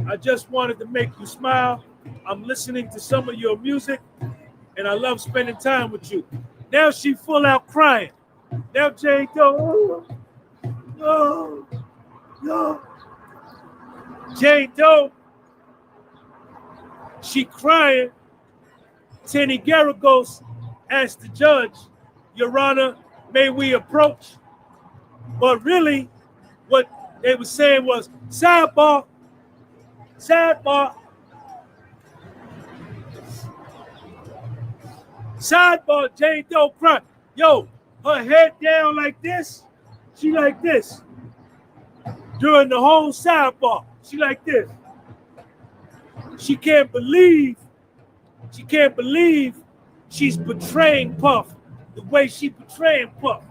I just wanted to make you smile. I'm listening to some of your music, and I love spending time with you. Now she full out crying. Now Jane Doe, no. Jane Doe, she crying. Teny Geragos asked the judge, Your Honor, may we approach? But really, what they were saying was, sidebar. Sidebar, Jane Doe crying. Yo, her head down like this. She like this. During the whole sidebar, she like this. She can't believe she's betraying Puff the way she portraying Puff.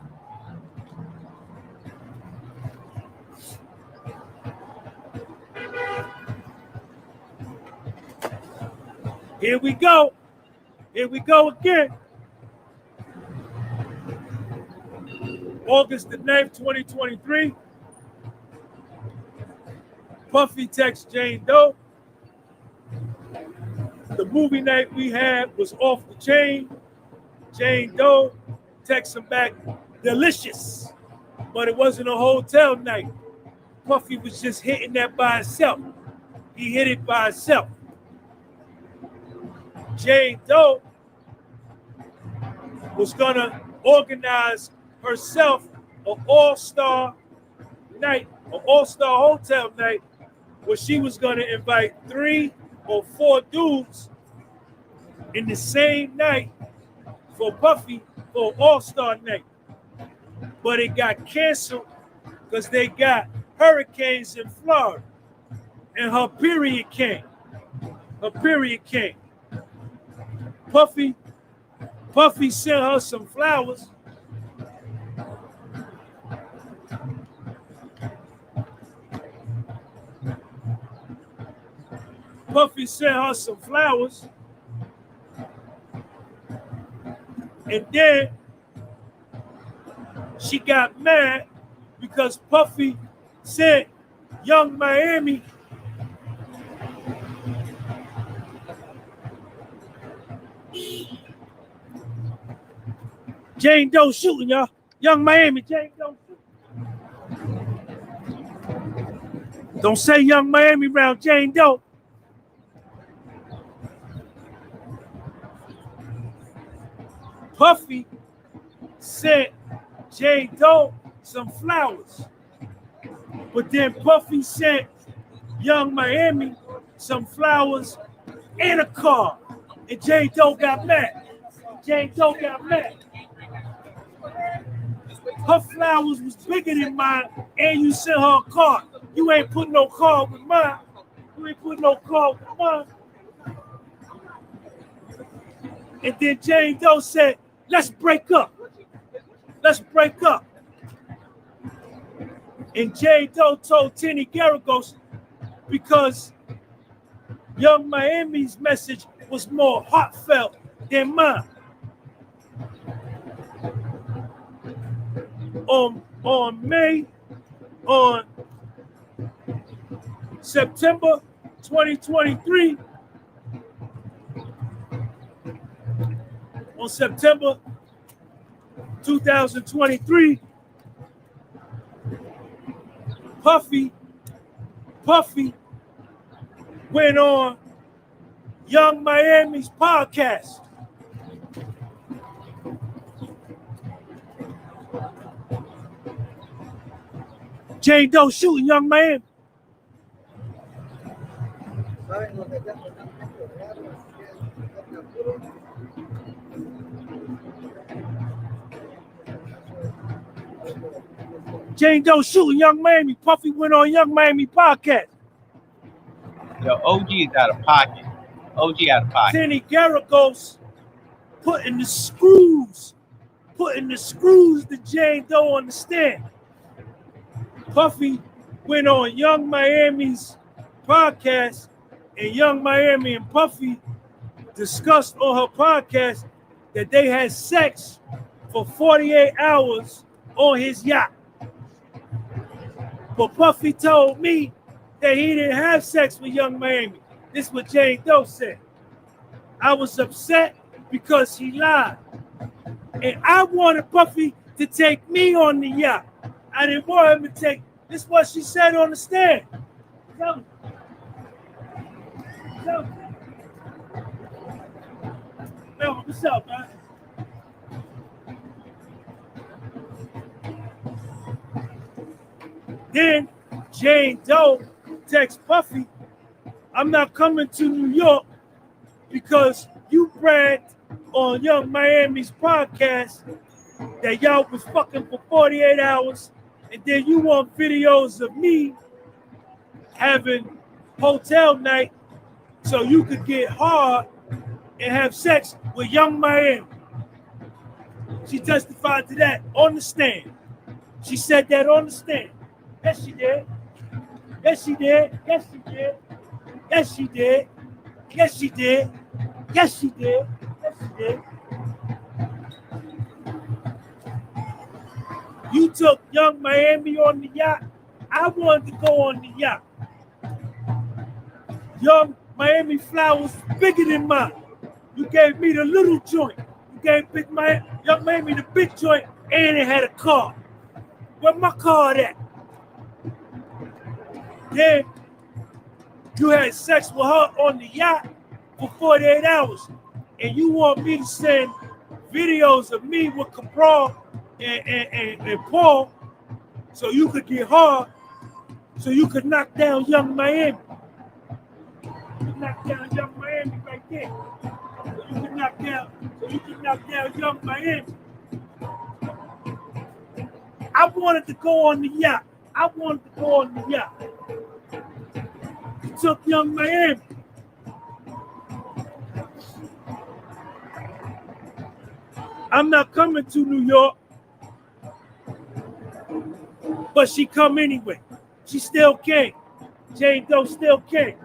Here we go. Here we go again. August the 9th, 2023. Puffy texts Jane Doe. The movie night we had was off the chain. Jane Doe texts him back, delicious. But it wasn't a hotel night. Puffy was just hitting that by himself. He hit it by himself. Jane Doe was gonna organize herself an all-star night, an all-star hotel night, where she was gonna invite 3 or 4 dudes in the same night for Puffy for all-star night. But it got canceled because they got hurricanes in Florida. And her period came. Her period came. Puffy sent her some flowers. Puffy sent her some flowers. And then she got mad because Puffy sent Young Miami Jane Doe shooting, y'all. Young Miami, Jane Doe shooting. Don't say Young Miami around Jane Doe. Puffy sent Jane Doe some flowers. But then Puffy sent Young Miami some flowers and a car. And Jane Doe got mad. Jane Doe got mad. Her flowers was bigger than mine, and you sent her a car. You ain't putting no car with mine. You ain't putting no car with mine. And then Jane Doe said, let's break up. Let's break up. And Jane Doe told Teny Geragos because Young Miami's message was more heartfelt than mine. On September 2023, on September 2023, Puffy went on Young Miami's podcast. Jane Doe shooting Young Miami. Jane Doe shooting Young Miami. Puffy went on Young Miami podcast. Yo, OG is out of pocket. OG out of pocket. Teny Geragos putting the screws to Jane Doe on the stand. Puffy went on Young Miami's podcast, and Young Miami and Puffy discussed on her podcast that they had sex for 48 hours on his yacht. But Puffy told me that he didn't have sex with Young Miami. This is what Jane Doe said. I was upset because he lied. And I wanted Puffy to take me on the yacht. I didn't want him to take. This is what she said on the stand. Tell me. Yo, what's up, man? Then Jane Doe texts Puffy, I'm not coming to New York because you bragged on Young Miami's podcast that y'all was fucking for 48 hours, and then you want videos of me having hotel night so you could get hard and have sex with Young Miami. She testified to that on the stand. She said that on the stand. Yes, she did. Yes, she did. Yes, she did. Yes, she did. Yes, she did. Yes, she did. Yes, she did. You took Young Miami on the yacht. I wanted to go on the yacht. Young Miami flowers bigger than mine. You gave me the little joint. You gave Young Miami the big joint, and it had a car. Where my car at? Then you had sex with her on the yacht for 48 hours, and you want me to send videos of me with Cabral and Paul so you could get hard, so you could knock down Young Miami. You could knock down Young Miami right there. So you could knock down Young Miami. I wanted to go on the yacht. You took Young Miami. I'm not coming to New York, but she come anyway. She still came. Jane Doe still came.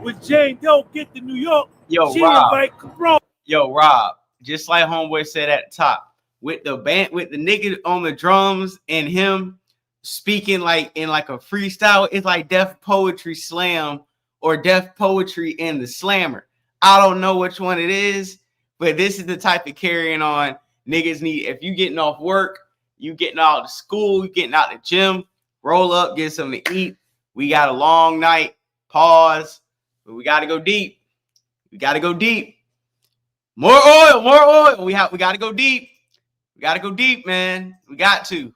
When Jane Doe get to New York, Yo, she Rob. invite Cabral. Yo, Rob, just like Homeboy said at the top, with the nigga on the drums and him speaking like in like a freestyle, it's like Def Poetry Slam or Def Poetry in the Slammer. I don't know which one it is, but this is the type of carrying on niggas need. If you getting off work, you getting out of school, you getting out the gym, roll up, get something to eat. We got a long night, pause, but we got to go deep. We got to go deep. More oil. We got to go deep. We got to go deep, man. We got to.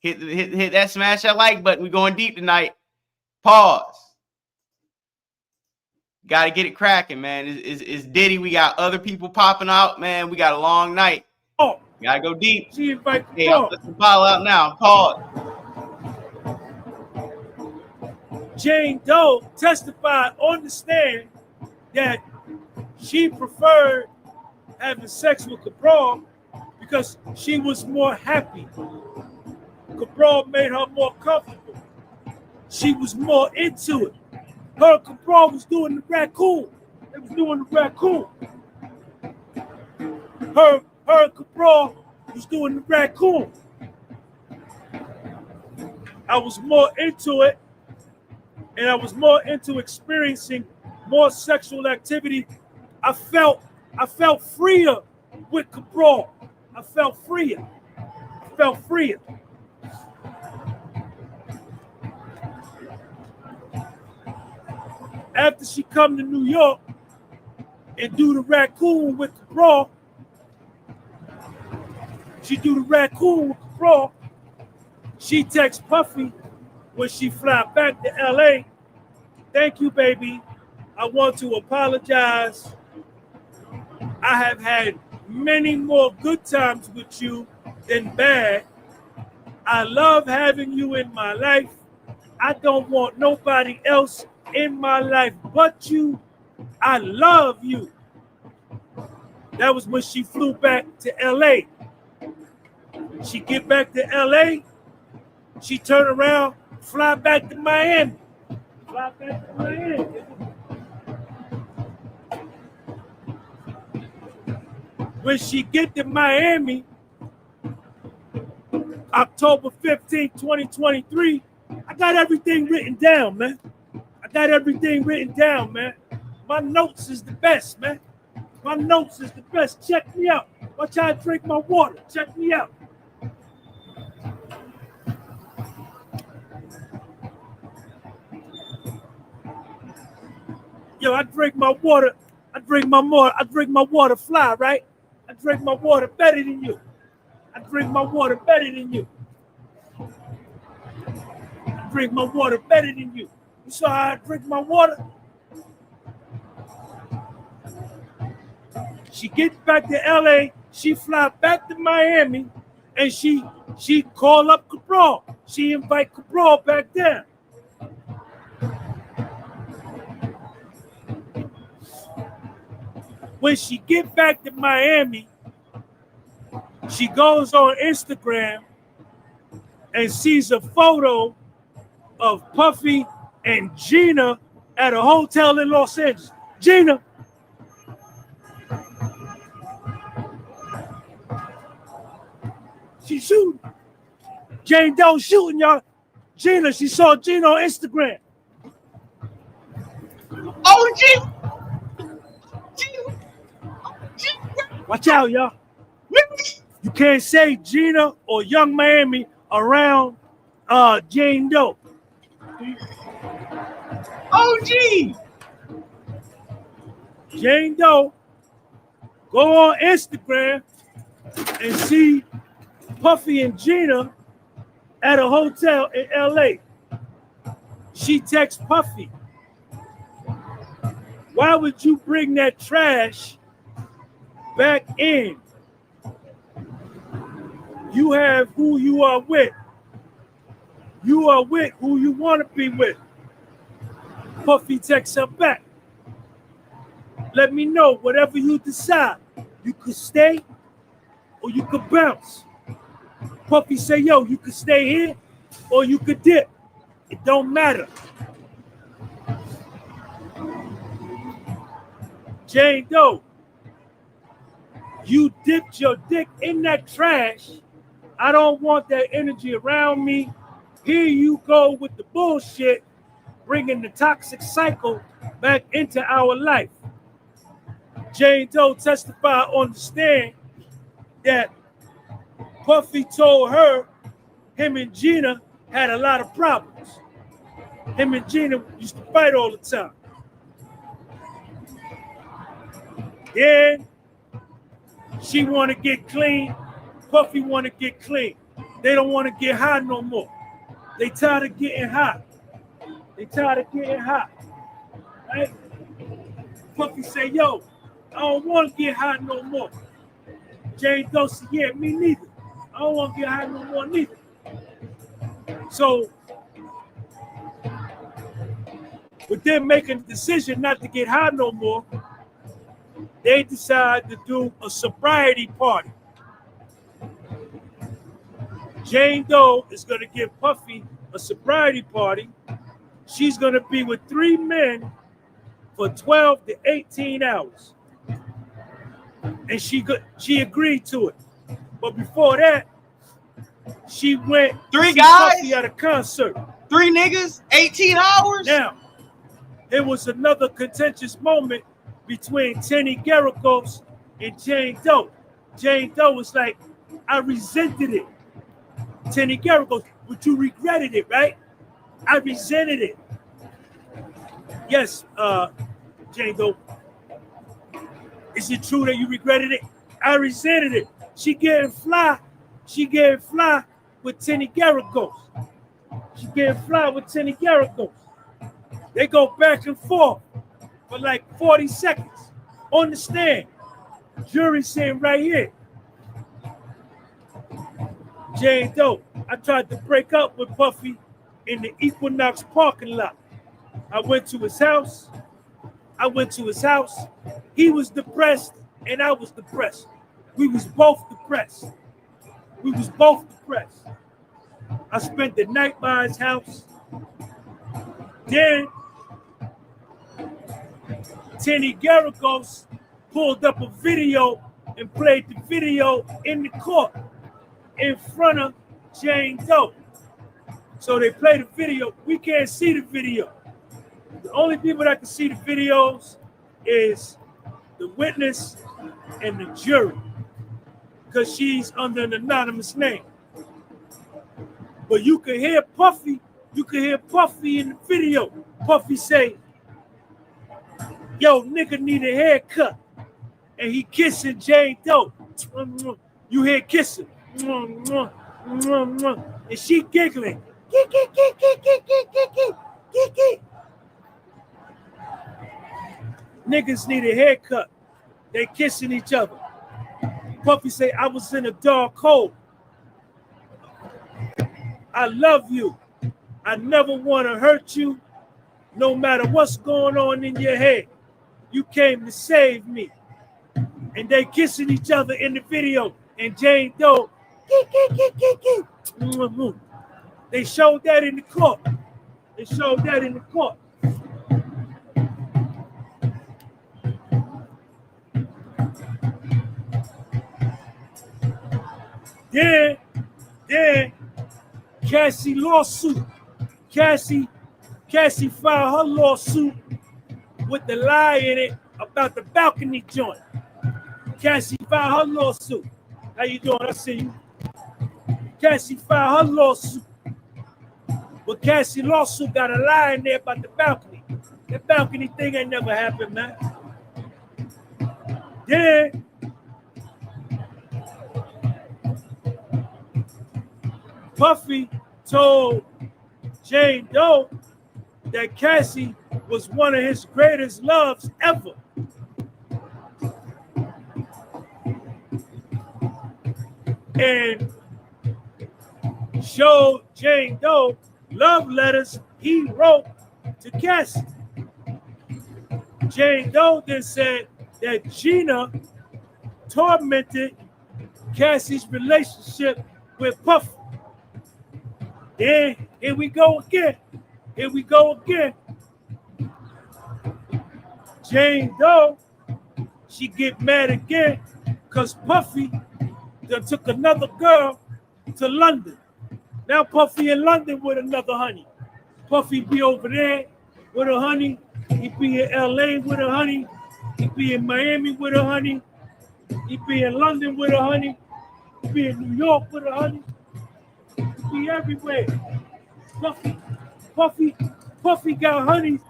Hit that smash that like button. We going deep tonight. Pause. Got to get it cracking, man. It's Diddy. We got other people popping out, man. We got a long night. Oh, we got to go deep. She invite Hey, I'm putting the bottle out now. Pause. Jane Doe testified on the stand that she preferred having sex with Cabral because she was more happy. Cabral made her more comfortable. She was more into it. Her and Cabral was doing the raccoon. They was doing the raccoon. Her and Cabral was doing the raccoon. I was more into it, and I was more into experiencing more sexual activity. I felt freer with Cabral. I felt freer. After she come to New York and do the raccoon with Cabral, she texts Puffy when she fly back to LA. Thank you, baby. I want to apologize. I have had many more good times with you than bad. I love having you in my life. I don't want nobody else in my life but you. I love you. That was when she flew back to LA. She get back to LA. She turn around, fly back to Miami. When she get to Miami, October 15, 2023, I got everything written down, man. My notes is the best, man. Check me out. Watch how I drink my water. Check me out. Yo, I drink my water fly, right? I drink my water better than you. You saw how I drink my water? She gets back to LA, she fly back to Miami, and she call up Cabral. She invite Cabral back down. When she get back to Miami, she goes on Instagram and sees a photo of Puffy and Gina at a hotel in Los Angeles. Gina. She's shooting. Jane Doe shooting, y'all. Gina, she saw Gina on Instagram. Oh, G. Watch out, y'all. You can't say Gina or Young Miami around Jane Doe. OG. Jane Doe go on Instagram and see Puffy and Gina at a hotel in LA. She texts Puffy, why would you bring that trash back in? You have who you are with. You are with who you want to be with. Puffy texts her back. Let me know, whatever you decide. You could stay or you could bounce. Puffy say, yo, you could stay here or you could dip. It don't matter. Jane Doe, you dipped your dick in that trash. I don't want that energy around me. Here you go with the bullshit, bringing the toxic cycle back into our life. Jane Doe testified on the stand that Puffy told her him and Gina had a lot of problems. Him and Gina used to fight all the time. Then she want to get clean. Puffy want to get clean. They don't want to get high no more. They tired of getting hot. They tired of getting hot. Right? Puffy say, yo, I don't want to get hot no more. Jane Doe said, yeah, me neither. I don't want to get hot no more neither. So, with them making the decision not to get high no more, they decide to do a sobriety party. Jane Doe is going to give Puffy a sobriety party. She's going to be with 3 men for 12 to 18 hours. And she agreed to it. But before that, she went 3 see guys Puffy at a concert. 3 niggas, 18 hours. Now, there was another contentious moment between Teny Geragos and Jane Doe. Jane Doe was like, I resented it. Teny Geragos, but you regretted it, right? I resented it. Yes, Jane Doe. Is it true that you regretted it? I resented it. She getting fly with Teny Geragos. She getting fly with Teny Geragos. They go back and forth for like 40 seconds on the stand. Jury sitting right here. Jane Doe, I tried to break up with Puffy in the Equinox parking lot. I went to his house. He was depressed and I was depressed. We was both depressed. I spent the night by his house. Then Teny Geragos pulled up a video and played the video in the court in front of Jane Doe. So they played the video. We can't see the video. The only people that can see the videos is the witness and the jury, because she's under an anonymous name. But you can hear Puffy in the video. Puffy say, yo, nigga need a haircut. And he kissing Jane Doe. You hear kissing. And she giggling. Niggas need a haircut. They kissing each other. Puffy say, I was in a dark hole. I love you. I never want to hurt you, no matter what's going on in your head. You came to save me. and they kissing each other in the video. And Jane Doe, they showed that in the court. They showed that in the court. Then Cassie lawsuit. Cassie filed her lawsuit with the lie in it about the balcony joint. Cassie filed her lawsuit. How you doing? I see you. Cassie filed her lawsuit. But Cassie lawsuit got a lie in there about the balcony. That balcony thing ain't never happened, man. Then Puffy told Jane Doe that Cassie was one of his greatest loves ever. And showed Jane Doe love letters he wrote to Cassie. Jane Doe then said that Gina tormented Cassie's relationship with Puffy. Then here we go again. Here we go again. Jane Doe, she get mad again because Puffy done took another girl to London. Now Puffy in London with another honey. Puffy be over there with a honey. He be in LA with a honey. He be in Miami with a honey. He be in London with a honey. He be in New York with a honey. He be everywhere. Puffy got honeys.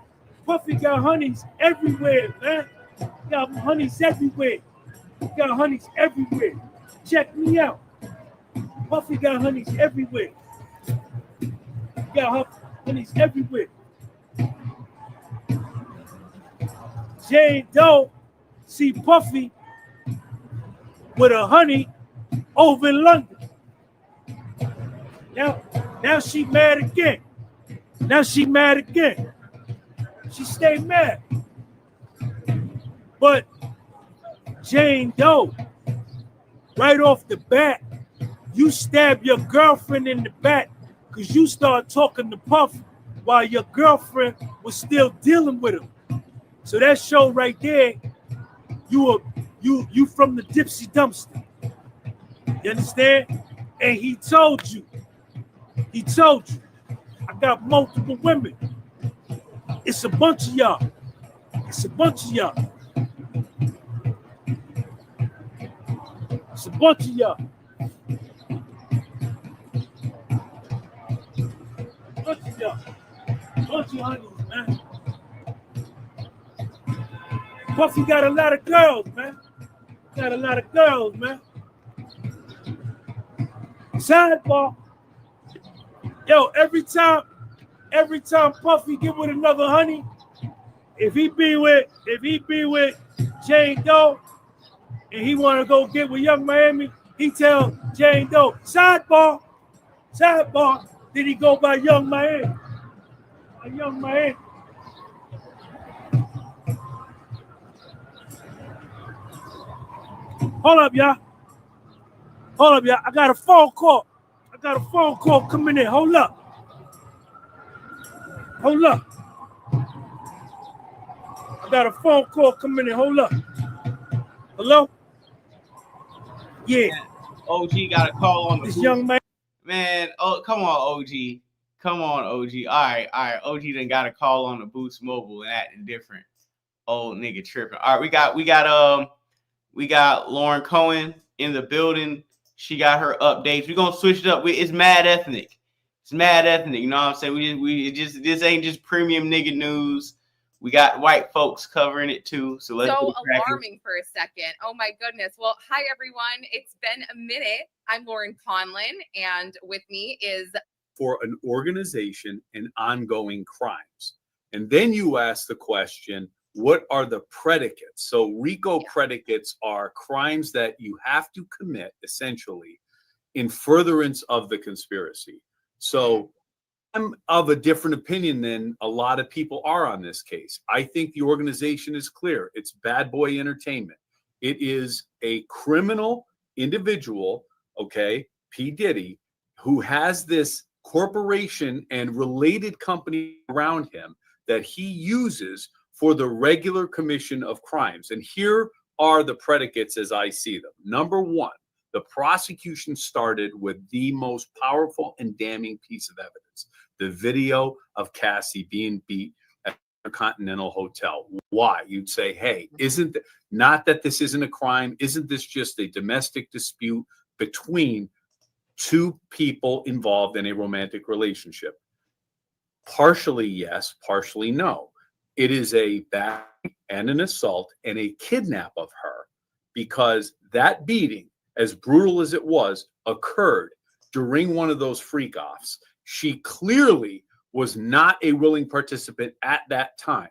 Puffy got honeys everywhere, man. Got honeys everywhere. Got honeys everywhere. Check me out. Puffy got honeys everywhere. Got honeys everywhere. Jane Doe see Puffy with a honey over in London. Now she mad again. Now she mad again. She stay mad. But Jane Doe, right off the bat, you stab your girlfriend in the back because you start talking to Puff while your girlfriend was still dealing with him. So that show right there, you from the Dipsy dumpster. You understand? And he told you, I got multiple women. It's a bunch of y'all. It's a bunch of y'all. It's a bunch of y'all. Bunch of y'all. Bunch of honeys, man. Puffy got a lot of girls, man. Got a lot of girls, man. Sidebar. Yo, every time Puffy get with another honey, if he be with Jane Doe and he want to go get with Young Miami, he tell Jane Doe, sidebar, did he go by Young Miami? Young Miami. Hold up, y'all. I got a phone call. Coming in. Hold up. I got a phone call coming in. Hold up. Hello? Yeah. OG got a call on the this booth. Young man. Man, oh, come on, OG. All right. OG done got a call on the Boost Mobile and acting different. Old nigga tripping. All right, we got Lauren Cohen in the building. She got her updates. We're gonna switch it up. It's mad ethnic. You know what I'm saying? This ain't just premium nigga news. We got white folks covering it too. So let's so alarming for a second. Oh my goodness. Well, hi everyone. It's been a minute. I'm Lauren Conlin, and with me is for an organization and ongoing crimes. And then you ask the question, what are the predicates? So RICO predicates are crimes that you have to commit essentially in furtherance of the conspiracy. So I'm of a different opinion than a lot of people are on this case. I think the organization is clear. It's Bad Boy Entertainment. It is a criminal individual, okay, P. Diddy, who has this corporation and related company around him that he uses for the regular commission of crimes. And here are the predicates as I see them. Number one, the prosecution started with the most powerful and damning piece of evidence, the video of Cassie being beat at a Continental Hotel. Why? You'd say, hey, not that this isn't a crime, isn't this just a domestic dispute between two people involved in a romantic relationship? Partially yes, partially no. It is a battery and an assault and a kidnap of her, because that beating, as brutal as it was, occurred during one of those freak offs. She clearly was not a willing participant at that time.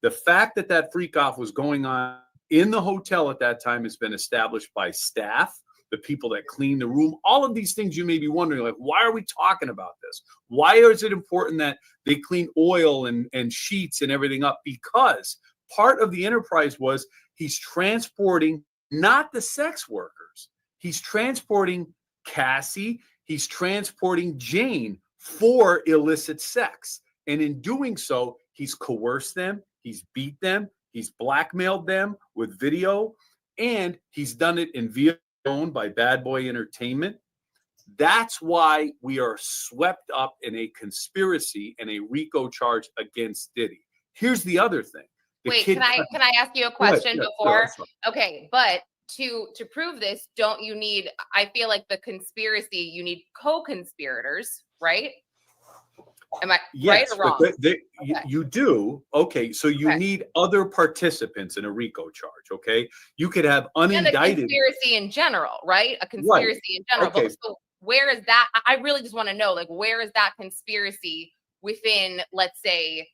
The fact that that freak off was going on in the hotel at that time has been established by staff, the people that clean the room, all of these things. You may be wondering, like, why are we talking about this? Why is it important that they clean oil and sheets and everything up? Because part of the enterprise was he's transporting not the sex workers. He's transporting Cassie. He's transporting Jane for illicit sex. And in doing so, he's coerced them. He's beat them. He's blackmailed them with video. And he's done it in via owned by Bad Boy Entertainment. That's why we are swept up in a conspiracy and a RICO charge against Diddy. Here's the other thing. Wait, can I ask you a question before? Okay, but to prove this, don't you need, I feel like the conspiracy, you need co-conspirators, right? Am I right or wrong? You do. Okay, so you need other participants in a RICO charge, okay? You could have unindicted. And a conspiracy in general, right? A conspiracy in general. Okay. But so where is that? I really just want to know, like, where is that conspiracy within, let's say,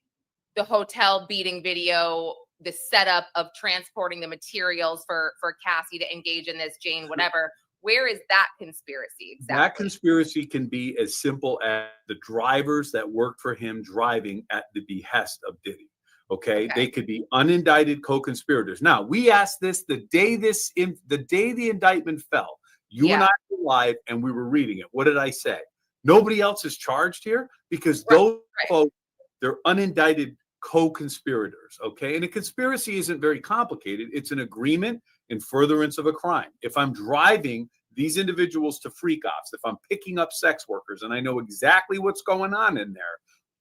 the hotel beating video, the setup of transporting the materials for Cassie to engage in this, Jane, whatever? Where is that conspiracy exactly? That conspiracy can be as simple as the drivers that worked for him driving at the behest of Diddy. Okay. They could be unindicted co-conspirators. Now, we asked this the day the indictment fell. You and I were live and we were reading it. What did I say? Nobody else is charged here because those folks, they're unindicted co-conspirators. Okay. And a conspiracy isn't very complicated. It's an agreement in furtherance of a crime. If I'm driving these individuals to freak offs, if I'm picking up sex workers and I know exactly what's going on in there,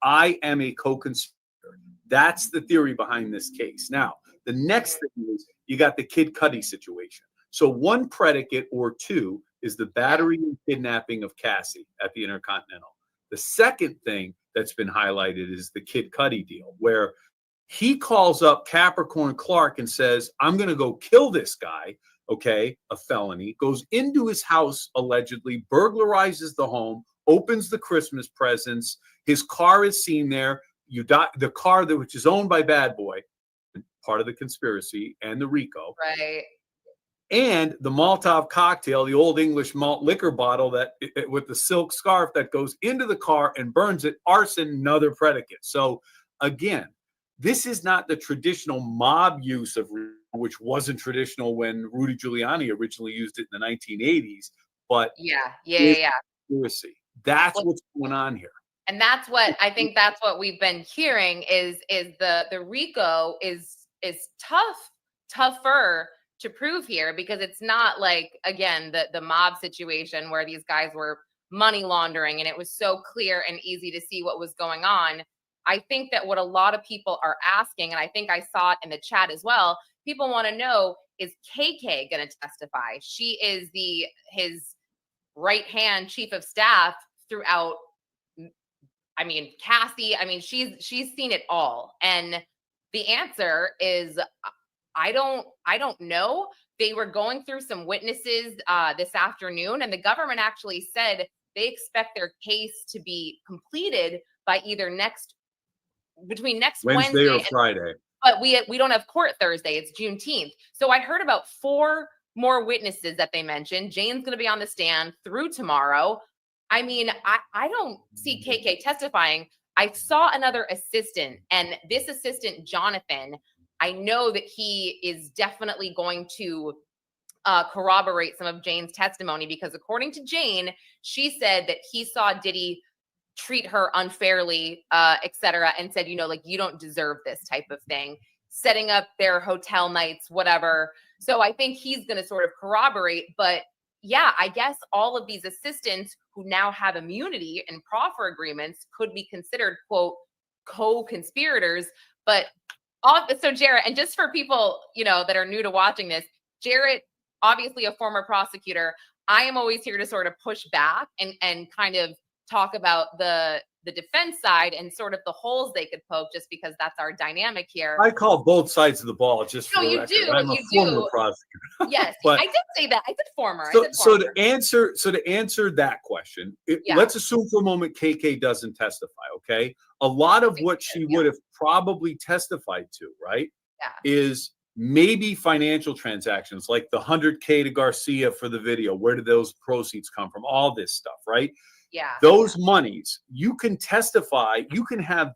I am a co-conspirator. That's the theory behind this case. Now, the next thing is you got the Kid Cudi situation. So one predicate or two is the battery and kidnapping of Cassie at the Intercontinental. The second thing that's been highlighted is the Kid Cudi deal, where he calls up Capricorn Clark and says, I'm going to go kill this guy, okay, a felony, goes into his house, allegedly, burglarizes the home, opens the Christmas presents. His car is seen there. The car which is owned by Bad Boy, part of the conspiracy and the RICO. Right. And the Molotov cocktail, the old English malt liquor bottle that with the silk scarf that goes into the car and burns it, arson, another predicate. So again, this is not the traditional mob use of RICO, which wasn't traditional when Rudy Giuliani originally used it in the 1980s. But conspiracy. That's what's going on here. And that's what I think. That's what we've been hearing is the RICO is tougher to prove here, because it's not like, again, the mob situation where these guys were money laundering and it was so clear and easy to see what was going on. I think that what a lot of people are asking, and I think I saw it in the chat as well, people want to know, is KK going to testify? She is his right-hand chief of staff throughout. I mean, Cassie, I mean, she's seen it all. And the answer is, I don't know. They were going through some witnesses this afternoon, and the government actually said they expect their case to be completed by either between next Wednesday or Friday. But we don't have court Thursday. It's Juneteenth. So I heard about 4 more witnesses that they mentioned. Jane's going to be on the stand through tomorrow. I mean, I don't see KK testifying. I saw another assistant, and this assistant, Jonathan, I know that he is definitely going to corroborate some of Jane's testimony, because according to Jane, she said that he saw Diddy treat her unfairly, et cetera, and said, you know, like, you don't deserve this type of thing, setting up their hotel nights, whatever. So I think he's going to sort of corroborate. But yeah, I guess all of these assistants who now have immunity and proffer agreements could be considered, quote, co-conspirators. But so Jarrett, and just for people, you know, that are new to watching this, Jarrett, obviously a former prosecutor, I am always here to sort of push back and kind of talk about the defense side and sort of the holes they could poke, just because that's our dynamic here. I call both sides of the ball, just for No, the you record. do. I'm a You former do. prosecutor. Yes, But- I did say that. I said former. So to answer that question, Yeah. let's assume for a moment KK doesn't testify. Okay, a lot of what she would have probably testified to, right, is maybe financial transactions, like the $100K to Garcia for the video. Where did those proceeds come from? All this stuff, right? Yeah. Those monies, you can testify, you can have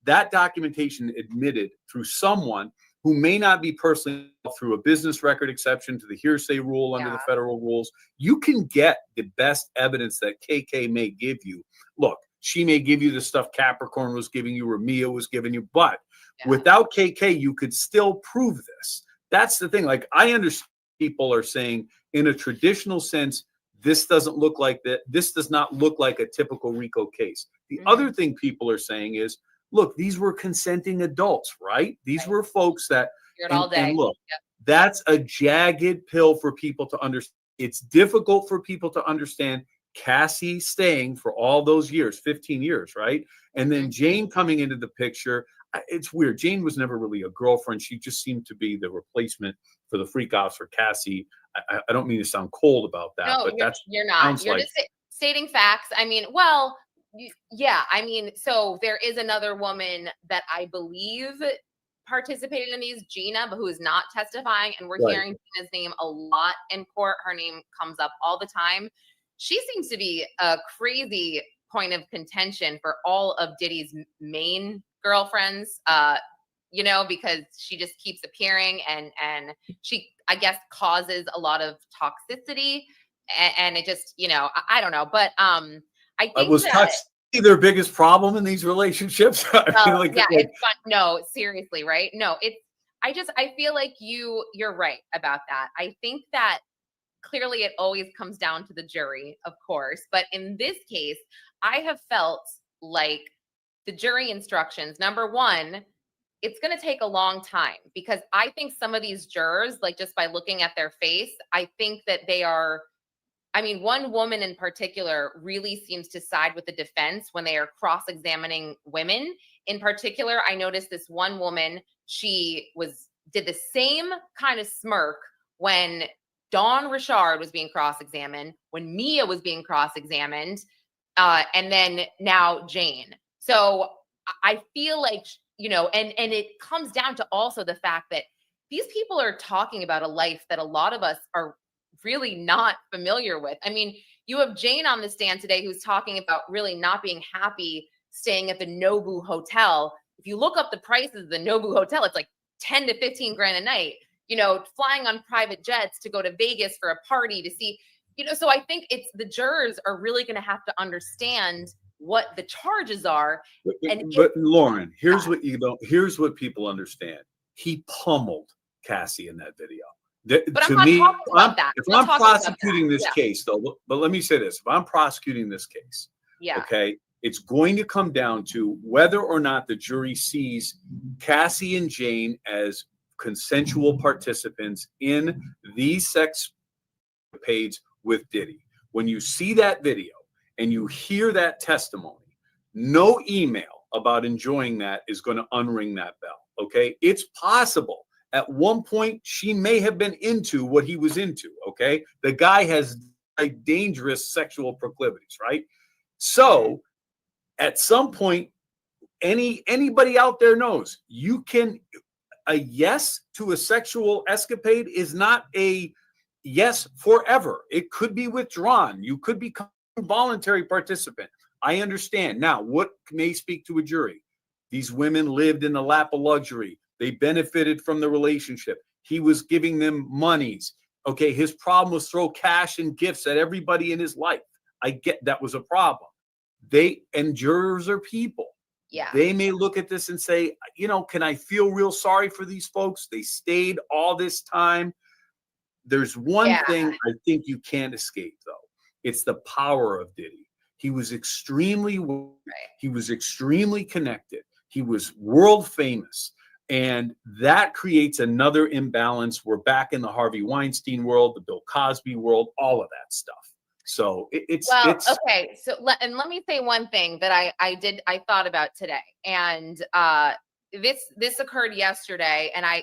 that documentation admitted through someone who may not be personally, through a business record exception to the hearsay rule under the federal rules. You can get the best evidence that KK may give you. Look, she may give you the stuff Capricorn was giving you or Mia was giving you, but without KK, you could still prove this. That's the thing. Like, I understand people are saying, in a traditional sense, this doesn't look like that. This does not look like a typical RICO case. The other thing people are saying is, look, these were consenting adults, right? These were folks that, all day. and look, that's a jagged pill for people to understand. It's difficult for people to understand Cassie staying for all those years, 15 years, right? And then Jane coming into the picture. It's weird. Jane was never really a girlfriend. She just seemed to be the replacement for the freak offs for Cassie. I don't mean to sound cold about that, No, but you're not. You're like, just stating facts. I mean, well, yeah. I mean, so there is another woman that I believe participated in these, Gina, but who is not testifying, and we're hearing Gina's name a lot in court. Her name comes up all the time. She seems to be a crazy point of contention for all of Diddy's main girlfriends, you know, because she just keeps appearing and she, I guess, causes a lot of toxicity, and it just, you know, I don't know, but I think was toxicity their biggest problem in these relationships? It's fun. No, seriously, right? No, I feel like you're right about that. I think that clearly it always comes down to the jury, of course, but in this case, I have felt like the jury instructions, number one, it's going to take a long time, because I think some of these jurors, like, just by looking at their face, I think that they are, I mean, one woman in particular really seems to side with the defense when they are cross-examining women. In particular, I noticed this one woman, she did the same kind of smirk when Dawn Richard was being cross-examined, when Mia was being cross-examined, and then now Jane. So I feel like, you know, and it comes down to also the fact that these people are talking about a life that a lot of us are really not familiar with. I mean, you have Jane on the stand today who's talking about really not being happy staying at the Nobu Hotel. If you look up the prices of the Nobu Hotel, it's like 10 to 15 grand a night, you know, flying on private jets to go to Vegas for a party to see, you know, so I think it's the jurors are really going to have to understand what the charges are. But Lauren, here's what people understand. He pummeled Cassie in that video. But I'm not talking about that. If I'm prosecuting this case, though, but let me say this: if I'm prosecuting this case, okay, it's going to come down to whether or not the jury sees Cassie and Jane as consensual participants in these sex escapades with Diddy. When you see that video and you hear that testimony, no email about enjoying that is going to unring that bell. Okay, it's possible at one point she may have been into what he was into. Okay, the guy has dangerous sexual proclivities, right? So at some point, anybody out there knows you can. A yes to a sexual escapade is not a yes forever. It could be withdrawn. You could become a voluntary participant. I understand. Now, what may speak to a jury? These women lived in the lap of luxury. They benefited from the relationship. He was giving them monies. Okay, his problem was throw cash and gifts at everybody in his life. I get that was a problem. Jurors are people. Yeah. They may look at this and say, you know, can I feel real sorry for these folks? They stayed all this time. There's one thing I think you can't escape, though. It's the power of Diddy. He was extremely connected. He was world famous. And that creates another imbalance. We're back in the Harvey Weinstein world, the Bill Cosby world, all of that stuff. So it's okay. So let me say one thing that I thought about today, and this occurred yesterday, and I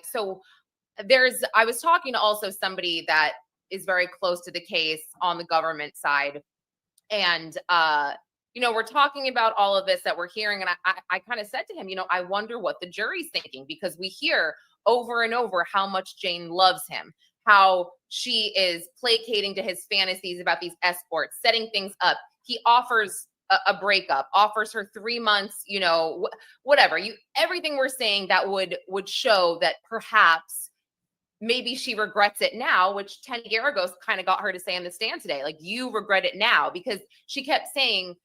was talking to also somebody that is very close to the case on the government side, and you know, we're talking about all of this that we're hearing, and I kind of said to him, you know, I wonder what the jury's thinking, because we hear over and over how much Jane loves him, how she is placating to his fantasies about these escorts, setting things up. He offers a breakup, offers her 3 months, you know, whatever. Everything we're saying that would show that perhaps maybe she regrets it now, which Teny Geragos kind of got her to say on the stand today. Like, you regret it now, because she kept saying,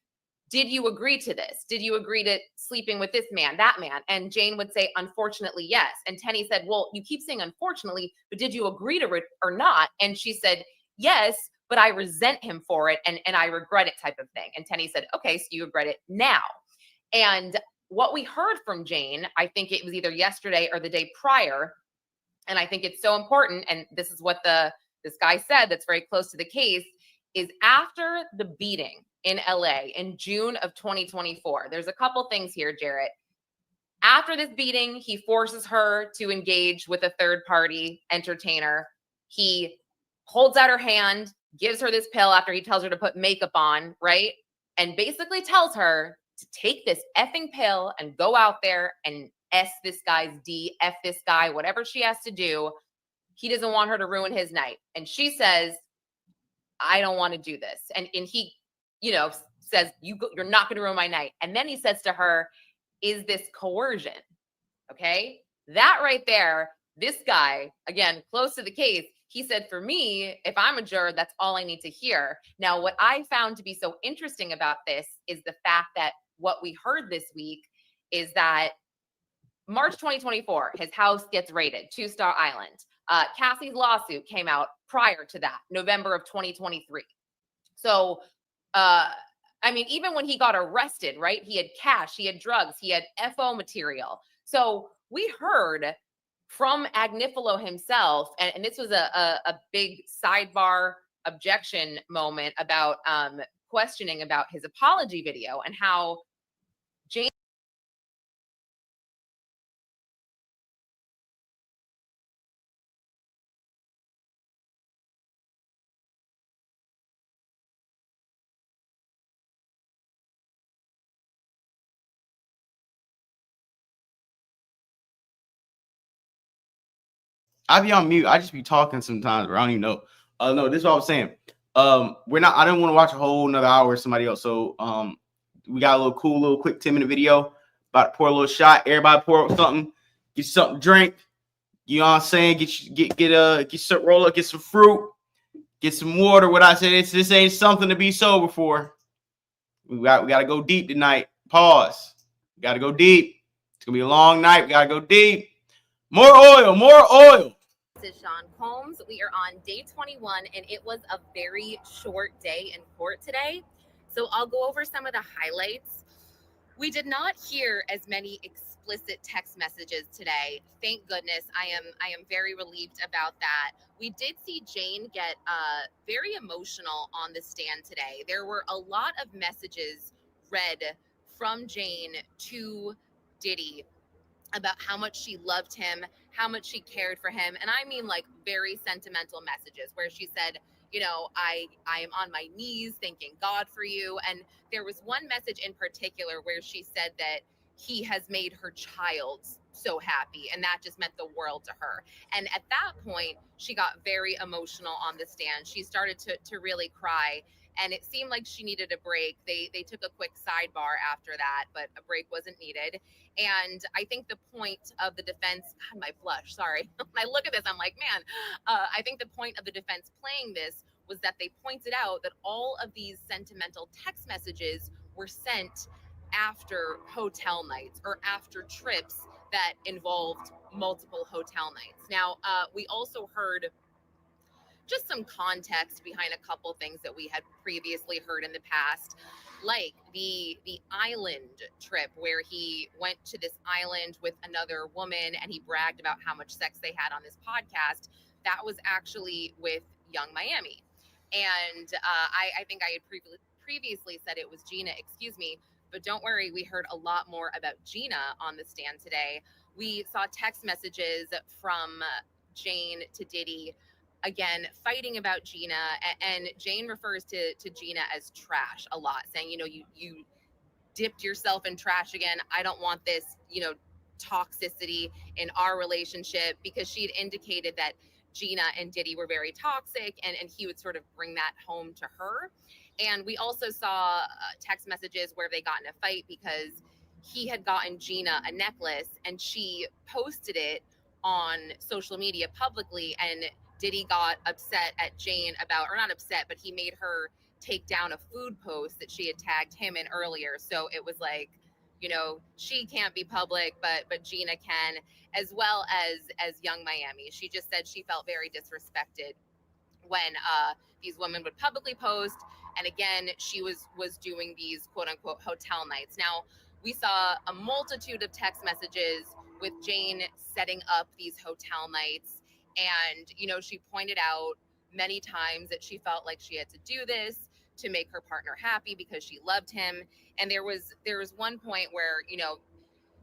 did you agree to this? Did you agree to sleeping with this man, that man? And Jane would say, unfortunately, yes. And Teny said, well, you keep saying unfortunately, but did you agree to it or not? And she said, yes, but I resent him for it, and I regret it, type of thing. And Teny said, okay, so you regret it now. And what we heard from Jane, I think it was either yesterday or the day prior, and I think it's so important, and this is what this guy said that's very close to the case, is after the beating in LA in June of 2024, there's a couple things here, Jarrett. After this beating, he forces her to engage with a third-party entertainer. He holds out her hand, gives her this pill after he tells her to put makeup on, right? And basically tells her to take this effing pill and go out there and S this guy's D, F this guy, whatever she has to do. He doesn't want her to ruin his night. And she says, I don't want to do this. And he, you know, says, you're not going to ruin my night. And then he says to her, is this coercion? Okay. That right there, this guy, again, close to the case, he said, for me, if I'm a juror, that's all I need to hear. Now, what I found to be so interesting about this is the fact that what we heard this week is that March 2024, his house gets raided, Two-Star Island. Cassie's lawsuit came out prior to that, November of 2023. So, I mean, even when he got arrested, right? He had cash, he had drugs, he had FO material. So we heard from Agnifilo himself, and this was a big sidebar objection moment about questioning about his apology video and how Jane I be on mute. I just be talking sometimes, but I don't even know. No, this is what I was saying. I didn't want to watch a whole another hour with somebody else. So we got a little quick 10-minute video about to pour a little shot. Everybody pour up something, get something to drink. You know what I'm saying? Get some roll up, get some fruit, get some water. What I said, this ain't something to be sober for. We gotta go deep tonight. Pause. We gotta go deep. It's gonna be a long night. We gotta go deep. More oil, more oil. This is Sean Combs. We are on day 21, and it was a very short day in court today. So I'll go over some of the highlights. We did not hear as many explicit text messages today. Thank goodness. I am very relieved about that. We did see Jane get very emotional on the stand today. There were a lot of messages read from Jane to Diddy about how much she loved him, how much she cared for him. And I mean, like, very sentimental messages where she said, you know, I am on my knees thanking God for you. And there was one message in particular where she said that he has made her child so happy, and that just meant the world to her. And at that point, she got very emotional on the stand. She started to really cry. and it seemed like she needed a break. They took a quick sidebar after that, but a break wasn't needed. And I think the point of the defense, God, my blush, sorry. When I look at this, I'm like, man, I think the point of the defense playing this was that they pointed out that all of these sentimental text messages were sent after hotel nights or after trips that involved multiple hotel nights. Now, we also heard just some context behind a couple things that we had previously heard in the past, like the island trip where he went to this island with another woman and he bragged about how much sex they had on this podcast. That was actually with Young Miami. And I think I had previously said it was Gina, excuse me, but don't worry, we heard a lot more about Gina on the stand today. We saw text messages from Jane to Diddy, again, fighting about Gina, and Jane refers to Gina as trash a lot, saying, you dipped yourself in trash again. I don't want this, toxicity in our relationship, because she had indicated that Gina and Diddy were very toxic, and he would sort of bring that home to her. And we also saw text messages where they got in a fight because he had gotten Gina a necklace and she posted it on social media publicly, and Diddy got upset at Jane about, or not upset, but he made her take down a food post that she had tagged him in earlier. So it was like, she can't be public, but Gina can, as well as Young Miami. She just said she felt very disrespected when these women would publicly post. And again, she was doing these quote unquote hotel nights. Now, we saw a multitude of text messages with Jane setting up these hotel nights. And, she pointed out many times that she felt like she had to do this to make her partner happy because she loved him. And there was one point where,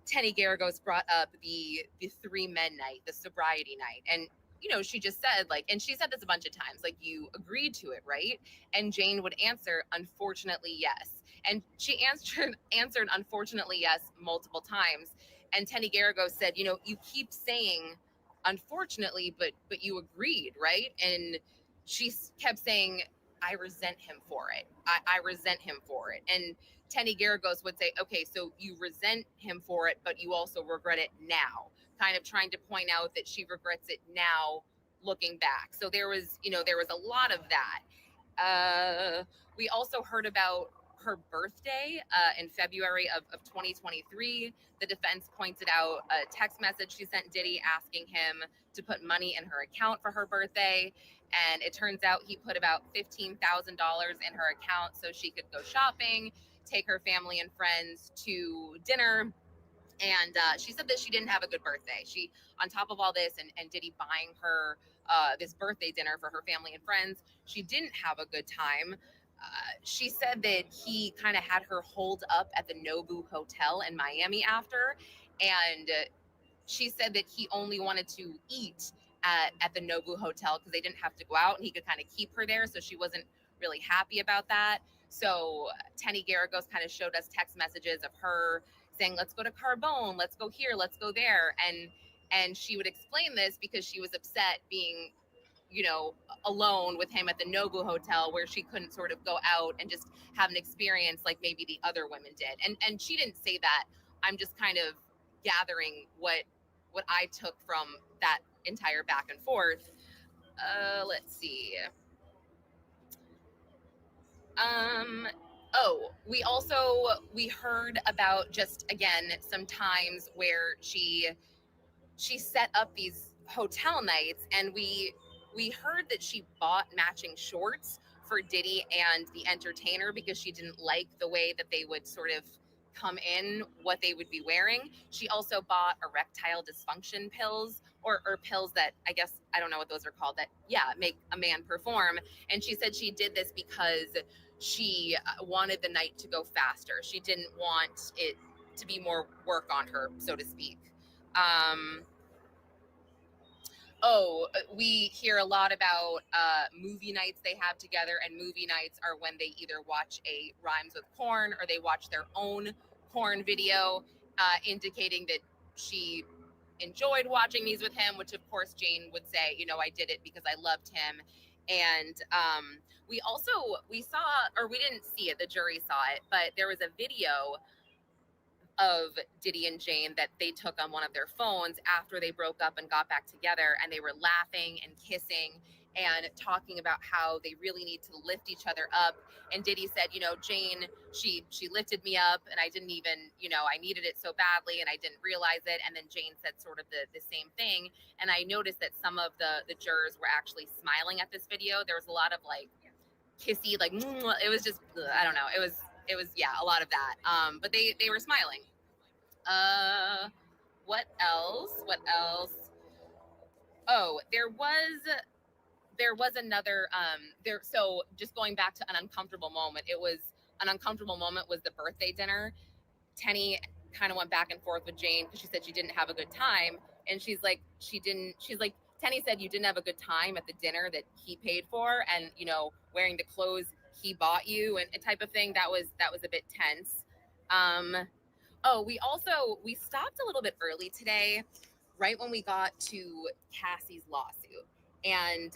Teny Geragos brought up the 3 men night, the sobriety night. And, she just said, and she said this a bunch of times, you agreed to it, right? And Jane would answer, unfortunately, yes. And she answered unfortunately, yes, multiple times. And Teny Geragos said, you keep saying, unfortunately, but you agreed, right? And she kept saying, I resent him for it. I resent him for it. And Teny Geragos would say, okay, so you resent him for it, but you also regret it now, kind of trying to point out that she regrets it now looking back. So there was a lot of that. We also heard about her birthday in February of 2023. The defense pointed out a text message she sent Diddy asking him to put money in her account for her birthday. And it turns out he put about $15,000 in her account so she could go shopping, take her family and friends to dinner. And she said that she didn't have a good birthday. She, on top of all this and Diddy buying her this birthday dinner for her family and friends, she didn't have a good time. She said that he kind of had her holed up at the Nobu Hotel in Miami after. And she said that he only wanted to eat at the Nobu Hotel because they didn't have to go out and he could kind of keep her there. So she wasn't really happy about that. So Teny Geragos kind of showed us text messages of her saying, let's go to Carbone, let's go here, let's go there. And she would explain this because she was upset being, alone with him at the Nobu Hotel where she couldn't sort of go out and just have an experience like maybe the other women did. And she didn't say that. I'm just kind of gathering what I took from that entire back and forth. Let's see. We heard about just, again, some times where she set up these hotel nights, and we heard that she bought matching shorts for Diddy and the entertainer because she didn't like the way that they would sort of come in, what they would be wearing. She also bought erectile dysfunction pills or pills that, I guess, I don't know what those are called, that, make a man perform. And she said she did this because she wanted the night to go faster. She didn't want it to be more work on her, so to speak. We hear a lot about movie nights they have together, and movie nights are when they either watch a Rhymes with Porn or they watch their own porn video, indicating that she enjoyed watching these with him, which of course Jane would say, I did it because I loved him. And we saw, or we didn't see it, the jury saw it, but there was a video of Diddy and Jane that they took on one of their phones after they broke up and got back together, and they were laughing and kissing and talking about how they really need to lift each other up. And Diddy said, you know, Jane, she lifted me up, and I didn't even, you know, I needed it so badly and I didn't realize it. And then Jane said sort of the same thing. And I noticed that some of the jurors were actually smiling at this video. There was a lot of like kissy, like, it was just, I don't know. It was, yeah, a lot of that. But they were smiling. What else? Oh, there was another, so just going back to an uncomfortable moment, an uncomfortable moment was the birthday dinner. Teny kind of went back and forth with Jane because she said she didn't have a good time. And she's like, Teny said, you didn't have a good time at the dinner that he paid for, and, you know, wearing the clothes he bought you and type of thing. That was a bit tense. We stopped a little bit early today, right when we got to Cassie's lawsuit. And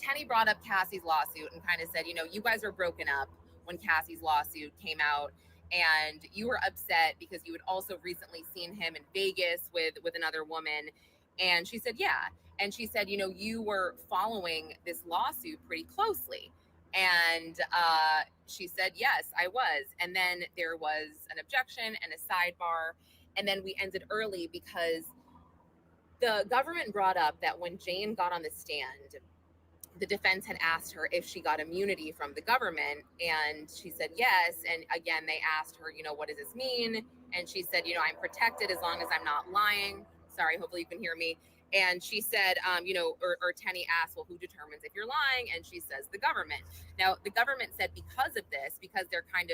Teny brought up Cassie's lawsuit and kind of said, you know, you guys were broken up when Cassie's lawsuit came out, and you were upset because you had also recently seen him in Vegas with another woman. And she said, yeah. And she said, you know, you were following this lawsuit pretty closely. And she said, yes, I was. And then there was an objection and a sidebar. And then we ended early because the government brought up that when Jane got on the stand, the defense had asked her if she got immunity from the government. And she said, yes. And again, they asked her, you know, what does this mean? And she said, you know, I'm protected as long as I'm not lying. Sorry, hopefully you can hear me. And she said, you know, or Teny asked, well, who determines if you're lying? And she says, the government. Now, the government said because of this, because they're kind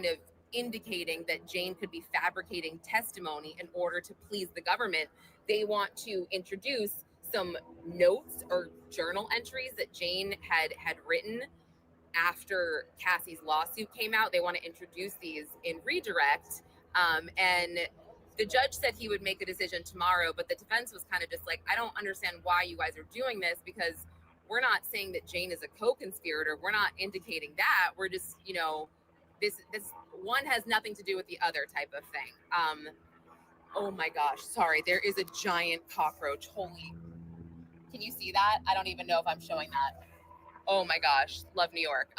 of indicating that Jane could be fabricating testimony in order to please the government, they want to introduce some notes or journal entries that Jane had written after Cassie's lawsuit came out. They want to introduce these in redirect. And the judge said he would make a decision tomorrow, but the defense was kind of just like, I don't understand why you guys are doing this, because we're not saying that Jane is a co-conspirator. We're not indicating that. We're just, you know, this one has nothing to do with the other type of thing. Oh my gosh, sorry. There is a giant cockroach. Holy, can you see that? I don't even know if I'm showing that. Oh my gosh, love New York.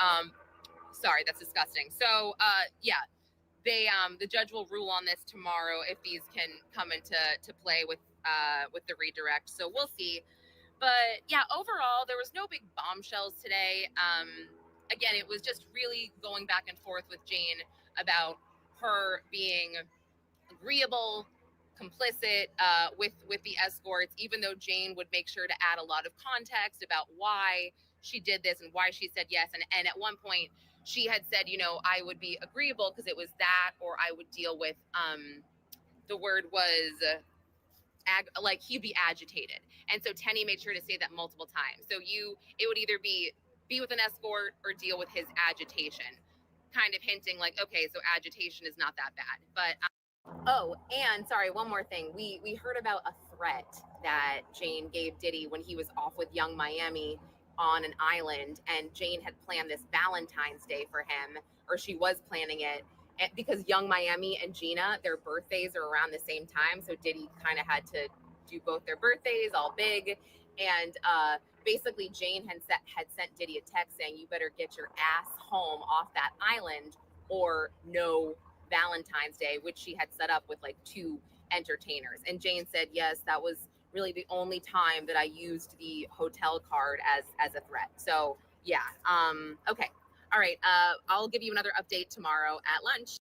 Sorry, that's disgusting. So, yeah. The judge will rule on this tomorrow if these can come into play with the redirect. So we'll see. But yeah, overall, there was no big bombshells today. Again, it was just really going back and forth with Jane about her being agreeable, complicit with the escorts, even though Jane would make sure to add a lot of context about why she did this and why she said yes. And at one point, she had said, you know, I would be agreeable because it was that, or I would deal with, the word was like he'd be agitated. And so Teny made sure to say that multiple times. So it would either be with an escort or deal with his agitation, kind of hinting like, okay, so agitation is not that bad. But, oh, and sorry, one more thing. We heard about a threat that Jane gave Diddy when he was off with Young Miami on an island, and Jane had planned this Valentine's Day for him, or she was planning it, because Young Miami and Gina, their birthdays are around the same time, so Diddy kind of had to do both their birthdays all big. And basically Jane had sent Diddy a text saying, you better get your ass home off that island or no Valentine's Day, which she had set up with like 2 entertainers. And Jane said, yes, that was really the only time that I used the hotel card as a threat. So yeah. Okay. All right. I'll give you another update tomorrow at lunch.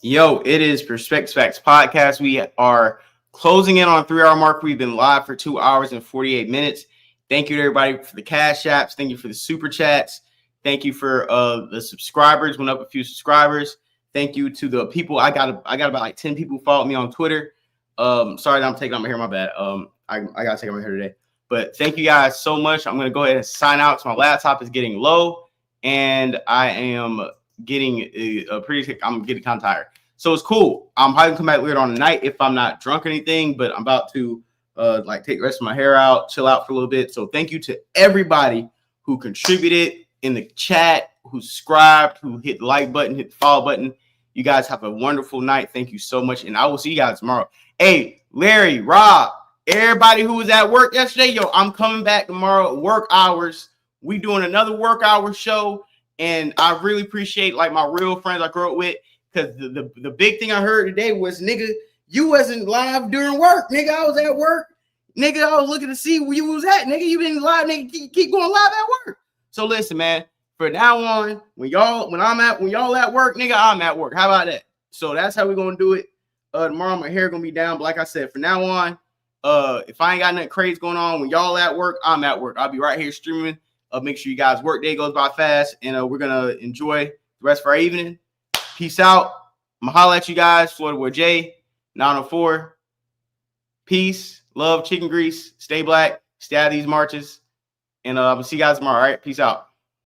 Yo, it is Perspective Facts Podcast. We are closing in on 3-hour mark. We've been live for 2 hours and 48 minutes. Thank you to everybody for the cash apps. Thank you for the super chats. Thank you for the subscribers. Went up a few subscribers. Thank you to the people. I got about like 10 people follow me on Twitter. Sorry that I'm taking out my hair. My bad. I gotta take out my hair today. But thank you guys so much. I'm gonna go ahead and sign out. So my laptop is getting low, and I am getting I'm getting kind of tired. So it's cool. I'm probably gonna come back later on tonight if I'm not drunk or anything, but I'm about to like take the rest of my hair out, chill out for a little bit. So thank you to everybody who contributed in the chat, who subscribed, who hit the like button, hit the follow button. You guys have a wonderful night. Thank you so much. And I will see you guys tomorrow. Hey, Larry, Rob, everybody who was at work yesterday, yo, I'm coming back tomorrow, work hours. We doing another work hour show. And I really appreciate like my real friends I grew up with. Because the big thing I heard today was, nigga, you wasn't live during work. Nigga, I was at work. Nigga, I was looking to see where you was at. Nigga, you been live. Nigga, keep going live at work. So listen, man, for now on, when y'all at work, nigga, I'm at work. How about that? So that's how we're going to do it. Tomorrow my hair going to be down. But like I said, for now on, if I ain't got nothing crazy going on, when y'all at work, I'm at work. I'll be right here streaming. Make sure you guys' work day goes by fast. And we're going to enjoy the rest of our evening. Peace out. I'm going to holler at you guys. Florida Boy J, 904. Peace, love, chicken grease. Stay black. Stay out of these marches. And I'm going to see you guys tomorrow. All right. Peace out.